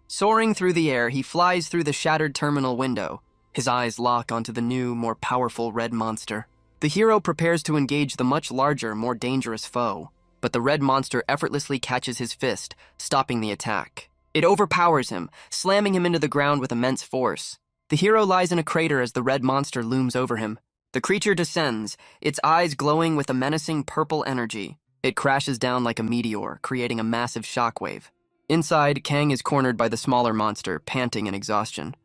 Soaring through the air, he flies through the shattered terminal window. His eyes lock onto the new, more powerful red monster. The hero prepares to engage the much larger, more dangerous foe, but the red monster effortlessly catches his fist, stopping the attack. It overpowers him, slamming him into the ground with immense force. The hero lies in a crater as the red monster looms over him. The creature descends, its eyes glowing with a menacing purple energy. It crashes down like a meteor, creating a massive shockwave. Inside, Kang is cornered by the smaller monster, panting in exhaustion.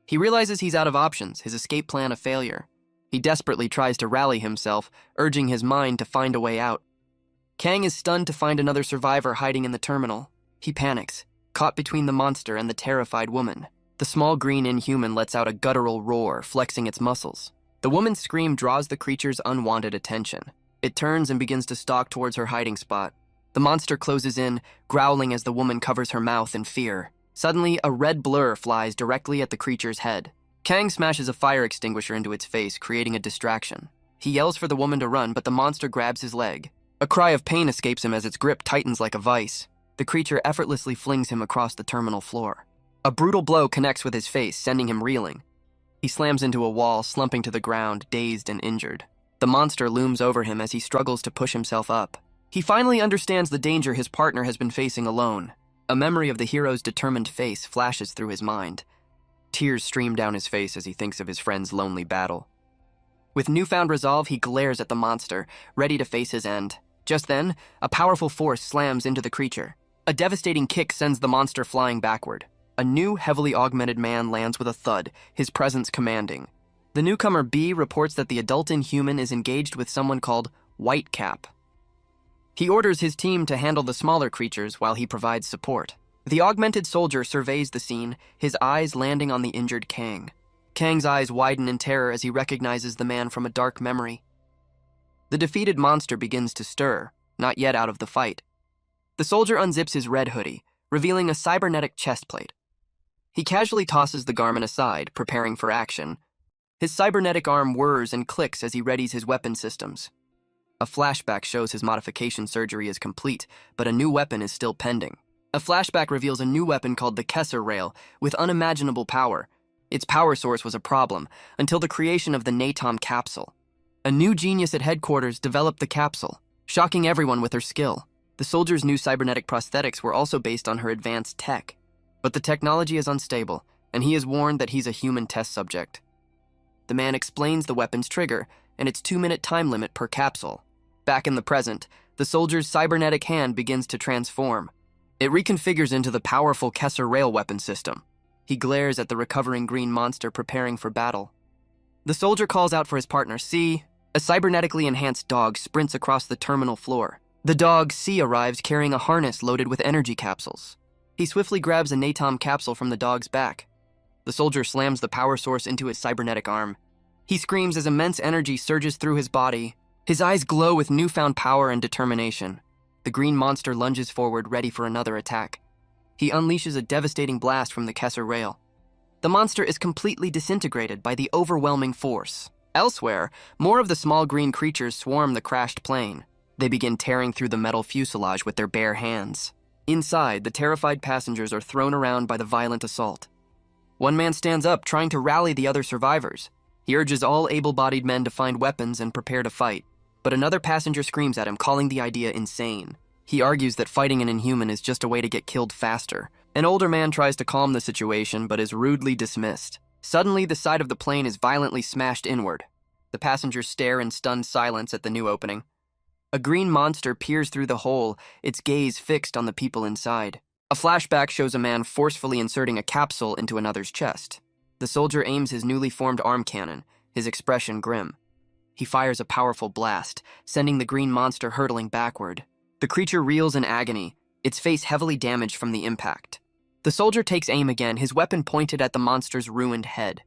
He realizes he's out of options, his escape plan a failure. He desperately tries to rally himself, urging his mind to find a way out. Kang is stunned to find another survivor hiding in the terminal. He panics, caught between the monster and the terrified woman. The small green inhuman lets out a guttural roar, flexing its muscles. The woman's scream draws the creature's unwanted attention. It turns and begins to stalk towards her hiding spot. The monster closes in, growling as the woman covers her mouth in fear. Suddenly, a red blur flies directly at the creature's head. Kang smashes a fire extinguisher into its face, creating a distraction. He yells for the woman to run, but the monster grabs his leg. A cry of pain escapes him as its grip tightens like a vice. The creature effortlessly flings him across the terminal floor. A brutal blow connects with his face, sending him reeling. He slams into a wall, slumping to the ground, dazed and injured. The monster looms over him as he struggles to push himself up. He finally understands the danger his partner has been facing alone. A memory of the hero's determined face flashes through his mind. Tears stream down his face as he thinks of his friend's lonely battle. With newfound resolve, he glares at the monster, ready to face his end. Just then, a powerful force slams into the creature. A devastating kick sends the monster flying backward. A new, heavily augmented man lands with a thud, his presence commanding. The newcomer B reports that the adult inhuman is engaged with someone called Whitecap. He orders his team to handle the smaller creatures while he provides support. The augmented soldier surveys the scene, his eyes landing on the injured Kang. Kang's eyes widen in terror as he recognizes the man from a dark memory. The defeated monster begins to stir, not yet out of the fight. The soldier unzips his red hoodie, revealing a cybernetic chest plate. He casually tosses the garment aside, preparing for action. His cybernetic arm whirs and clicks as he readies his weapon systems. A flashback shows his modification surgery is complete, but a new weapon is still pending. A flashback reveals a new weapon called the Kesser Rail, with unimaginable power. Its power source was a problem, until the creation of the Natom capsule. A new genius at headquarters developed the capsule, shocking everyone with her skill. The soldier's new cybernetic prosthetics were also based on her advanced tech. But the technology is unstable, and he is warned that he's a human test subject. The man explains the weapon's trigger, and its 2-minute time limit per capsule. Back in the present, the soldier's cybernetic hand begins to transform. It reconfigures into the powerful Kesser Rail weapon system. He glares at the recovering green monster preparing for battle. The soldier calls out for his partner C. A cybernetically enhanced dog sprints across the terminal floor. The dog C arrives carrying a harness loaded with energy capsules. He swiftly grabs a Natom capsule from the dog's back. The soldier slams the power source into his cybernetic arm. He screams as immense energy surges through his body. His eyes glow with newfound power and determination. The green monster lunges forward, ready for another attack. He unleashes a devastating blast from the Kesser Rail. The monster is completely disintegrated by the overwhelming force. Elsewhere, more of the small green creatures swarm the crashed plane. They begin tearing through the metal fuselage with their bare hands. Inside, the terrified passengers are thrown around by the violent assault. One man stands up, trying to rally the other survivors. He urges all able-bodied men to find weapons and prepare to fight. But another passenger screams at him, calling the idea insane. He argues that fighting an inhuman is just a way to get killed faster. An older man tries to calm the situation, but is rudely dismissed. Suddenly, the side of the plane is violently smashed inward. The passengers stare in stunned silence at the new opening. A green monster peers through the hole, its gaze fixed on the people inside. A flashback shows a man forcefully inserting a capsule into another's chest. The soldier aims his newly formed arm cannon, his expression grim. He fires a powerful blast, sending the green monster hurtling backward. The creature reels in agony, its face heavily damaged from the impact. The soldier takes aim again, his weapon pointed at the monster's ruined head.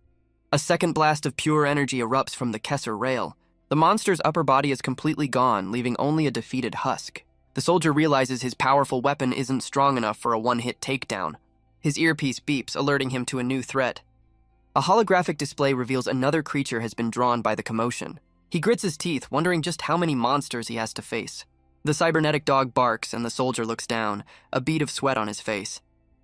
A second blast of pure energy erupts from the Kesser Rail. The monster's upper body is completely gone, leaving only a defeated husk. The soldier realizes his powerful weapon isn't strong enough for a one-hit takedown. His earpiece beeps, alerting him to a new threat. A holographic display reveals another creature has been drawn by the commotion. He grits his teeth, wondering just how many monsters he has to face. The cybernetic dog barks, and the soldier looks down, a bead of sweat on his face.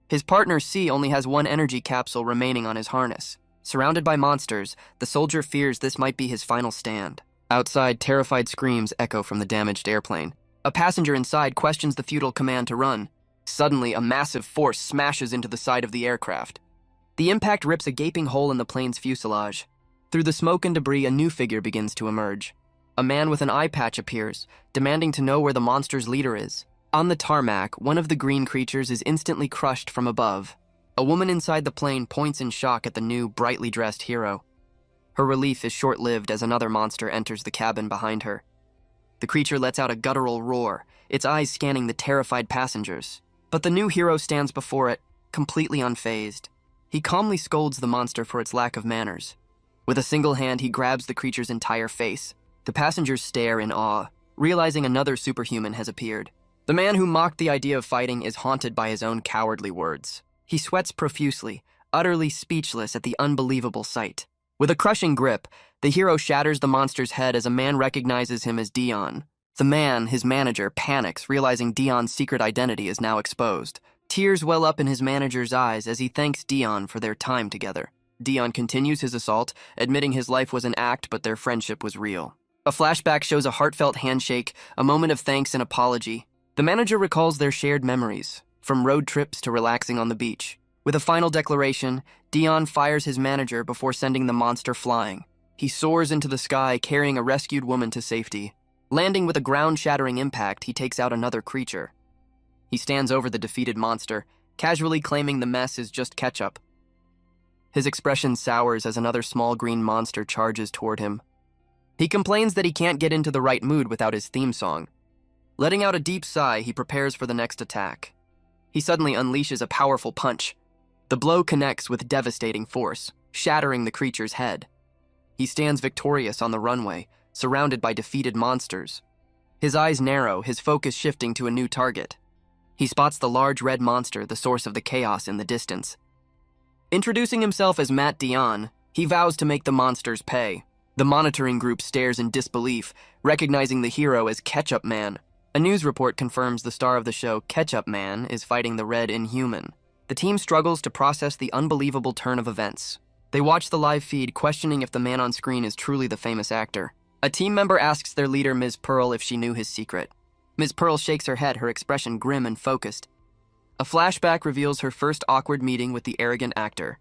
His partner C only has one energy capsule remaining on his harness. Surrounded by monsters, the soldier fears this might be his final stand. Outside, terrified screams echo from the damaged airplane. A passenger inside questions the futile command to run. Suddenly, a massive force smashes into the side of the aircraft. The impact rips a gaping hole in the plane's fuselage. Through the smoke and debris, a new figure begins to emerge. A man with an eye patch appears, demanding to know where the monster's leader is. On the tarmac, one of the green creatures is instantly crushed from above. A woman inside the plane points in shock at the new, brightly dressed hero. Her relief is short-lived as another monster enters the cabin behind her. The creature lets out a guttural roar, its eyes scanning the terrified passengers. But the new hero stands before it, completely unfazed. He calmly scolds the monster for its lack of manners. With a single hand, he grabs the creature's entire face. The passengers stare in awe, realizing another superhuman has appeared. The man who mocked the idea of fighting is haunted by his own cowardly words. He sweats profusely, utterly speechless at the unbelievable sight. With a crushing grip, the hero shatters the monster's head as a man recognizes him as Dion. The man, his manager, panics, realizing Dion's secret identity is now exposed. Tears well up in his manager's eyes as he thanks Dion for their time together. Dion continues his assault, admitting his life was an act but their friendship was real. A flashback shows a heartfelt handshake, a moment of thanks and apology. The manager recalls their shared memories, from road trips to relaxing on the beach. With a final declaration, Dion fires his manager before sending the monster flying. He soars into the sky, carrying a rescued woman to safety. Landing with a ground-shattering impact, he takes out another creature. He stands over the defeated monster, casually claiming the mess is just ketchup. His expression sours as another small green monster charges toward him. He complains that he can't get into the right mood without his theme song. Letting out a deep sigh, he prepares for the next attack. He suddenly unleashes a powerful punch. The blow connects with devastating force, shattering the creature's head. He stands victorious on the runway, surrounded by defeated monsters. His eyes narrow, his focus shifting to a new target. He spots the large red monster, the source of the chaos in the distance. Introducing himself as Matt Dion, he vows to make the monsters pay. The monitoring group stares in disbelief, recognizing the hero as Ketchup Man. A news report confirms the star of the show, Ketchup Man, is fighting the Red Inhuman. The team struggles to process the unbelievable turn of events. They watch the live feed, questioning if the man on screen is truly the famous actor. A team member asks their leader, Ms. Pearl, if she knew his secret. Ms. Pearl shakes her head, her expression grim and focused. A flashback reveals her first awkward meeting with the arrogant actor.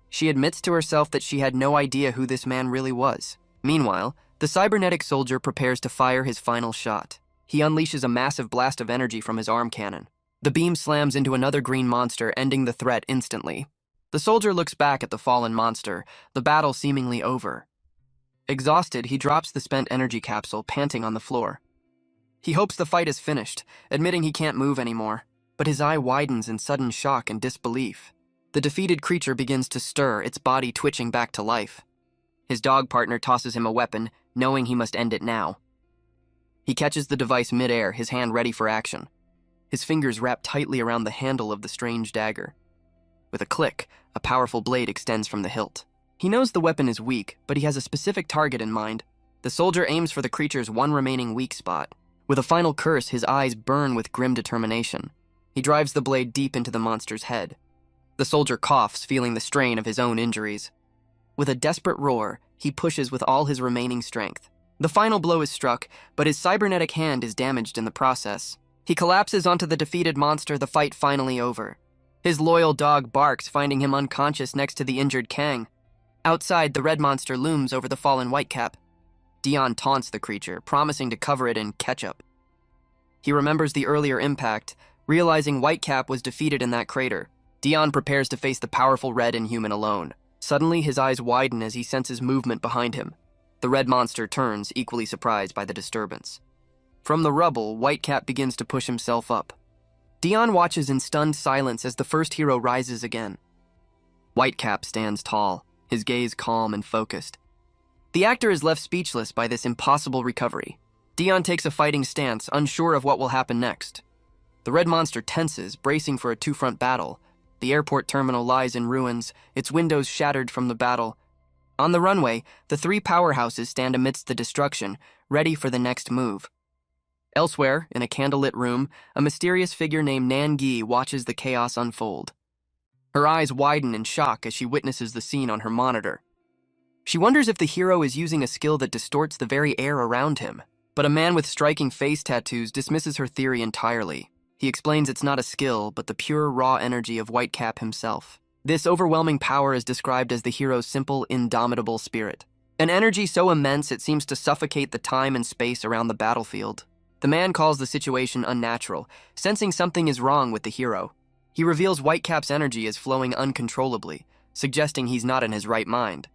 She admits to herself that she had no idea who this man really was. Meanwhile, the cybernetic soldier prepares to fire his final shot. He unleashes a massive blast of energy from his arm cannon. The beam slams into another green monster, ending the threat instantly. The soldier looks back at the fallen monster, the battle seemingly over. Exhausted, he drops the spent energy capsule, panting on the floor. He hopes the fight is finished, admitting he can't move anymore, but his eye widens in sudden shock and disbelief. The defeated creature begins to stir, its body twitching back to life. His dog partner tosses him a weapon, knowing he must end it now. He catches the device mid-air, his hand ready for action. His fingers wrap tightly around the handle of the strange dagger. With a click, a powerful blade extends from the hilt. He knows the weapon is weak, but he has a specific target in mind. The soldier aims for the creature's one remaining weak spot. With a final curse, his eyes burn with grim determination. He drives the blade deep into the monster's head. The soldier coughs, feeling the strain of his own injuries. With a desperate roar, he pushes with all his remaining strength. The final blow is struck, but his cybernetic hand is damaged in the process. He collapses onto the defeated monster, the fight finally over. His loyal dog barks, finding him unconscious next to the injured Kang. Outside, the red monster looms over the fallen Whitecap. Dion taunts the creature, promising to cover it in ketchup. He remembers the earlier impact, realizing Whitecap was defeated in that crater. Dion prepares to face the powerful Red Inhuman alone. Suddenly, his eyes widen as he senses movement behind him. The red monster turns, equally surprised by the disturbance. From the rubble, Whitecap begins to push himself up. Dion watches in stunned silence as the first hero rises again. Whitecap stands tall, his gaze calm and focused. The actor is left speechless by this impossible recovery. Dion takes a fighting stance, unsure of what will happen next. The red monster tenses, bracing for a two-front battle. The airport terminal lies in ruins, its windows shattered from the battle. On the runway, the three powerhouses stand amidst the destruction, ready for the next move. Elsewhere, in a candlelit room, a mysterious figure named Nan-gi watches the chaos unfold. Her eyes widen in shock as she witnesses the scene on her monitor. She wonders if the hero is using a skill that distorts the very air around him. But a man with striking face tattoos dismisses her theory entirely. He explains it's not a skill, but the pure, raw energy of Whitecap himself. This overwhelming power is described as the hero's simple, indomitable spirit. An energy so immense it seems to suffocate the time and space around the battlefield. The man calls the situation unnatural, sensing something is wrong with the hero. He reveals Whitecap's energy is flowing uncontrollably, suggesting he's not in his right mind.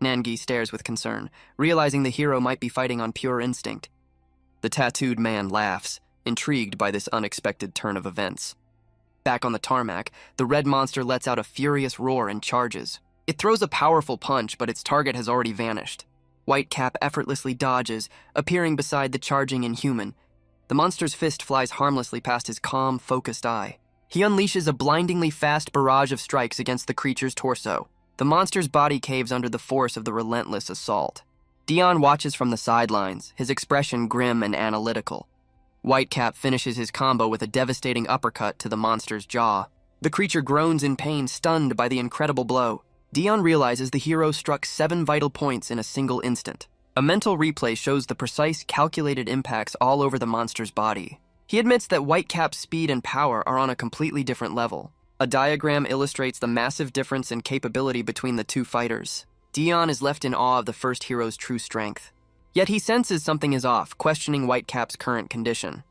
Nan-gi stares with concern, realizing the hero might be fighting on pure instinct. The tattooed man laughs, intrigued by this unexpected turn of events. Back on the tarmac, the red monster lets out a furious roar and charges. It throws a powerful punch, but its target has already vanished. Whitecap effortlessly dodges, appearing beside the charging inhuman. The monster's fist flies harmlessly past his calm, focused eye. He unleashes a blindingly fast barrage of strikes against the creature's torso. The monster's body caves under the force of the relentless assault. Dion watches from the sidelines, his expression grim and analytical. Whitecap finishes his combo with a devastating uppercut to the monster's jaw. The creature groans in pain, stunned by the incredible blow. Dion realizes the hero struck 7 vital points in a single instant. A mental replay shows the precise, calculated impacts all over the monster's body. He admits that Whitecap's speed and power are on a completely different level. A diagram illustrates the massive difference in capability between the two fighters. Dion is left in awe of the first hero's true strength. Yet he senses something is off, questioning Whitecap's current condition.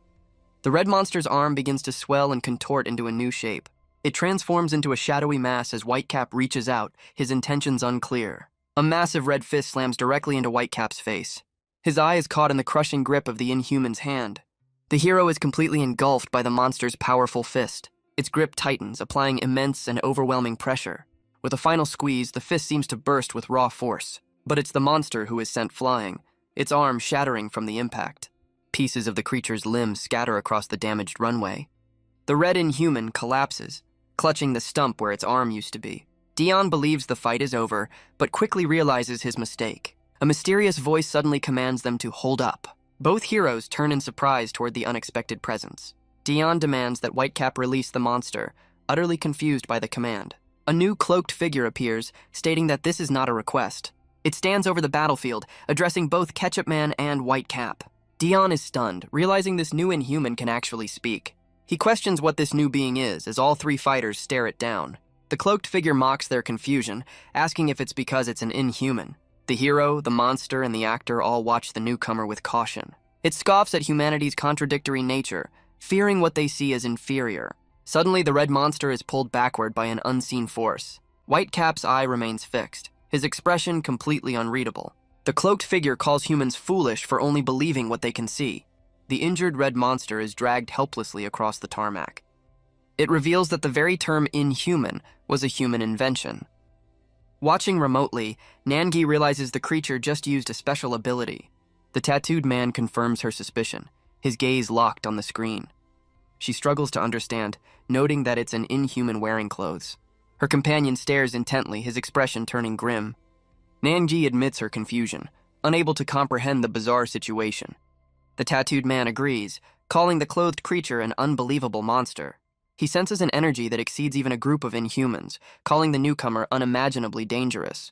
The red monster's arm begins to swell and contort into a new shape. It transforms into a shadowy mass as Whitecap reaches out, his intentions unclear. A massive red fist slams directly into Whitecap's face. His eye is caught in the crushing grip of the inhuman's hand. The hero is completely engulfed by the monster's powerful fist. Its grip tightens, applying immense and overwhelming pressure. With a final squeeze, the fist seems to burst with raw force. But it's the monster who is sent flying, its arm shattering from the impact. Pieces of the creature's limbs scatter across the damaged runway. The red inhuman collapses, clutching the stump where its arm used to be. Dion believes the fight is over, but quickly realizes his mistake. A mysterious voice suddenly commands them to hold up. Both heroes turn in surprise toward the unexpected presence. Dion demands that Whitecap release the monster, utterly confused by the command. A new cloaked figure appears, stating that this is not a request. It stands over the battlefield, addressing both Ketchup Man and Whitecap. Dion is stunned, realizing this new inhuman can actually speak. He questions what this new being is, as all three fighters stare it down. The cloaked figure mocks their confusion, asking if it's because it's an inhuman. The hero, the monster, and the actor all watch the newcomer with caution. It scoffs at humanity's contradictory nature, fearing what they see as inferior. Suddenly, the red monster is pulled backward by an unseen force. Whitecap's eye remains fixed, his expression completely unreadable. The cloaked figure calls humans foolish for only believing what they can see. The injured red monster is dragged helplessly across the tarmac. It reveals that the very term inhuman was a human invention. Watching remotely, Nan-gi realizes the creature just used a special ability. The tattooed man confirms her suspicion, his gaze locked on the screen. She struggles to understand, noting that it's an inhuman wearing clothes. Her companion stares intently, his expression turning grim. Nan-gi admits her confusion, unable to comprehend the bizarre situation. The tattooed man agrees, calling the clothed creature an unbelievable monster. He senses an energy that exceeds even a group of inhumans, calling the newcomer unimaginably dangerous.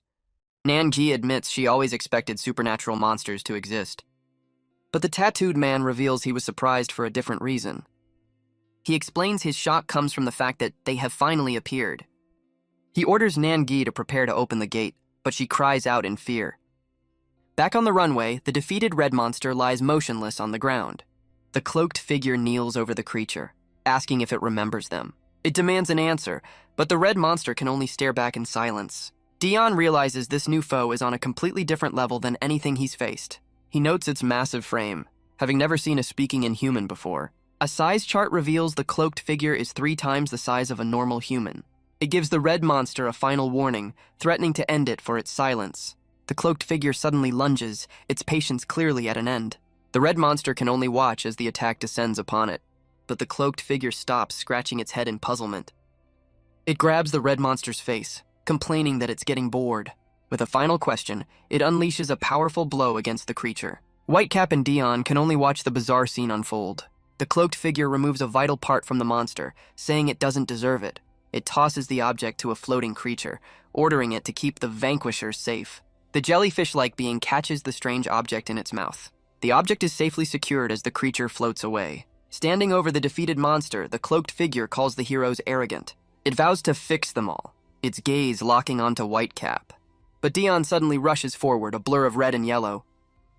Nan-gi admits she always expected supernatural monsters to exist. But the tattooed man reveals he was surprised for a different reason. He explains his shock comes from the fact that they have finally appeared. He orders Nan-gi to prepare to open the gate, but she cries out in fear. Back on the runway, the defeated red monster lies motionless on the ground. The cloaked figure kneels over the creature, asking if it remembers them. It demands an answer, but the red monster can only stare back in silence. Dion realizes this new foe is on a completely different level than anything he's faced. He notes its massive frame, having never seen a speaking inhuman before. A size chart reveals the cloaked figure is 3 times the size of a normal human. It gives the red monster a final warning, threatening to end it for its silence. The cloaked figure suddenly lunges, its patience clearly at an end. The red monster can only watch as the attack descends upon it, but the cloaked figure stops, scratching its head in puzzlement. It grabs the red monster's face, complaining that it's getting bored. With a final question, it unleashes a powerful blow against the creature. Whitecap and Dion can only watch the bizarre scene unfold. The cloaked figure removes a vital part from the monster, saying it doesn't deserve it. It tosses the object to a floating creature, ordering it to keep the vanquishers safe. The jellyfish-like being catches the strange object in its mouth. The object is safely secured as the creature floats away. Standing over the defeated monster, the cloaked figure calls the heroes arrogant. It vows to fix them all, its gaze locking onto Whitecap. But Dion suddenly rushes forward, a blur of red and yellow.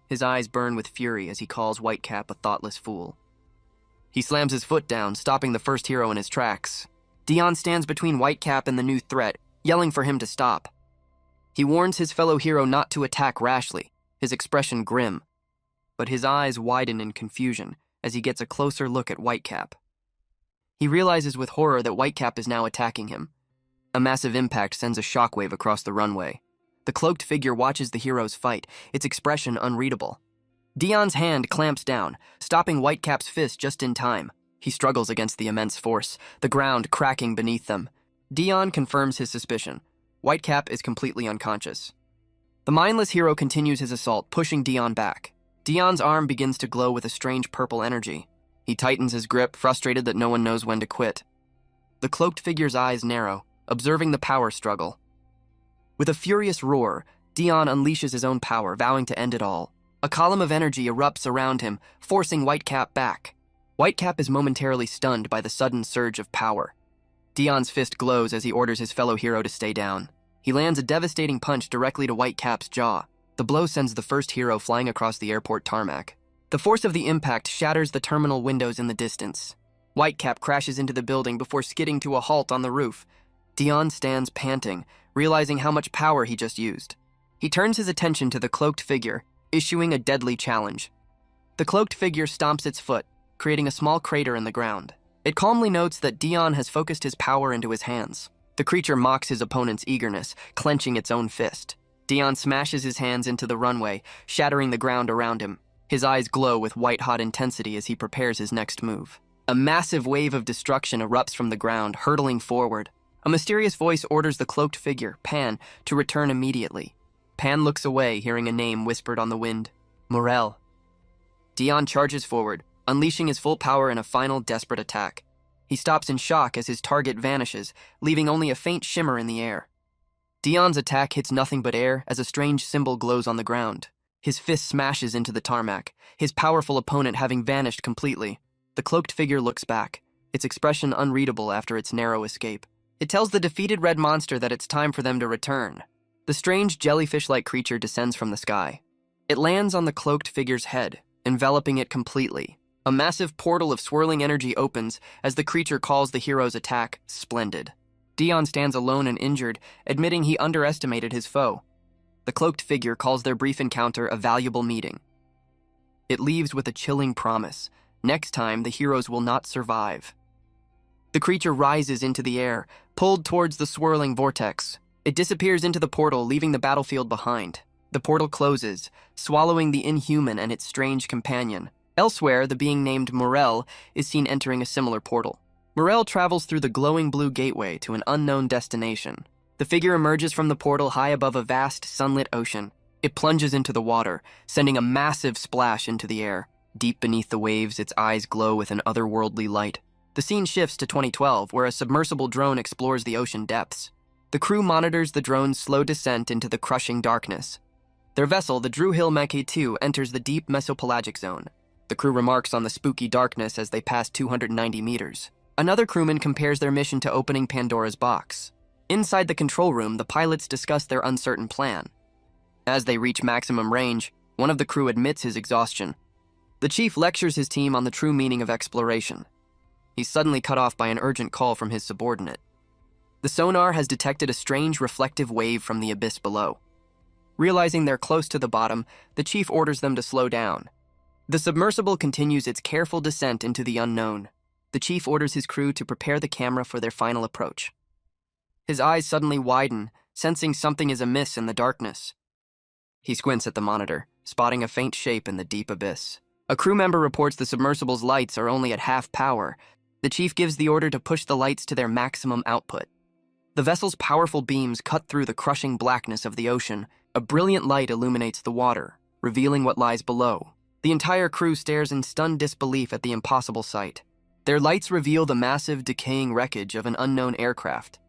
His eyes burn with fury as he calls Whitecap a thoughtless fool. He slams his foot down, stopping the first hero in his tracks. Dion stands between Whitecap and the new threat, yelling for him to stop. He warns his fellow hero not to attack rashly, his expression grim. But his eyes widen in confusion as he gets a closer look at Whitecap. He realizes with horror that Whitecap is now attacking him. A massive impact sends a shockwave across the runway. The cloaked figure watches the heroes fight, its expression unreadable. Dion's hand clamps down, stopping Whitecap's fist just in time. He struggles against the immense force, the ground cracking beneath them. Dion confirms his suspicion. Whitecap is completely unconscious. The mindless hero continues his assault, pushing Dion back. Dion's arm begins to glow with a strange purple energy. He tightens his grip, frustrated that no one knows when to quit. The cloaked figure's eyes narrow, observing the power struggle. With a furious roar, Dion unleashes his own power, vowing to end it all. A column of energy erupts around him, forcing Whitecap back. Whitecap is momentarily stunned by the sudden surge of power. Dion's fist glows as he orders his fellow hero to stay down. He lands a devastating punch directly to Whitecap's jaw. The blow sends the first hero flying across the airport tarmac. The force of the impact shatters the terminal windows in the distance. Whitecap crashes into the building before skidding to a halt on the roof. Dion stands panting, realizing how much power he just used. He turns his attention to the cloaked figure, issuing a deadly challenge. The cloaked figure stomps its foot, creating a small crater in the ground. It calmly notes that Dion has focused his power into his hands. The creature mocks his opponent's eagerness, clenching its own fist. Dion smashes his hands into the runway, shattering the ground around him. His eyes glow with white-hot intensity as he prepares his next move. A massive wave of destruction erupts from the ground, hurtling forward. A mysterious voice orders the cloaked figure, Pan, to return immediately. Pan looks away, hearing a name whispered on the wind. Morel. Dion charges forward, unleashing his full power in a final desperate attack. He stops in shock as his target vanishes, leaving only a faint shimmer in the air. Dion's attack hits nothing but air as a strange symbol glows on the ground. His fist smashes into the tarmac, his powerful opponent having vanished completely. The cloaked figure looks back, its expression unreadable after its narrow escape. It tells the defeated red monster that it's time for them to return. The strange jellyfish-like creature descends from the sky. It lands on the cloaked figure's head, enveloping it completely. A massive portal of swirling energy opens as the creature calls the hero's attack splendid. Dion stands alone and injured, admitting he underestimated his foe. The cloaked figure calls their brief encounter a valuable meeting. It leaves with a chilling promise. Next time, the heroes will not survive. The creature rises into the air, pulled towards the swirling vortex. It disappears into the portal, leaving the battlefield behind. The portal closes, swallowing the inhuman and its strange companion. Elsewhere, the being named Morel is seen entering a similar portal. Morel travels through the glowing blue gateway to an unknown destination. The figure emerges from the portal high above a vast, sunlit ocean. It plunges into the water, sending a massive splash into the air. Deep beneath the waves, its eyes glow with an otherworldly light. The scene shifts to 2012, where a submersible drone explores the ocean depths. The crew monitors the drone's slow descent into the crushing darkness. Their vessel, the Drewhill Mackay 2, enters the deep mesopelagic zone. The crew remarks on the spooky darkness as they pass 290 meters. Another crewman compares their mission to opening Pandora's box. Inside the control room, the pilots discuss their uncertain plan. As they reach maximum range, one of the crew admits his exhaustion. The chief lectures his team on the true meaning of exploration. He's suddenly cut off by an urgent call from his subordinate. The sonar has detected a strange reflective wave from the abyss below. Realizing they're close to the bottom, the chief orders them to slow down. The submersible continues its careful descent into the unknown. The chief orders his crew to prepare the camera for their final approach. His eyes suddenly widen, sensing something is amiss in the darkness. He squints at the monitor, spotting a faint shape in the deep abyss. A crew member reports the submersible's lights are only at half power. The chief gives the order to push the lights to their maximum output. The vessel's powerful beams cut through the crushing blackness of the ocean. A brilliant light illuminates the water, revealing what lies below. The entire crew stares in stunned disbelief at the impossible sight. Their lights reveal the massive, decaying wreckage of an unknown aircraft.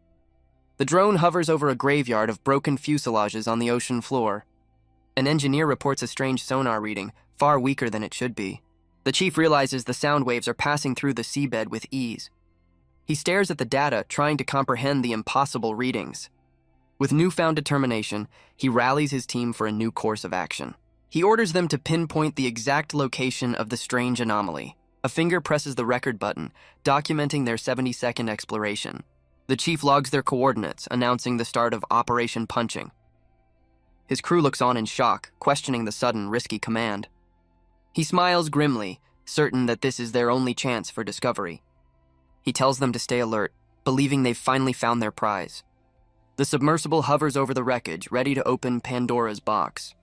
The drone hovers over a graveyard of broken fuselages on the ocean floor. An engineer reports a strange sonar reading, far weaker than it should be. The chief realizes the sound waves are passing through the seabed with ease. He stares at the data, trying to comprehend the impossible readings. With newfound determination, he rallies his team for a new course of action. He orders them to pinpoint the exact location of the strange anomaly. A finger presses the record button, documenting their 70-second exploration. The chief logs their coordinates, announcing the start of Operation Punching. His crew looks on in shock, questioning the sudden, risky command. He smiles grimly, certain that this is their only chance for discovery. He tells them to stay alert, believing they've finally found their prize. The submersible hovers over the wreckage, ready to open Pandora's box.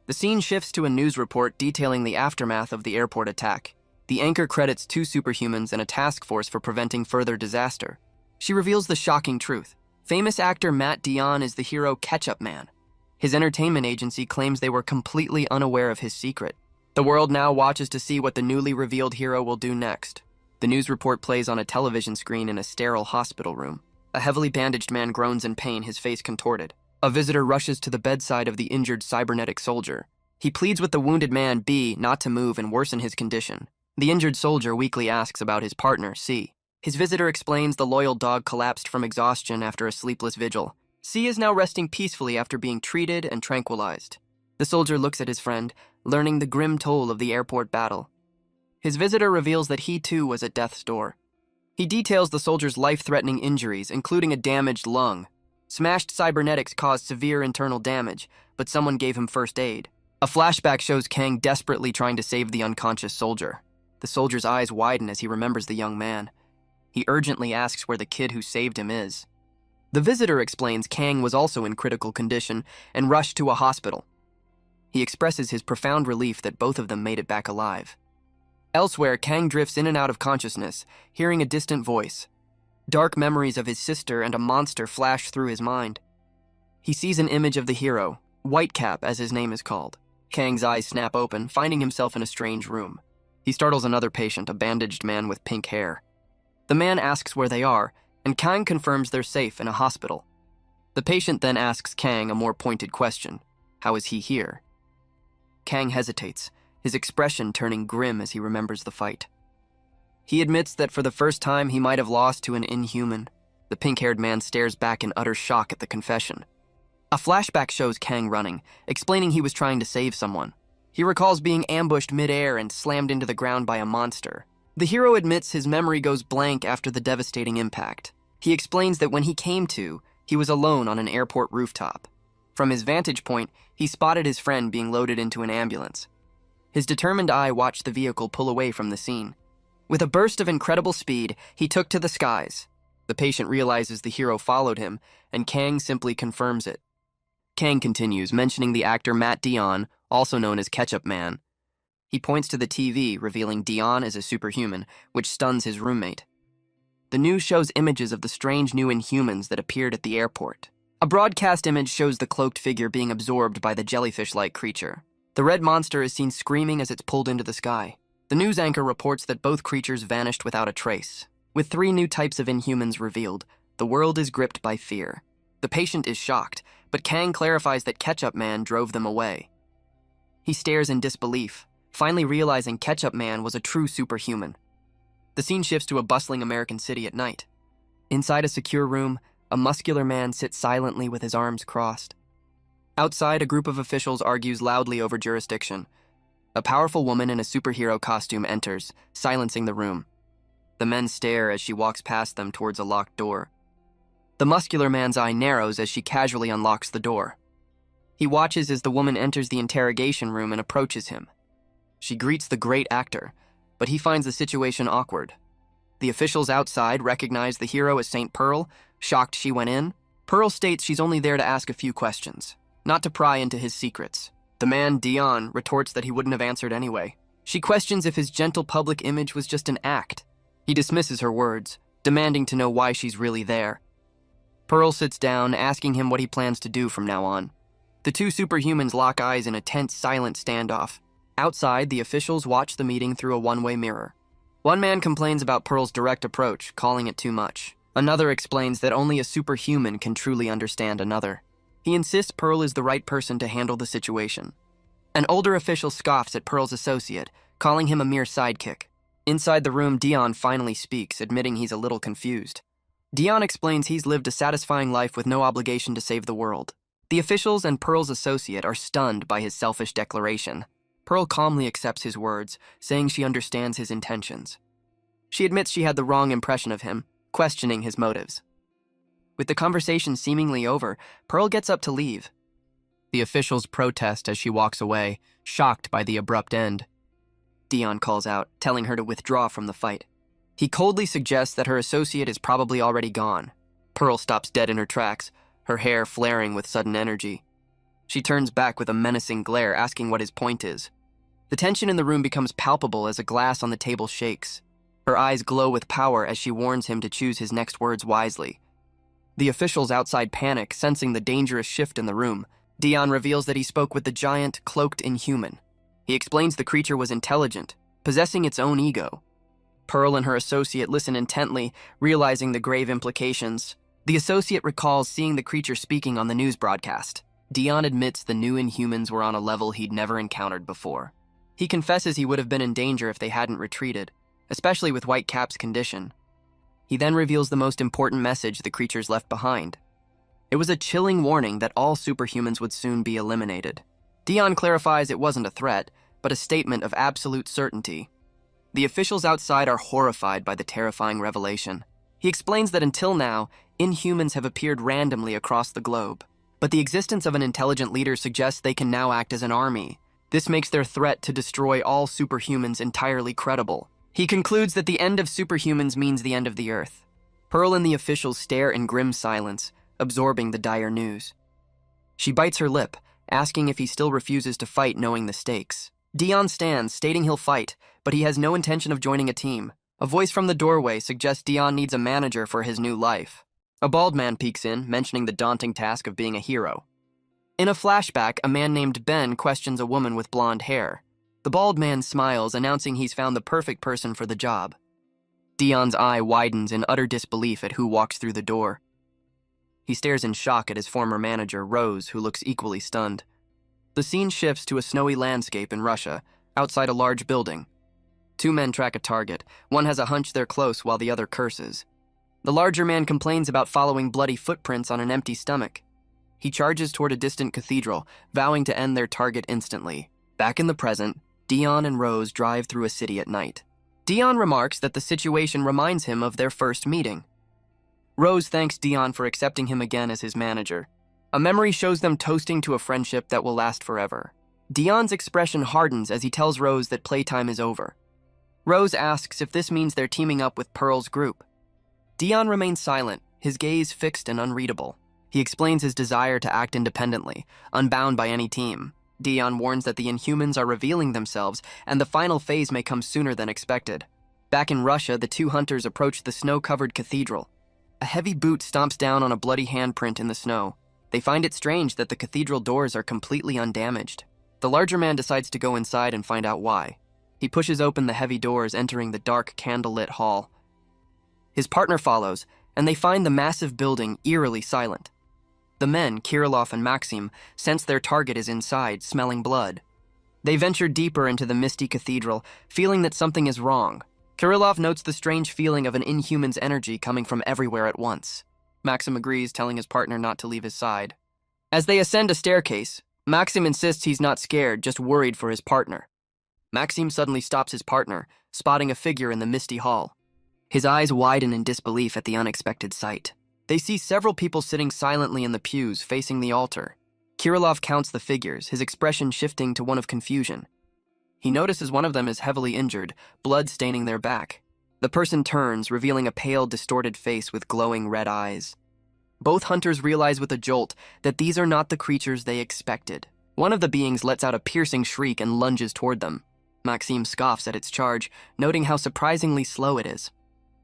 The scene shifts to a news report detailing the aftermath of the airport attack. The anchor credits 2 superhumans and a task force for preventing further disaster. She reveals the shocking truth. Famous actor Matt Dionne is the hero Ketchup Man. His entertainment agency claims they were completely unaware of his secret. The world now watches to see what the newly revealed hero will do next. The news report plays on a television screen in a sterile hospital room. A heavily bandaged man groans in pain, his face contorted. A visitor rushes to the bedside of the injured cybernetic soldier. He pleads with the wounded man, B, not to move and worsen his condition. The injured soldier weakly asks about his partner, C. His visitor explains the loyal dog collapsed from exhaustion after a sleepless vigil. C is now resting peacefully after being treated and tranquilized. The soldier looks at his friend, learning the grim toll of the airport battle. His visitor reveals that he too was at death's door. He details the soldier's life-threatening injuries, including a damaged lung. Smashed cybernetics caused severe internal damage, but someone gave him first aid. A flashback shows Kang desperately trying to save the unconscious soldier. The soldier's eyes widen as he remembers the young man. He urgently asks where the kid who saved him is. The visitor explains Kang was also in critical condition and rushed to a hospital. He expresses his profound relief that both of them made it back alive. Elsewhere, Kang drifts in and out of consciousness, hearing a distant voice. Dark memories of his sister and a monster flash through his mind. He sees an image of the hero, Whitecap as his name is called. Kang's eyes snap open, finding himself in a strange room. He startles another patient, a bandaged man with pink hair. The man asks where they are, and Kang confirms they're safe in a hospital. The patient then asks Kang a more pointed question. How is he here? Kang hesitates, his expression turning grim as he remembers the fight. He admits that for the first time he might have lost to an inhuman. The pink-haired man stares back in utter shock at the confession. A flashback shows Kang running, explaining he was trying to save someone. He recalls being ambushed mid-air and slammed into the ground by a monster. The hero admits his memory goes blank after the devastating impact. He explains that when he came to, he was alone on an airport rooftop. From his vantage point, he spotted his friend being loaded into an ambulance. His determined eye watched the vehicle pull away from the scene. With a burst of incredible speed, he took to the skies. The patient realizes the hero followed him, and Kang simply confirms it. Kang continues, mentioning the actor Matt Dionne, also known as Ketchup Man. He points to the TV, revealing Dionne as a superhuman, which stuns his roommate. The news shows images of the strange new Inhumans that appeared at the airport. A broadcast image shows the cloaked figure being absorbed by the jellyfish-like creature. The red monster is seen screaming as it's pulled into the sky. The news anchor reports that both creatures vanished without a trace. With 3 new types of Inhumans revealed, the world is gripped by fear. The patient is shocked, but Kang clarifies that Ketchup Man drove them away. He stares in disbelief, finally realizing Ketchup Man was a true superhuman. The scene shifts to a bustling American city at night. Inside a secure room, a muscular man sits silently with his arms crossed. Outside, a group of officials argues loudly over jurisdiction. A powerful woman in a superhero costume enters, silencing the room. The men stare as she walks past them towards a locked door. The muscular man's eye narrows as she casually unlocks the door. He watches as the woman enters the interrogation room and approaches him. She greets the great actor, but he finds the situation awkward. The officials outside recognize the hero as St. Pearl, shocked she went in. Pearl states she's only there to ask a few questions, not to pry into his secrets. The man, Dion, retorts that he wouldn't have answered anyway. She questions if his gentle public image was just an act. He dismisses her words, demanding to know why she's really there. Pearl sits down, asking him what he plans to do from now on. The two superhumans lock eyes in a tense, silent standoff. Outside, the officials watch the meeting through a one-way mirror. One man complains about Pearl's direct approach, calling it too much. Another explains that only a superhuman can truly understand another. He insists Pearl is the right person to handle the situation. An older official scoffs at Pearl's associate, calling him a mere sidekick. Inside the room, Dion finally speaks, admitting he's a little confused. Dion explains he's lived a satisfying life with no obligation to save the world. The officials and Pearl's associate are stunned by his selfish declaration. Pearl calmly accepts his words, saying she understands his intentions. She admits she had the wrong impression of him, questioning his motives. With the conversation seemingly over, Pearl gets up to leave. The officials protest as she walks away, shocked by the abrupt end. Dion calls out, telling her to withdraw from the fight. He coldly suggests that her associate is probably already gone. Pearl stops dead in her tracks, her hair flaring with sudden energy. She turns back with a menacing glare, asking what his point is. The tension in the room becomes palpable as a glass on the table shakes. Her eyes glow with power as she warns him to choose his next words wisely. The officials outside panic, sensing the dangerous shift in the room. Dion reveals that he spoke with the giant, cloaked inhuman. He explains the creature was intelligent, possessing its own ego. Pearl and her associate listen intently, realizing the grave implications. The associate recalls seeing the creature speaking on the news broadcast. Dion admits the new Inhumans were on a level he'd never encountered before. He confesses he would have been in danger if they hadn't retreated, especially with Whitecap's condition. He then reveals the most important message the creatures left behind. It was a chilling warning that all superhumans would soon be eliminated. Dion clarifies it wasn't a threat, but a statement of absolute certainty. The officials outside are horrified by the terrifying revelation. He explains that until now, Inhumans have appeared randomly across the globe, but the existence of an intelligent leader suggests they can now act as an army. This makes their threat to destroy all superhumans entirely credible. He concludes that the end of superhumans means the end of the Earth. Pearl and the officials stare in grim silence, absorbing the dire news. She bites her lip, asking if he still refuses to fight knowing the stakes. Dion stands, stating he'll fight, but he has no intention of joining a team. A voice from the doorway suggests Dion needs a manager for his new life. A bald man peeks in, mentioning the daunting task of being a hero. In a flashback, a man named Ben questions a woman with blonde hair. The bald man smiles, announcing he's found the perfect person for the job. Dion's eye widens in utter disbelief at who walks through the door. He stares in shock at his former manager, Rose, who looks equally stunned. The scene shifts to a snowy landscape in Russia, outside a large building. Two men track a target. One has a hunch they're close while the other curses. The larger man complains about following bloody footprints on an empty stomach. He charges toward a distant cathedral, vowing to end their target instantly. Back in the present, Dion and Rose drive through a city at night. Dion remarks that the situation reminds him of their first meeting. Rose thanks Dion for accepting him again as his manager. A memory shows them toasting to a friendship that will last forever. Dion's expression hardens as he tells Rose that playtime is over. Rose asks if this means they're teaming up with Pearl's group. Dion remains silent, his gaze fixed and unreadable. He explains his desire to act independently, unbound by any team. Dion warns that the Inhumans are revealing themselves, and the final phase may come sooner than expected. Back in Russia, the two hunters approach the snow-covered cathedral. A heavy boot stomps down on a bloody handprint in the snow. They find it strange that the cathedral doors are completely undamaged. The larger man decides to go inside and find out why. He pushes open the heavy doors, entering the dark, candlelit hall. His partner follows, and they find the massive building eerily silent. The men, Kirillov and Maxim, sense their target is inside, smelling blood. They venture deeper into the misty cathedral, feeling that something is wrong. Kirillov notes the strange feeling of an Inhuman's energy coming from everywhere at once. Maxim agrees, telling his partner not to leave his side. As they ascend a staircase, Maxim insists he's not scared, just worried for his partner. Maxim suddenly stops his partner, spotting a figure in the misty hall. His eyes widen in disbelief at the unexpected sight. They see several people sitting silently in the pews facing the altar. Kirillov counts the figures, his expression shifting to one of confusion. He notices one of them is heavily injured, blood staining their back. The person turns, revealing a pale, distorted face with glowing red eyes. Both hunters realize with a jolt that these are not the creatures they expected. One of the beings lets out a piercing shriek and lunges toward them. Maxim scoffs at its charge, noting how surprisingly slow it is.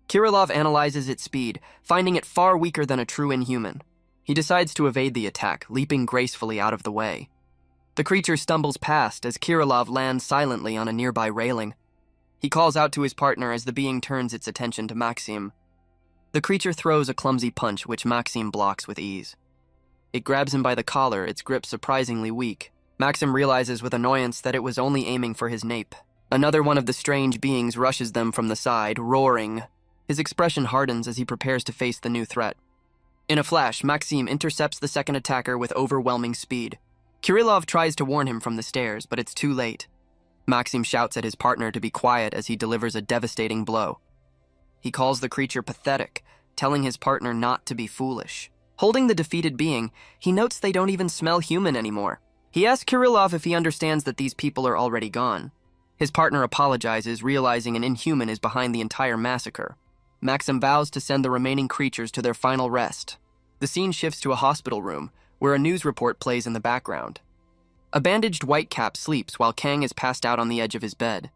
Kirillov analyzes its speed, finding it far weaker than a true inhuman. He decides to evade the attack, leaping gracefully out of the way. The creature stumbles past as Kirillov lands silently on a nearby railing. He calls out to his partner as the being turns its attention to Maxim. The creature throws a clumsy punch, which Maxim blocks with ease. It grabs him by the collar, its grip surprisingly weak. Maxim realizes with annoyance that it was only aiming for his nape. Another one of the strange beings rushes them from the side, roaring. His expression hardens as he prepares to face the new threat. In a flash, Maxim intercepts the second attacker with overwhelming speed. Kirillov tries to warn him from the stairs, but it's too late. Maxim shouts at his partner to be quiet as he delivers a devastating blow. He calls the creature pathetic, telling his partner not to be foolish. Holding the defeated being, he notes they don't even smell human anymore. He asks Kirillov if he understands that these people are already gone. His partner apologizes, realizing an inhuman is behind the entire massacre. Maxim vows to send the remaining creatures to their final rest. The scene shifts to a hospital room, where a news report plays in the background. A bandaged Whitecap sleeps while Kang is passed out on the edge of his bed.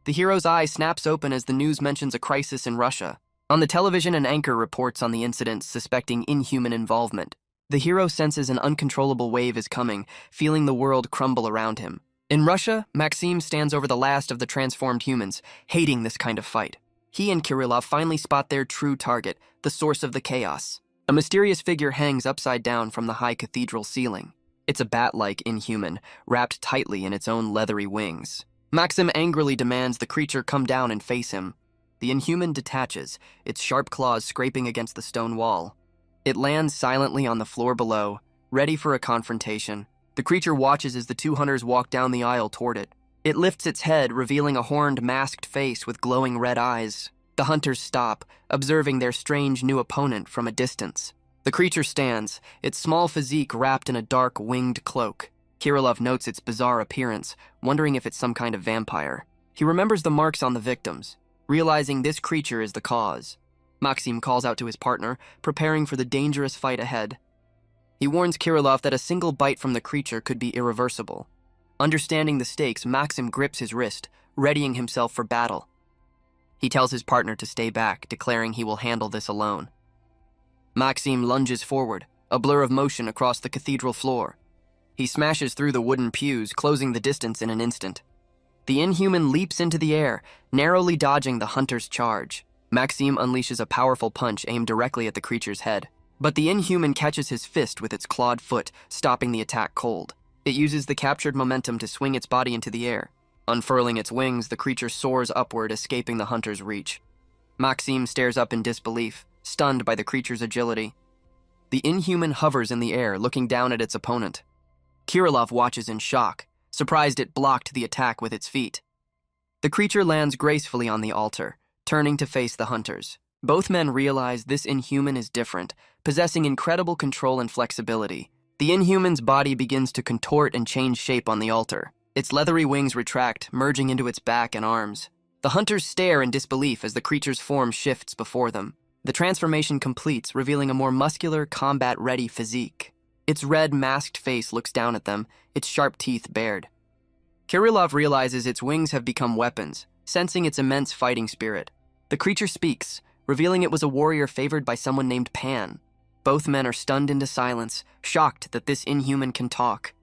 The hero's eye snaps open as the news mentions a crisis in Russia. On the television, an anchor reports on the incident, suspecting inhuman involvement. The hero senses an uncontrollable wave is coming, feeling the world crumble around him. In Russia, Maxim stands over the last of the transformed humans, hating this kind of fight. He and Kirillov finally spot their true target, the source of the chaos. A mysterious figure hangs upside down from the high cathedral ceiling. It's a bat-like inhuman, wrapped tightly in its own leathery wings. Maxim angrily demands the creature come down and face him. The inhuman detaches, its sharp claws scraping against the stone wall. It lands silently on the floor below, ready for a confrontation. The creature watches as the two hunters walk down the aisle toward it. It lifts its head, revealing a horned, masked face with glowing red eyes. The hunters stop, observing their strange new opponent from a distance. The creature stands, its small physique wrapped in a dark, winged cloak. Kirillov notes its bizarre appearance, wondering if it's some kind of vampire. He remembers the marks on the victims, realizing this creature is the cause. Maxim calls out to his partner, preparing for the dangerous fight ahead. He warns Kirillov that a single bite from the creature could be irreversible. Understanding the stakes, Maxim grips his wrist, readying himself for battle. He tells his partner to stay back, declaring he will handle this alone. Maxim lunges forward, a blur of motion across the cathedral floor. He smashes through the wooden pews, closing the distance in an instant. The inhuman leaps into the air, narrowly dodging the hunter's charge. Maxim unleashes a powerful punch aimed directly at the creature's head. But the inhuman catches his fist with its clawed foot, stopping the attack cold. It uses the captured momentum to swing its body into the air. Unfurling its wings, the creature soars upward, escaping the hunter's reach. Maxim stares up in disbelief, stunned by the creature's agility. The inhuman hovers in the air, looking down at its opponent. Kirillov watches in shock, surprised it blocked the attack with its feet. The creature lands gracefully on the altar, turning to face the hunters. Both men realize this inhuman is different, possessing incredible control and flexibility. The inhuman's body begins to contort and change shape on the altar. Its leathery wings retract, merging into its back and arms. The hunters stare in disbelief as the creature's form shifts before them. The transformation completes, revealing a more muscular, combat-ready physique. Its red, masked face looks down at them, its sharp teeth bared. Kirillov realizes its wings have become weapons, sensing its immense fighting spirit. The creature speaks, revealing it was a warrior favored by someone named Pan. Both men are stunned into silence, shocked that this inhuman can talk.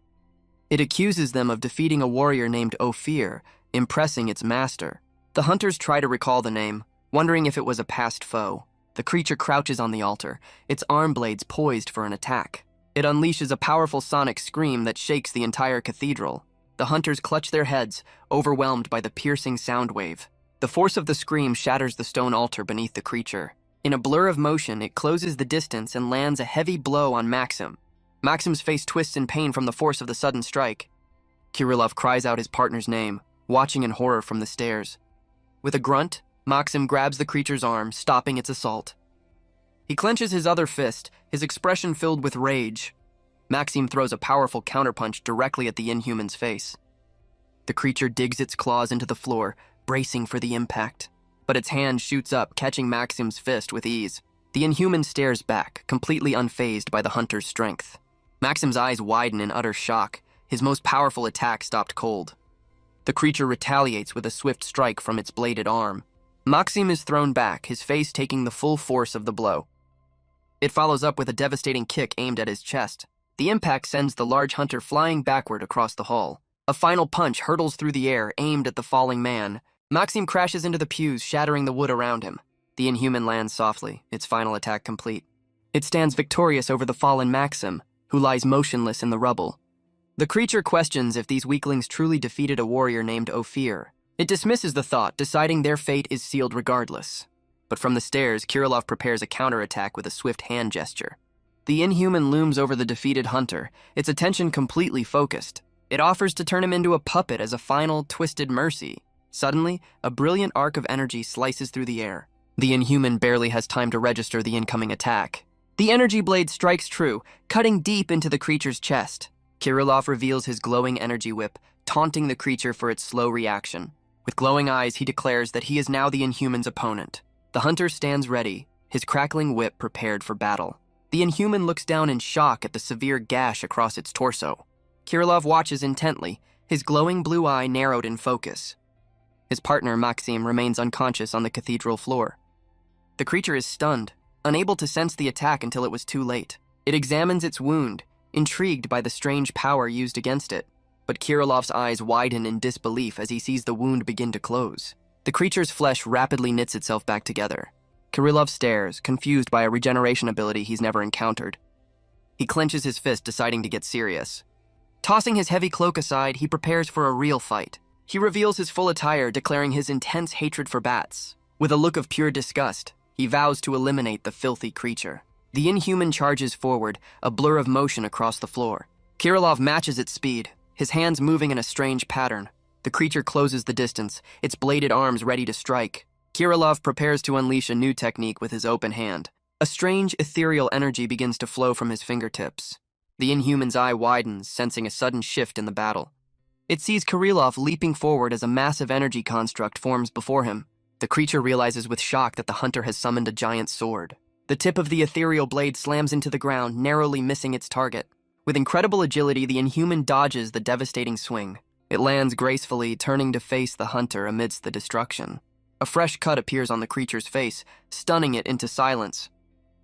It accuses them of defeating a warrior named Ophir, impressing its master. The hunters try to recall the name, wondering if it was a past foe. The creature crouches on the altar, its arm blades poised for an attack. It unleashes a powerful sonic scream that shakes the entire cathedral. The hunters clutch their heads, overwhelmed by the piercing sound wave. The force of the scream shatters the stone altar beneath the creature. In a blur of motion, it closes the distance and lands a heavy blow on Maxim. Maxim's face twists in pain from the force of the sudden strike. Kirillov cries out his partner's name, watching in horror from the stairs. With a grunt, Maxim grabs the creature's arm, stopping its assault. He clenches his other fist, his expression filled with rage. Maxim throws a powerful counterpunch directly at the inhuman's face. The creature digs its claws into the floor, bracing for the impact. But its hand shoots up, catching Maxim's fist with ease. The inhuman stares back, completely unfazed by the hunter's strength. Maxim's eyes widen in utter shock, His most powerful attack stopped cold. The creature retaliates with a swift strike from its bladed arm. Maxim is thrown back, his face taking the full force of the blow. It follows up with a devastating kick aimed at his chest. The impact sends the large hunter flying backward across the hall. A final punch hurtles through the air, aimed at the falling man. Maxim crashes into the pews, shattering the wood around him. The Inhuman lands softly, its final attack complete. It stands victorious over the fallen Maxim, who lies motionless in the rubble. The creature questions if these weaklings truly defeated a warrior named Ophir. It dismisses the thought, deciding their fate is sealed regardless. But from the stairs, Kirilov prepares a counterattack with a swift hand gesture. The Inhuman looms over the defeated hunter, its attention completely focused. It offers to turn him into a puppet as a final, twisted mercy. Suddenly, a brilliant arc of energy slices through the air. The Inhuman barely has time to register the incoming attack. The energy blade strikes true, cutting deep into the creature's chest. Kirilov reveals his glowing energy whip, taunting the creature for its slow reaction. With glowing eyes, he declares that he is now the Inhuman's opponent. The hunter stands ready, his crackling whip prepared for battle. The Inhuman looks down in shock at the severe gash across its torso. Kirilov watches intently, his glowing blue eye narrowed in focus. His partner, Maxim, remains unconscious on the cathedral floor. The creature is stunned, unable to sense the attack until it was too late. It examines its wound, intrigued by the strange power used against it. But Kirilov's eyes widen in disbelief as he sees the wound begin to close. The creature's flesh rapidly knits itself back together. Kirilov stares, confused by a regeneration ability he's never encountered. He clenches his fist, deciding to get serious. Tossing his heavy cloak aside, he prepares for a real fight. He reveals his full attire, declaring his intense hatred for bats. With a look of pure disgust, he vows to eliminate the filthy creature. The Inhuman charges forward, a blur of motion across the floor. Kirilov matches its speed, his hands moving in a strange pattern. The creature closes the distance, its bladed arms ready to strike. Kirilov prepares to unleash a new technique with his open hand. A strange, ethereal energy begins to flow from his fingertips. The Inhuman's eye widens, sensing a sudden shift in the battle. It sees Kirilov leaping forward as a massive energy construct forms before him. The creature realizes with shock that the hunter has summoned a giant sword. The tip of the ethereal blade slams into the ground, narrowly missing its target. With incredible agility, the Inhuman dodges the devastating swing. It lands gracefully, turning to face the hunter amidst the destruction. A fresh cut appears on the creature's face, stunning it into silence.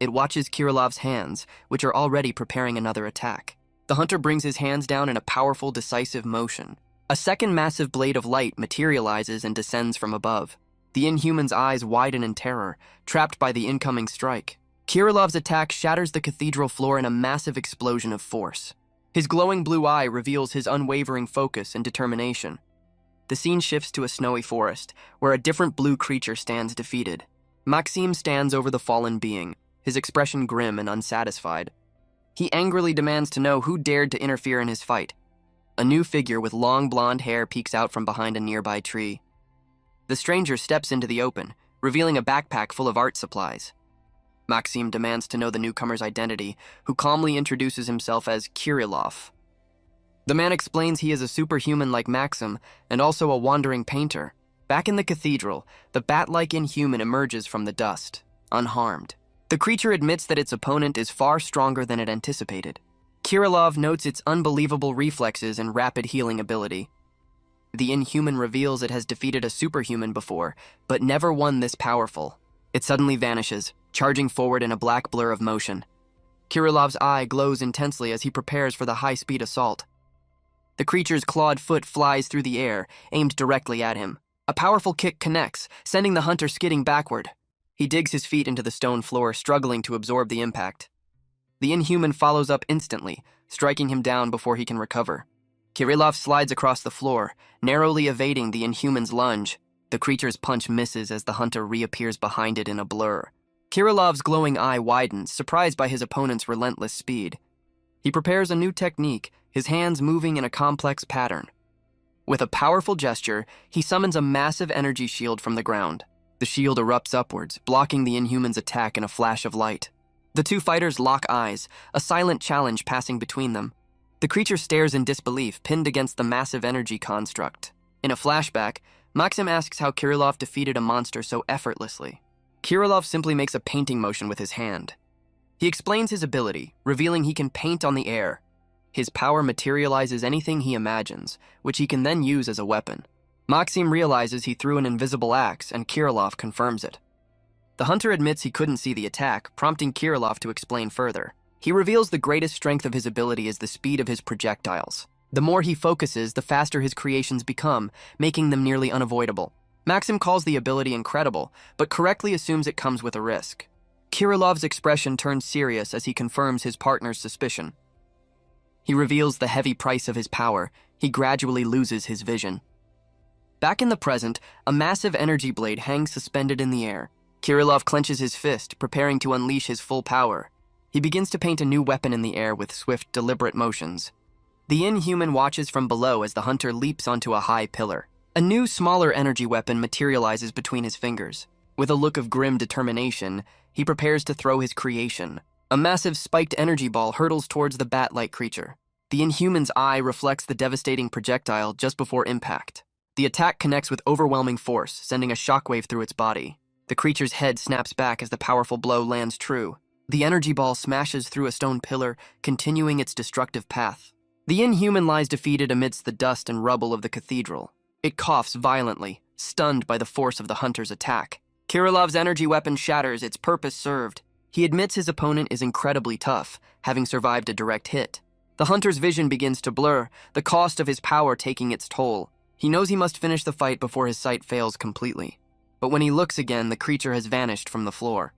It watches Kirilov's hands, which are already preparing another attack. The hunter brings his hands down in a powerful, decisive motion. A second massive blade of light materializes and descends from above. The Inhuman's eyes widen in terror, trapped by the incoming strike. Kirilov's attack shatters the cathedral floor in a massive explosion of force. His glowing blue eye reveals his unwavering focus and determination. The scene shifts to a snowy forest, where a different blue creature stands defeated. Maxim stands over the fallen being, his expression grim and unsatisfied. He angrily demands to know who dared to interfere in his fight. A new figure with long blonde hair peeks out from behind a nearby tree. The stranger steps into the open, revealing a backpack full of art supplies. Maxim demands to know the newcomer's identity, who calmly introduces himself as Kirilov. The man explains he is a superhuman like Maxim, and also a wandering painter. Back in the cathedral, the bat-like Inhuman emerges from the dust, unharmed. The creature admits that its opponent is far stronger than it anticipated. Kirilov notes its unbelievable reflexes and rapid healing ability. The Inhuman reveals it has defeated a superhuman before, but never one this powerful. It suddenly vanishes, charging forward in a black blur of motion. Kirilov's eye glows intensely as he prepares for the high-speed assault. The creature's clawed foot flies through the air, aimed directly at him. A powerful kick connects, sending the hunter skidding backward. He digs his feet into the stone floor, struggling to absorb the impact. The Inhuman follows up instantly, striking him down before he can recover. Kirilov slides across the floor, narrowly evading the Inhuman's lunge. The creature's punch misses as the hunter reappears behind it in a blur. Kirilov's glowing eye widens, surprised by his opponent's relentless speed. He prepares a new technique, his hands moving in a complex pattern. With a powerful gesture, he summons a massive energy shield from the ground. The shield erupts upwards, blocking the Inhuman's attack in a flash of light. The two fighters lock eyes, a silent challenge passing between them. The creature stares in disbelief, pinned against the massive energy construct. In a flashback, Maxim asks how Kirilov defeated a monster so effortlessly. Kirilov simply makes a painting motion with his hand. He explains his ability, revealing he can paint on the air. His power materializes anything he imagines, which he can then use as a weapon. Maxim realizes he threw an invisible axe, and Kirilov confirms it. The hunter admits he couldn't see the attack, prompting Kirilov to explain further. He reveals the greatest strength of his ability is the speed of his projectiles. The more he focuses, the faster his creations become, making them nearly unavoidable. Maxim calls the ability incredible, but correctly assumes it comes with a risk. Kirilov's expression turns serious as he confirms his partner's suspicion. He reveals the heavy price of his power. He gradually loses his vision. Back in the present, a massive energy blade hangs suspended in the air. Kirilov clenches his fist, preparing to unleash his full power. He begins to paint a new weapon in the air with swift, deliberate motions. The inhuman watches from below as the hunter leaps onto a high pillar. A new, smaller energy weapon materializes between his fingers. With a look of grim determination, he prepares to throw his creation. A massive spiked energy ball hurtles towards the bat-like creature. The inhuman's eye reflects the devastating projectile just before impact. The attack connects with overwhelming force, sending a shockwave through its body. The creature's head snaps back as the powerful blow lands true. The energy ball smashes through a stone pillar, continuing its destructive path. The inhuman lies defeated amidst the dust and rubble of the cathedral. It coughs violently, stunned by the force of the hunter's attack. Kirilov's energy weapon shatters, its purpose served. He admits his opponent is incredibly tough, having survived a direct hit. The hunter's vision begins to blur, the cost of his power taking its toll. He knows he must finish the fight before his sight fails completely. But when he looks again, the creature has vanished from the floor.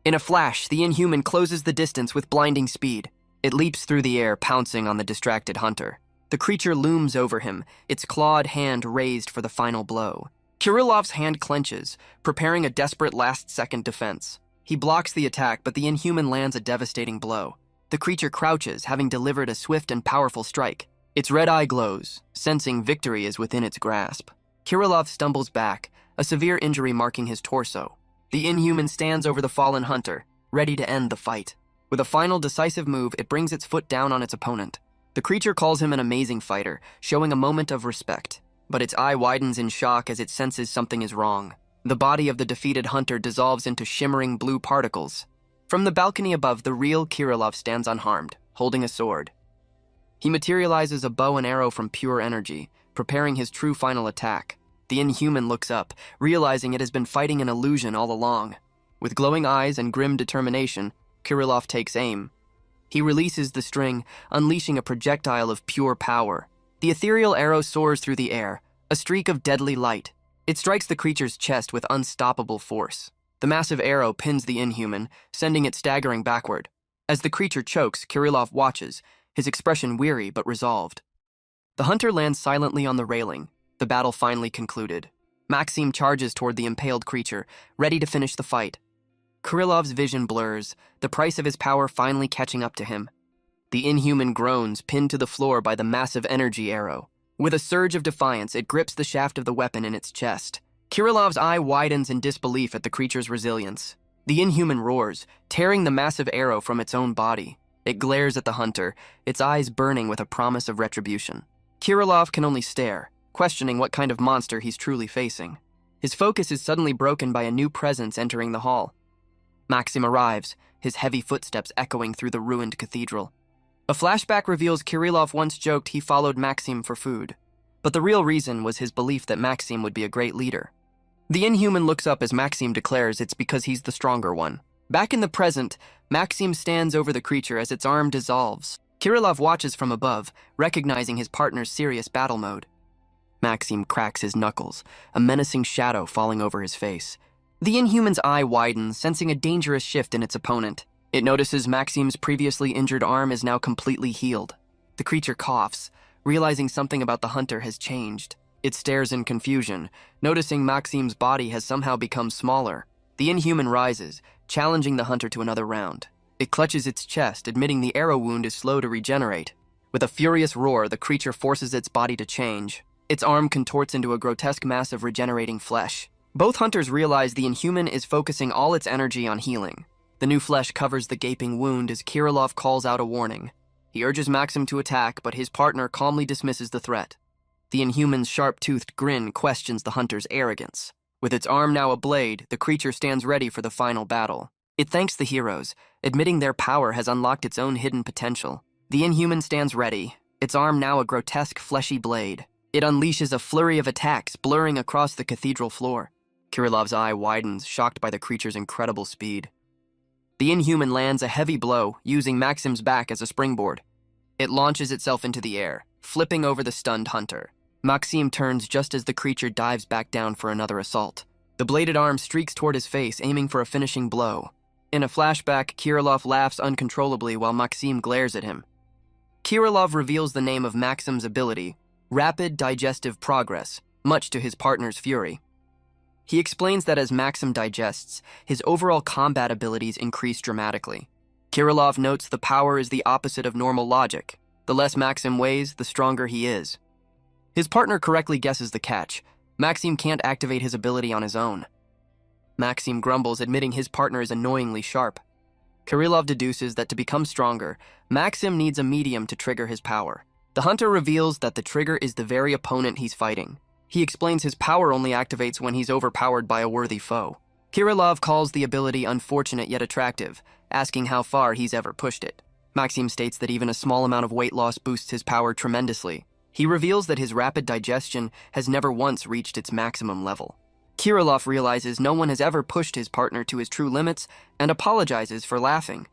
In a flash, the inhuman closes the distance with blinding speed. It leaps through the air, pouncing on the distracted hunter. The creature looms over him, its clawed hand raised for the final blow. Kirilov's hand clenches, preparing a desperate last-second defense. He blocks the attack, but the inhuman lands a devastating blow. The creature crouches, having delivered a swift and powerful strike. Its red eye glows, sensing victory is within its grasp. Kirilov stumbles back, a severe injury marking his torso. The inhuman stands over the fallen hunter, ready to end the fight. With a final decisive move, it brings its foot down on its opponent. The creature calls him an amazing fighter, showing a moment of respect. But its eye widens in shock as it senses something is wrong. The body of the defeated hunter dissolves into shimmering blue particles. From the balcony above, the real Kirilov stands unharmed, holding a sword. He materializes a bow and arrow from pure energy, preparing his true final attack. The inhuman looks up, realizing it has been fighting an illusion all along. With glowing eyes and grim determination, Kirilov takes aim. He releases the string, unleashing a projectile of pure power. The ethereal arrow soars through the air, a streak of deadly light. It strikes the creature's chest with unstoppable force. The massive arrow pins the inhuman, sending it staggering backward. As the creature chokes, Kirilov watches, his expression weary but resolved. The hunter lands silently on the railing. The battle finally concluded. Maxim charges toward the impaled creature, ready to finish the fight. Kirilov's vision blurs, the price of his power finally catching up to him. The inhuman groans, pinned to the floor by the massive energy arrow. With a surge of defiance, it grips the shaft of the weapon in its chest. Kirilov's eye widens in disbelief at the creature's resilience. The inhuman roars, tearing the massive arrow from its own body. It glares at the hunter, its eyes burning with a promise of retribution. Kirilov can only stare, questioning what kind of monster he's truly facing. His focus is suddenly broken by a new presence entering the hall. Maxim arrives, his heavy footsteps echoing through the ruined cathedral. A flashback reveals Kirilov once joked he followed Maxim for food, but the real reason was his belief that Maxim would be a great leader. The inhuman looks up as Maxim declares it's because he's the stronger one. Back in the present, Maxim stands over the creature as its arm dissolves. Kirilov watches from above, recognizing his partner's serious battle mode. Maxim cracks his knuckles, a menacing shadow falling over his face. The inhuman's eye widens, sensing a dangerous shift in its opponent. It notices Maxim's previously injured arm is now completely healed. The creature coughs, realizing something about the hunter has changed. It stares in confusion, noticing Maxim's body has somehow become smaller. The inhuman rises, challenging the hunter to another round. It clutches its chest, admitting the arrow wound is slow to regenerate. With a furious roar, the creature forces its body to change. Its arm contorts into a grotesque mass of regenerating flesh. Both hunters realize the inhuman is focusing all its energy on healing. The new flesh covers the gaping wound as Kirilov calls out a warning. He urges Maxim to attack, but his partner calmly dismisses the threat. The inhuman's sharp-toothed grin questions the hunter's arrogance. With its arm now a blade, the creature stands ready for the final battle. It thanks the heroes, admitting their power has unlocked its own hidden potential. The Inhuman stands ready, its arm now a grotesque fleshy blade. It unleashes a flurry of attacks, blurring across the cathedral floor. Kirilov's eye widens, shocked by the creature's incredible speed. The Inhuman lands a heavy blow, using Maxim's back as a springboard. It launches itself into the air, flipping over the stunned hunter. Maxim turns just as the creature dives back down for another assault. The bladed arm streaks toward his face, aiming for a finishing blow. In a flashback, Kirilov laughs uncontrollably while Maxim glares at him. Kirilov reveals the name of Maxim's ability, Rapid Digestive Progress, much to his partner's fury. He explains that as Maxim digests, his overall combat abilities increase dramatically. Kirilov notes the power is the opposite of normal logic. The less Maxim weighs, the stronger he is. His partner correctly guesses the catch. Maxim can't activate his ability on his own. Maxim grumbles, admitting his partner is annoyingly sharp. Kirilov deduces that to become stronger, Maxim needs a medium to trigger his power. The hunter reveals that the trigger is the very opponent he's fighting. He explains his power only activates when he's overpowered by a worthy foe. Kirilov calls the ability unfortunate yet attractive, asking how far he's ever pushed it. Maxim states that even a small amount of weight loss boosts his power tremendously. He reveals that his rapid digestion has never once reached its maximum level. Kirilov realizes no one has ever pushed his partner to his true limits and apologizes for laughing.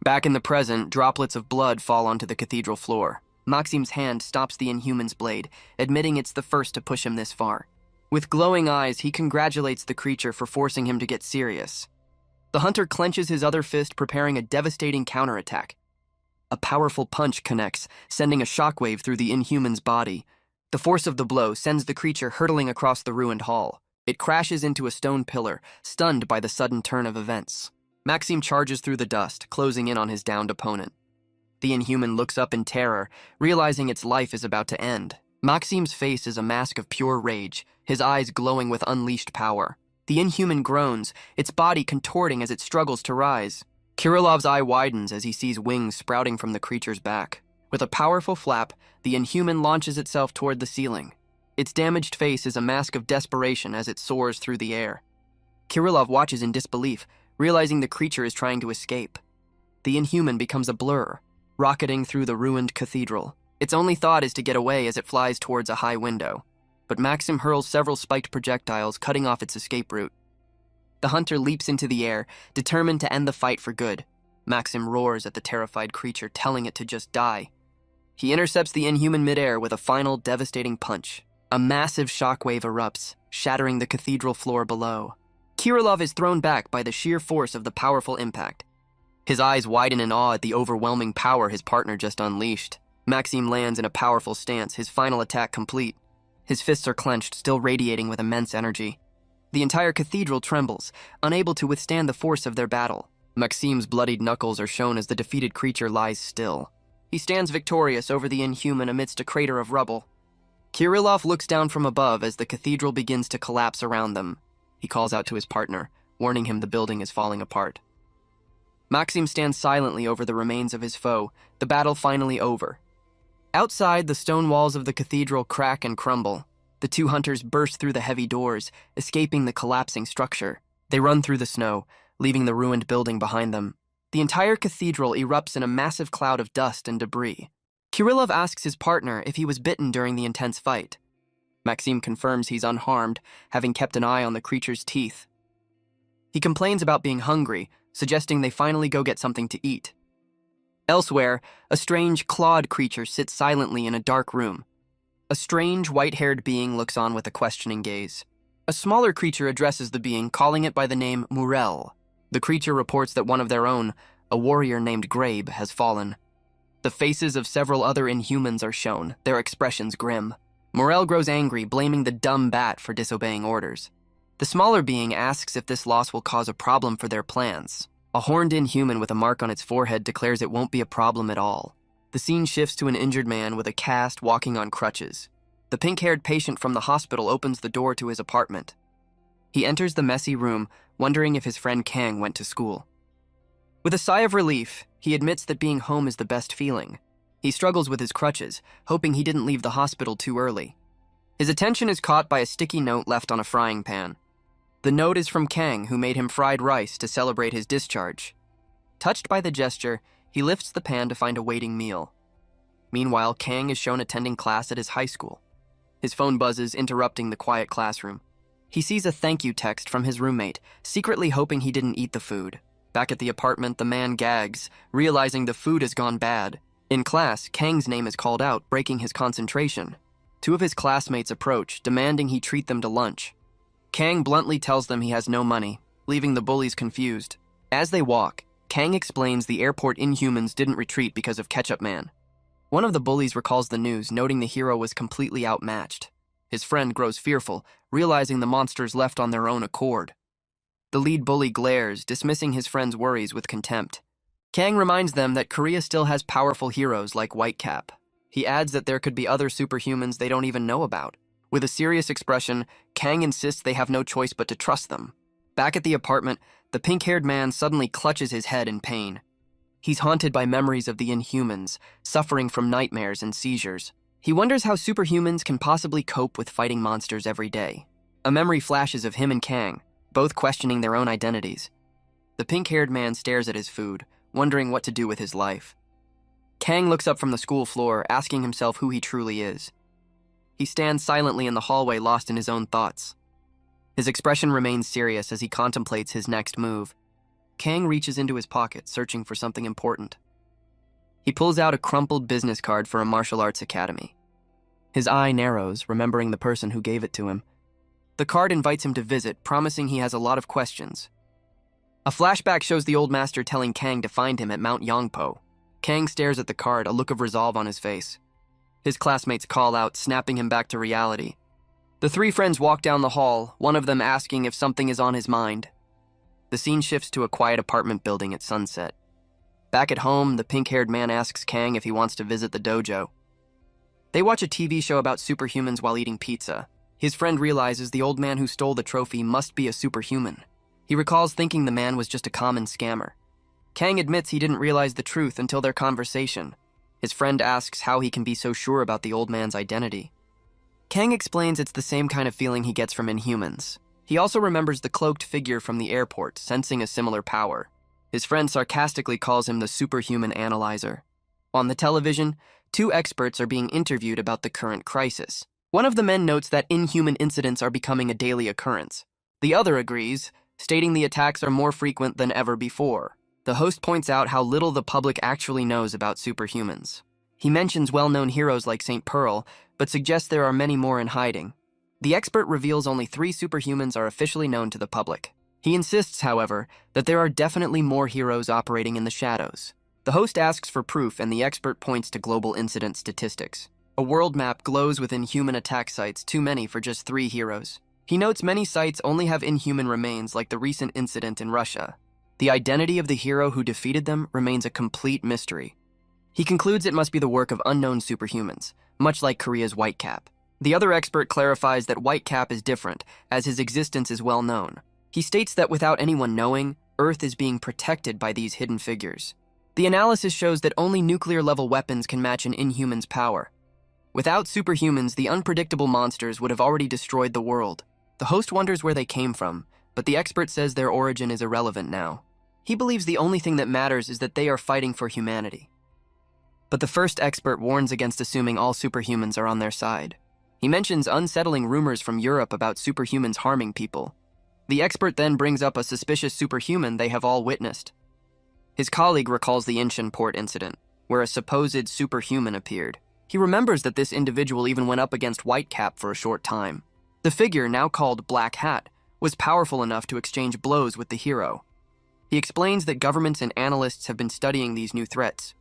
Back in the present, droplets of blood fall onto the cathedral floor. Maxim's hand stops the Inhuman's blade, admitting it's the first to push him this far. With glowing eyes, he congratulates the creature for forcing him to get serious. The hunter clenches his other fist, preparing a devastating counterattack. A powerful punch connects, sending a shockwave through the Inhuman's body. The force of the blow sends the creature hurtling across the ruined hall. It crashes into a stone pillar, stunned by the sudden turn of events. Maxim charges through the dust, closing in on his downed opponent. The Inhuman looks up in terror, realizing its life is about to end. Maxim's face is a mask of pure rage, his eyes glowing with unleashed power. The Inhuman groans, its body contorting as it struggles to rise. Kirilov's eye widens as he sees wings sprouting from the creature's back. With a powerful flap, the Inhuman launches itself toward the ceiling. Its damaged face is a mask of desperation as it soars through the air. Kirilov watches in disbelief, realizing the creature is trying to escape. The Inhuman becomes a blur, rocketing through the ruined cathedral. Its only thought is to get away as it flies towards a high window. But Maxim hurls several spiked projectiles, cutting off its escape route. The hunter leaps into the air, determined to end the fight for good. Maxim roars at the terrified creature, telling it to just die. He intercepts the Inhuman midair with a final devastating punch. A massive shockwave erupts, shattering the cathedral floor below. Kirilov is thrown back by the sheer force of the powerful impact. His eyes widen in awe at the overwhelming power his partner just unleashed. Maxim lands in a powerful stance, his final attack complete. His fists are clenched, still radiating with immense energy. The entire cathedral trembles, unable to withstand the force of their battle. Maxim's bloodied knuckles are shown as the defeated creature lies still. He stands victorious over the Inhuman amidst a crater of rubble. Kirilov looks down from above as the cathedral begins to collapse around them. He calls out to his partner, warning him the building is falling apart. Maxim stands silently over the remains of his foe, the battle finally over. Outside, the stone walls of the cathedral crack and crumble. The two hunters burst through the heavy doors, escaping the collapsing structure. They run through the snow, leaving the ruined building behind them. The entire cathedral erupts in a massive cloud of dust and debris. Kirilov asks his partner if he was bitten during the intense fight. Maxim confirms he's unharmed, having kept an eye on the creature's teeth. He complains about being hungry, suggesting they finally go get something to eat. Elsewhere, a strange clawed creature sits silently in a dark room. A strange, white-haired being looks on with a questioning gaze. A smaller creature addresses the being, calling it by the name Murel. The creature reports that one of their own, a warrior named Grabe, has fallen. The faces of several other Inhumans are shown, their expressions grim. Morel grows angry, blaming the dumb bat for disobeying orders. The smaller being asks if this loss will cause a problem for their plans. A horned Inhuman with a mark on its forehead declares it won't be a problem at all. The scene shifts to an injured man with a cast walking on crutches. The pink-haired patient from the hospital opens the door to his apartment. He enters the messy room, wondering if his friend Kang went to school. With a sigh of relief, he admits that being home is the best feeling. He struggles with his crutches, hoping he didn't leave the hospital too early. His attention is caught by a sticky note left on a frying pan. The note is from Kang, who made him fried rice to celebrate his discharge. Touched by the gesture, He lifts the pan to find a waiting meal. Meanwhile, Kang is shown attending class at his high school. His phone buzzes, interrupting the quiet classroom. He sees a thank you text from his roommate, secretly hoping he didn't eat the food. Back at the apartment, the man gags, realizing the food has gone bad. In class, Kang's name is called out, breaking his concentration. Two of his classmates approach, demanding he treat them to lunch. Kang bluntly tells them he has no money, leaving the bullies confused. As they walk, Kang explains the airport Inhumans didn't retreat because of Ketchup Man. One of the bullies recalls the news, noting the hero was completely outmatched. His friend grows fearful, realizing the monsters left on their own accord. The lead bully glares, dismissing his friend's worries with contempt. Kang reminds them that Korea still has powerful heroes like Whitecap. He adds that there could be other superhumans they don't even know about. With a serious expression, Kang insists they have no choice but to trust them. Back at the apartment, the pink-haired man suddenly clutches his head in pain. He's haunted by memories of the Inhumans, suffering from nightmares and seizures. He wonders how superhumans can possibly cope with fighting monsters every day. A memory flashes of him and Kang, both questioning their own identities. The pink-haired man stares at his food, wondering what to do with his life. Kang looks up from the school floor, asking himself who he truly is. He stands silently in the hallway, lost in his own thoughts. His expression remains serious as he contemplates his next move. Kang reaches into his pocket, searching for something important. He pulls out a crumpled business card for a martial arts academy. His eye narrows, remembering the person who gave it to him. The card invites him to visit, promising he has a lot of questions. A flashback shows the old master telling Kang to find him at Mount Yongpo. Kang stares at the card, a look of resolve on his face. His classmates call out, snapping him back to reality. The three friends walk down the hall, one of them asking if something is on his mind. The scene shifts to a quiet apartment building at sunset. Back at home, the pink-haired man asks Kang if he wants to visit the dojo. They watch a TV show about superhumans while eating pizza. His friend realizes the old man who stole the trophy must be a superhuman. He recalls thinking the man was just a common scammer. Kang admits he didn't realize the truth until their conversation. His friend asks how he can be so sure about the old man's identity. Kang explains it's the same kind of feeling he gets from Inhumans. He also remembers the cloaked figure from the airport, sensing a similar power. His friend sarcastically calls him the superhuman analyzer. On the television, two experts are being interviewed about the current crisis. One of the men notes that inhuman incidents are becoming a daily occurrence. The other agrees, stating the attacks are more frequent than ever before. The host points out how little the public actually knows about superhumans. He mentions well-known heroes like St. Pearl, but suggests there are many more in hiding. The expert reveals only 3 superhumans are officially known to the public. He insists, however, that there are definitely more heroes operating in the shadows. The host asks for proof, and the expert points to global incident statistics. A world map glows with inhuman attack sites, too many for just 3 heroes. He notes many sites only have inhuman remains, like the recent incident in Russia. The identity of the hero who defeated them remains a complete mystery. He concludes it must be the work of unknown superhumans, much like Korea's Whitecap. The other expert clarifies that Whitecap is different, as his existence is well known. He states that without anyone knowing, Earth is being protected by these hidden figures. The analysis shows that only nuclear-level weapons can match an inhuman's power. Without superhumans, the unpredictable monsters would have already destroyed the world. The host wonders where they came from, but the expert says their origin is irrelevant now. He believes the only thing that matters is that they are fighting for humanity. But the first expert warns against assuming all superhumans are on their side. He mentions unsettling rumors from Europe about superhumans harming people. The expert then brings up a suspicious superhuman they have all witnessed. His colleague recalls the Incheon port incident, where a supposed superhuman appeared. He remembers that this individual even went up against Whitecap for a short time. The figure, now called Black Hat, was powerful enough to exchange blows with the hero. He explains that governments and analysts have been studying these new threats.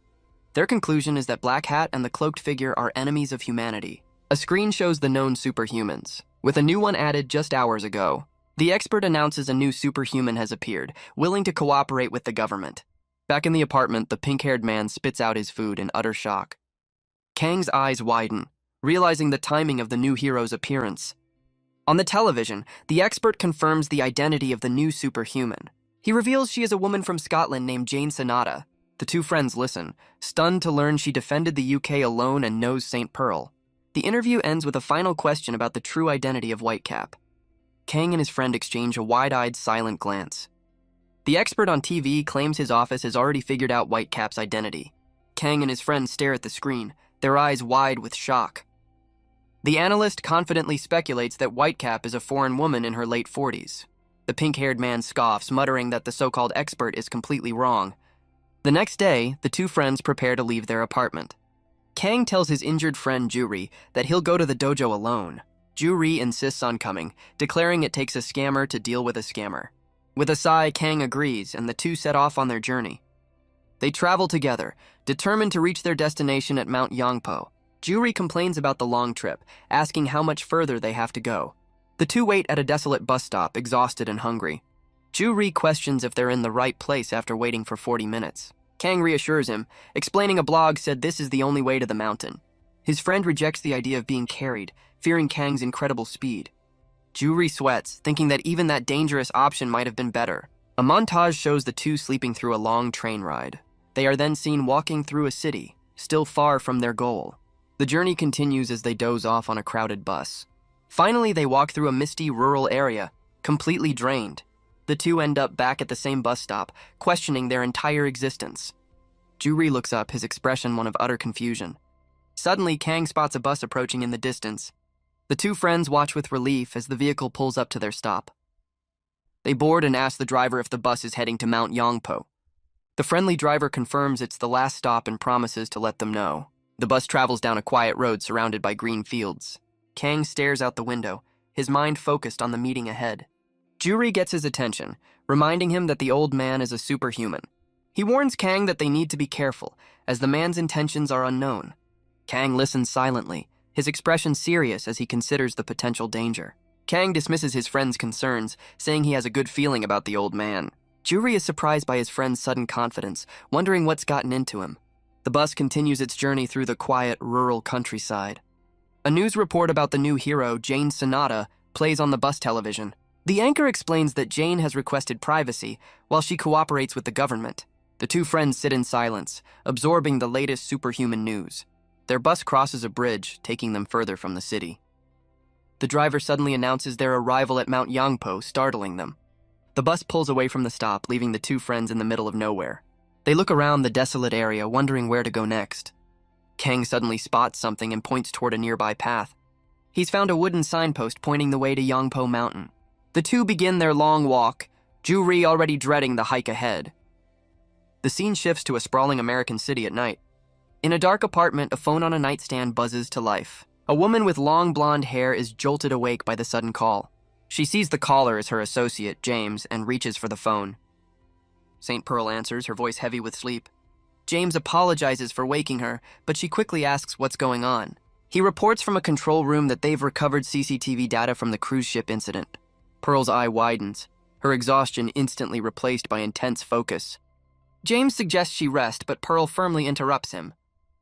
Their conclusion is that Black Hat and the cloaked figure are enemies of humanity. A screen shows the known superhumans, with a new one added just hours ago. The expert announces a new superhuman has appeared, willing to cooperate with the government. Back in the apartment, the pink-haired man spits out his food in utter shock. Kang's eyes widen, realizing the timing of the new hero's appearance. On the television, the expert confirms the identity of the new superhuman. He reveals she is a woman from Scotland named Jane Sonata. The two friends listen, stunned to learn she defended the UK alone and knows St. Pearl. The interview ends with a final question about the true identity of Whitecap. Kang and his friend exchange a wide-eyed, silent glance. The expert on TV claims his office has already figured out Whitecap's identity. Kang and his friends stare at the screen, their eyes wide with shock. The analyst confidently speculates that Whitecap is a foreign woman in her late 40s. The pink-haired man scoffs, muttering that the so-called expert is completely wrong. The next day, the two friends prepare to leave their apartment. Kang tells his injured friend Juri that he'll go to the dojo alone. Juri insists on coming, declaring it takes a scammer to deal with a scammer. With a sigh, Kang agrees, and the two set off on their journey. They travel together, determined to reach their destination at Mount Yangpo. Juri complains about the long trip, asking how much further they have to go. The two wait at a desolate bus stop, exhausted and hungry. Juri questions if they're in the right place after waiting for 40 minutes. Kang reassures him, explaining a blog said this is the only way to the mountain. His friend rejects the idea of being carried, fearing Kang's incredible speed. Juri sweats, thinking that even that dangerous option might have been better. A montage shows the two sleeping through a long train ride. They are then seen walking through a city, still far from their goal. The journey continues as they doze off on a crowded bus. Finally, they walk through a misty rural area, completely drained. The two end up back at the same bus stop, questioning their entire existence. Juri looks up, his expression one of utter confusion. Suddenly, Kang spots a bus approaching in the distance. The two friends watch with relief as the vehicle pulls up to their stop. They board and ask the driver if the bus is heading to Mount Yangpo. The friendly driver confirms it's the last stop and promises to let them know. The bus travels down a quiet road surrounded by green fields. Kang stares out the window, his mind focused on the meeting ahead. Juri gets his attention, reminding him that the old man is a superhuman. He warns Kang that they need to be careful, as the man's intentions are unknown. Kang listens silently, his expression serious as he considers the potential danger. Kang dismisses his friend's concerns, saying he has a good feeling about the old man. Juri is surprised by his friend's sudden confidence, wondering what's gotten into him. The bus continues its journey through the quiet, rural countryside. A news report about the new hero, Jane Sonata, plays on the bus television. The anchor explains that Jane has requested privacy while she cooperates with the government. The two friends sit in silence, absorbing the latest superhuman news. Their bus crosses a bridge, taking them further from the city. The driver suddenly announces their arrival at Mount Yangpo, startling them. The bus pulls away from the stop, leaving the two friends in the middle of nowhere. They look around the desolate area, wondering where to go next. Kang suddenly spots something and points toward a nearby path. He's found a wooden signpost pointing the way to Yangpo Mountain. The two begin their long walk, Juri already dreading the hike ahead. The scene shifts to a sprawling American city at night. In a dark apartment, a phone on a nightstand buzzes to life. A woman with long blonde hair is jolted awake by the sudden call. She sees the caller as her associate, James, and reaches for the phone. St. Pearl answers, her voice heavy with sleep. James apologizes for waking her, but she quickly asks what's going on. He reports from a control room that they've recovered CCTV data from the cruise ship incident. Pearl's eye widens, her exhaustion instantly replaced by intense focus. James suggests she rest, but Pearl firmly interrupts him.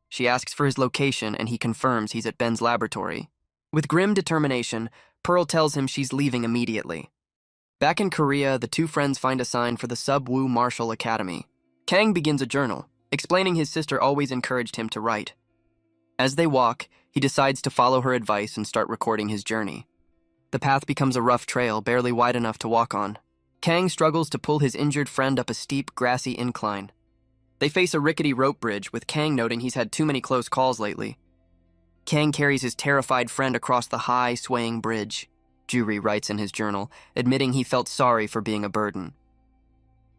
She asks for his location, and he confirms he's at Ben's laboratory. With grim determination, Pearl tells him she's leaving immediately. Back in Korea, the two friends find a sign for the Sub-Woo Martial Academy. Kang begins a journal, explaining his sister always encouraged him to write. As they walk, he decides to follow her advice and start recording his journey. The path becomes a rough trail, barely wide enough to walk on. Kang struggles to pull his injured friend up a steep, grassy incline. They face a rickety rope bridge, with Kang noting he's had too many close calls lately. Kang carries his terrified friend across the high, swaying bridge. Juri writes in his journal, admitting he felt sorry for being a burden.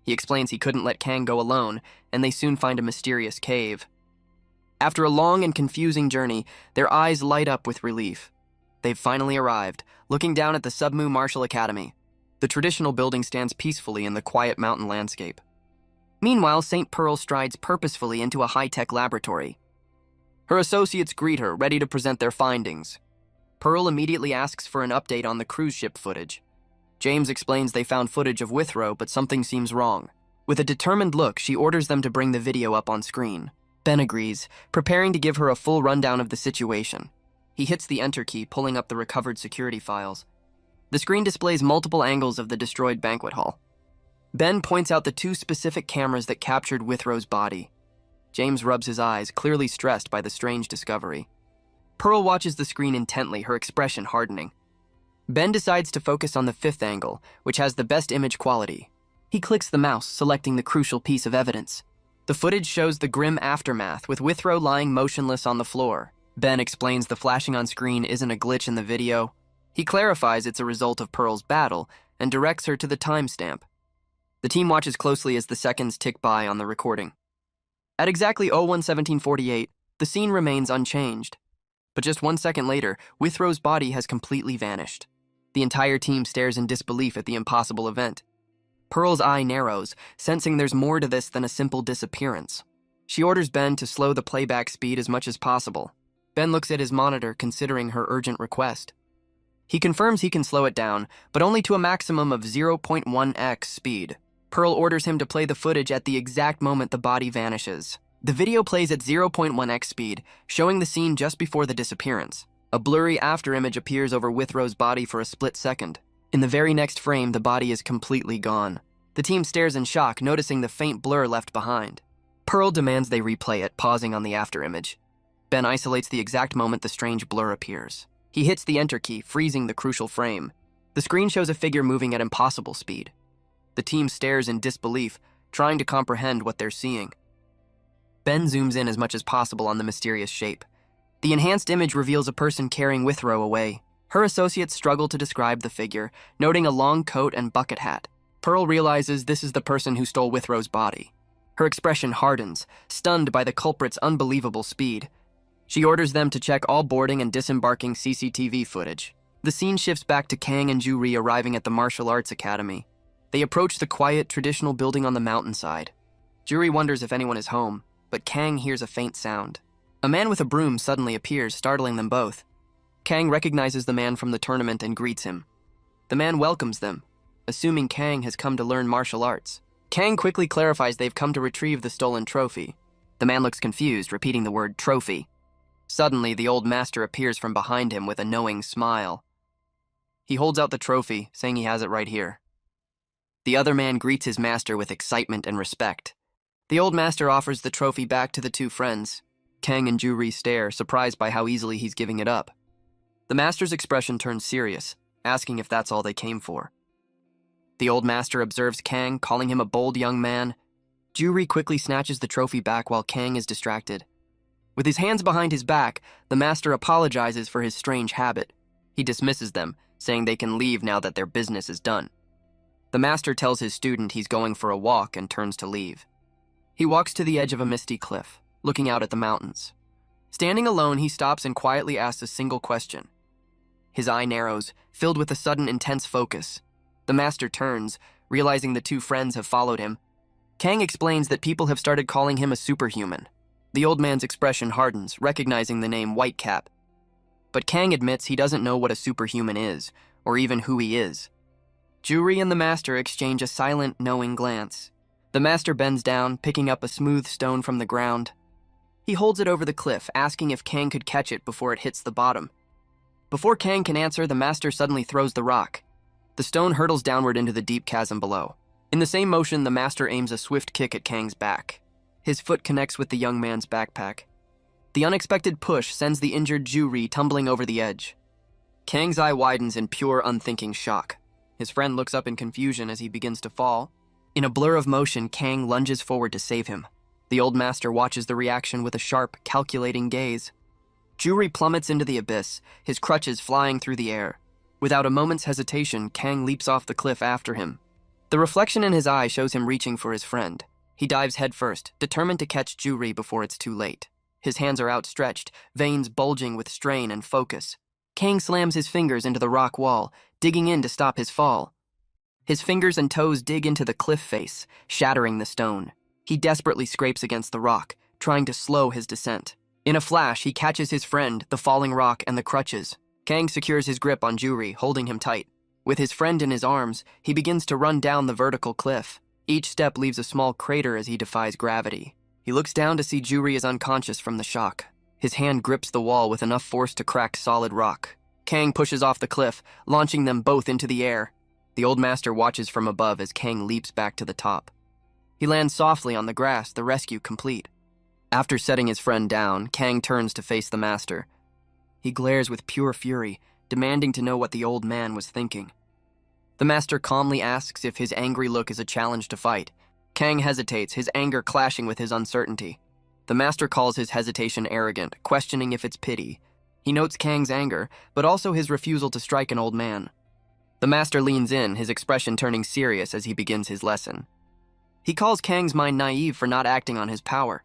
He explains he couldn't let Kang go alone, and they soon find a mysterious cave. After a long and confusing journey, their eyes light up with relief. They've finally arrived, looking down at the Sub-Woo Martial Academy. The traditional building stands peacefully in the quiet mountain landscape. Meanwhile, St. Pearl strides purposefully into a high-tech laboratory. Her associates greet her, ready to present their findings. Pearl immediately asks for an update on the cruise ship footage. James explains they found footage of Withrow, but something seems wrong. With a determined look, she orders them to bring the video up on screen. Ben agrees, preparing to give her a full rundown of the situation. He hits the enter key, pulling up the recovered security files. The screen displays multiple angles of the destroyed banquet hall. Ben points out the two specific cameras that captured Withrow's body. James rubs his eyes, clearly stressed by the strange discovery. Pearl watches the screen intently, her expression hardening. Ben decides to focus on the fifth angle, which has the best image quality. He clicks the mouse, selecting the crucial piece of evidence. The footage shows the grim aftermath, with Withrow lying motionless on the floor. Ben explains the flashing on screen isn't a glitch in the video. He clarifies it's a result of Pearl's battle and directs her to the timestamp. The team watches closely as the seconds tick by on the recording. At exactly 01:17:48, the scene remains unchanged. But just 1 second later, Withrow's body has completely vanished. The entire team stares in disbelief at the impossible event. Pearl's eye narrows, sensing there's more to this than a simple disappearance. She orders Ben to slow the playback speed as much as possible. Ben looks at his monitor, considering her urgent request. He confirms he can slow it down, but only to a maximum of 0.1x speed. Pearl orders him to play the footage at the exact moment the body vanishes. The video plays at 0.1x speed, showing the scene just before the disappearance. A blurry afterimage appears over Withrow's body for a split second. In the very next frame, the body is completely gone. The team stares in shock, noticing the faint blur left behind. Pearl demands they replay it, pausing on the afterimage. Ben isolates the exact moment the strange blur appears. He hits the enter key, freezing the crucial frame. The screen shows a figure moving at impossible speed. The team stares in disbelief, trying to comprehend what they're seeing. Ben zooms in as much as possible on the mysterious shape. The enhanced image reveals a person carrying Withrow away. Her associates struggle to describe the figure, noting a long coat and bucket hat. Pearl realizes this is the person who stole Withrow's body. Her expression hardens, stunned by the culprit's unbelievable speed. She orders them to check all boarding and disembarking CCTV footage. The scene shifts back to Kang and Ju-ri arriving at the martial arts academy. They approach the quiet, traditional building on the mountainside. Ju-ri wonders if anyone is home, but Kang hears a faint sound. A man with a broom suddenly appears, startling them both. Kang recognizes the man from the tournament and greets him. The man welcomes them, assuming Kang has come to learn martial arts. Kang quickly clarifies they've come to retrieve the stolen trophy. The man looks confused, repeating the word trophy. Suddenly, the old master appears from behind him with a knowing smile. He holds out the trophy, saying he has it right here. The other man greets his master with excitement and respect. The old master offers the trophy back to the two friends. Kang and Ju-ri stare, surprised by how easily he's giving it up. The master's expression turns serious, asking if that's all they came for. The old master observes Kang, calling him a bold young man. Ju-ri quickly snatches the trophy back while Kang is distracted. With his hands behind his back, the master apologizes for his strange habit. He dismisses them, saying they can leave now that their business is done. The master tells his student he's going for a walk and turns to leave. He walks to the edge of a misty cliff, looking out at the mountains. Standing alone, he stops and quietly asks a single question. His eye narrows, filled with a sudden intense focus. The master turns, realizing the two friends have followed him. Kang explains that people have started calling him a superhuman. The old man's expression hardens, recognizing the name Whitecap. But Kang admits he doesn't know what a superhuman is, or even who he is. Ju-ri and the master exchange a silent, knowing glance. The master bends down, picking up a smooth stone from the ground. He holds it over the cliff, asking if Kang could catch it before it hits the bottom. Before Kang can answer, the master suddenly throws the rock. The stone hurtles downward into the deep chasm below. In the same motion, the master aims a swift kick at Kang's back. His foot connects with the young man's backpack. The unexpected push sends the injured Ju-ri tumbling over the edge. Kang's eye widens in pure, unthinking shock. His friend looks up in confusion as he begins to fall. In a blur of motion, Kang lunges forward to save him. The old master watches the reaction with a sharp, calculating gaze. Ju-ri plummets into the abyss, his crutches flying through the air. Without a moment's hesitation, Kang leaps off the cliff after him. The reflection in his eye shows him reaching for his friend. He dives headfirst, determined to catch Ju-ri before it's too late. His hands are outstretched, veins bulging with strain and focus. Kang slams his fingers into the rock wall, digging in to stop his fall. His fingers and toes dig into the cliff face, shattering the stone. He desperately scrapes against the rock, trying to slow his descent. In a flash, he catches his friend, the falling rock, and the crutches. Kang secures his grip on Ju-ri, holding him tight. With his friend in his arms, he begins to run down the vertical cliff. Each step leaves a small crater as he defies gravity. He looks down to see Ju-ri is unconscious from the shock. His hand grips the wall with enough force to crack solid rock. Kang pushes off the cliff, launching them both into the air. The old master watches from above as Kang leaps back to the top. He lands softly on the grass, the rescue complete. After setting his friend down, Kang turns to face the master. He glares with pure fury, demanding to know what the old man was thinking. The master calmly asks if his angry look is a challenge to fight. Kang hesitates, his anger clashing with his uncertainty. The master calls his hesitation arrogant, questioning if it's pity. He notes Kang's anger, but also his refusal to strike an old man. The master leans in, his expression turning serious as he begins his lesson. He calls Kang's mind naive for not acting on his power.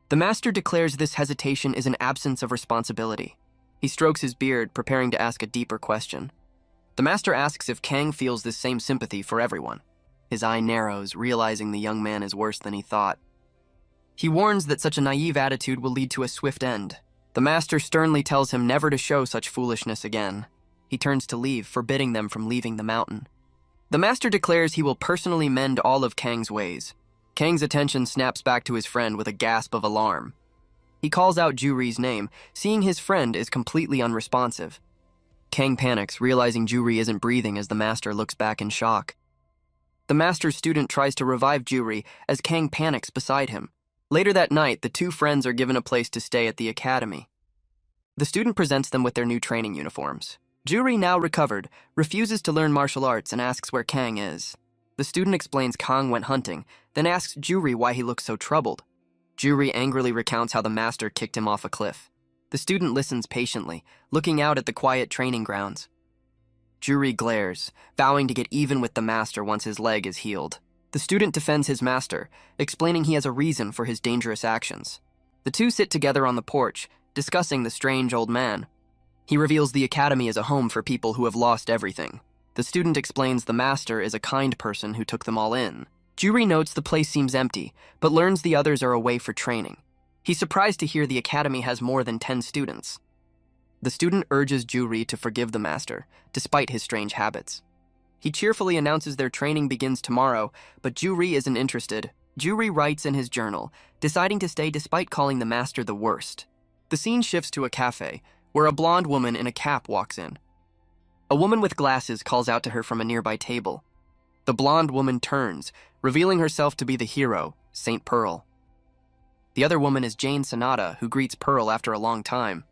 The master declares this hesitation is an absence of responsibility. He strokes his beard, preparing to ask a deeper question. The master asks if Kang feels this same sympathy for everyone. His eye narrows, realizing the young man is worse than he thought. He warns that such a naive attitude will lead to a swift end. The master sternly tells him never to show such foolishness again. He turns to leave, forbidding them from leaving the mountain. The master declares he will personally mend all of Kang's ways. Kang's attention snaps back to his friend with a gasp of alarm. He calls out Juri's name, seeing his friend is completely unresponsive. Kang panics, realizing Juri isn't breathing as the master looks back in shock. The master's student tries to revive Juri as Kang panics beside him. Later that night, the two friends are given a place to stay at the academy. The student presents them with their new training uniforms. Juri, now recovered, refuses to learn martial arts and asks where Kang is. The student explains Kang went hunting, then asks Juri why he looks so troubled. Juri angrily recounts how the master kicked him off a cliff. The student listens patiently, looking out at the quiet training grounds. Juri glares, vowing to get even with the master once his leg is healed. The student defends his master, explaining he has a reason for his dangerous actions. The two sit together on the porch, discussing the strange old man. He reveals the academy is a home for people who have lost everything. The student explains the master is a kind person who took them all in. Juri notes the place seems empty, but learns the others are away for training. He's surprised to hear the academy has more than 10 students. The student urges Juri to forgive the master, despite his strange habits. He cheerfully announces their training begins tomorrow, but Juri isn't interested. Juri writes in his journal, deciding to stay despite calling the master the worst. The scene shifts to a cafe, where a blonde woman in a cap walks in. A woman with glasses calls out to her from a nearby table. The blonde woman turns, revealing herself to be the hero, Saint Pearl. The other woman is Jane Sonata, who greets Pearl after a long time.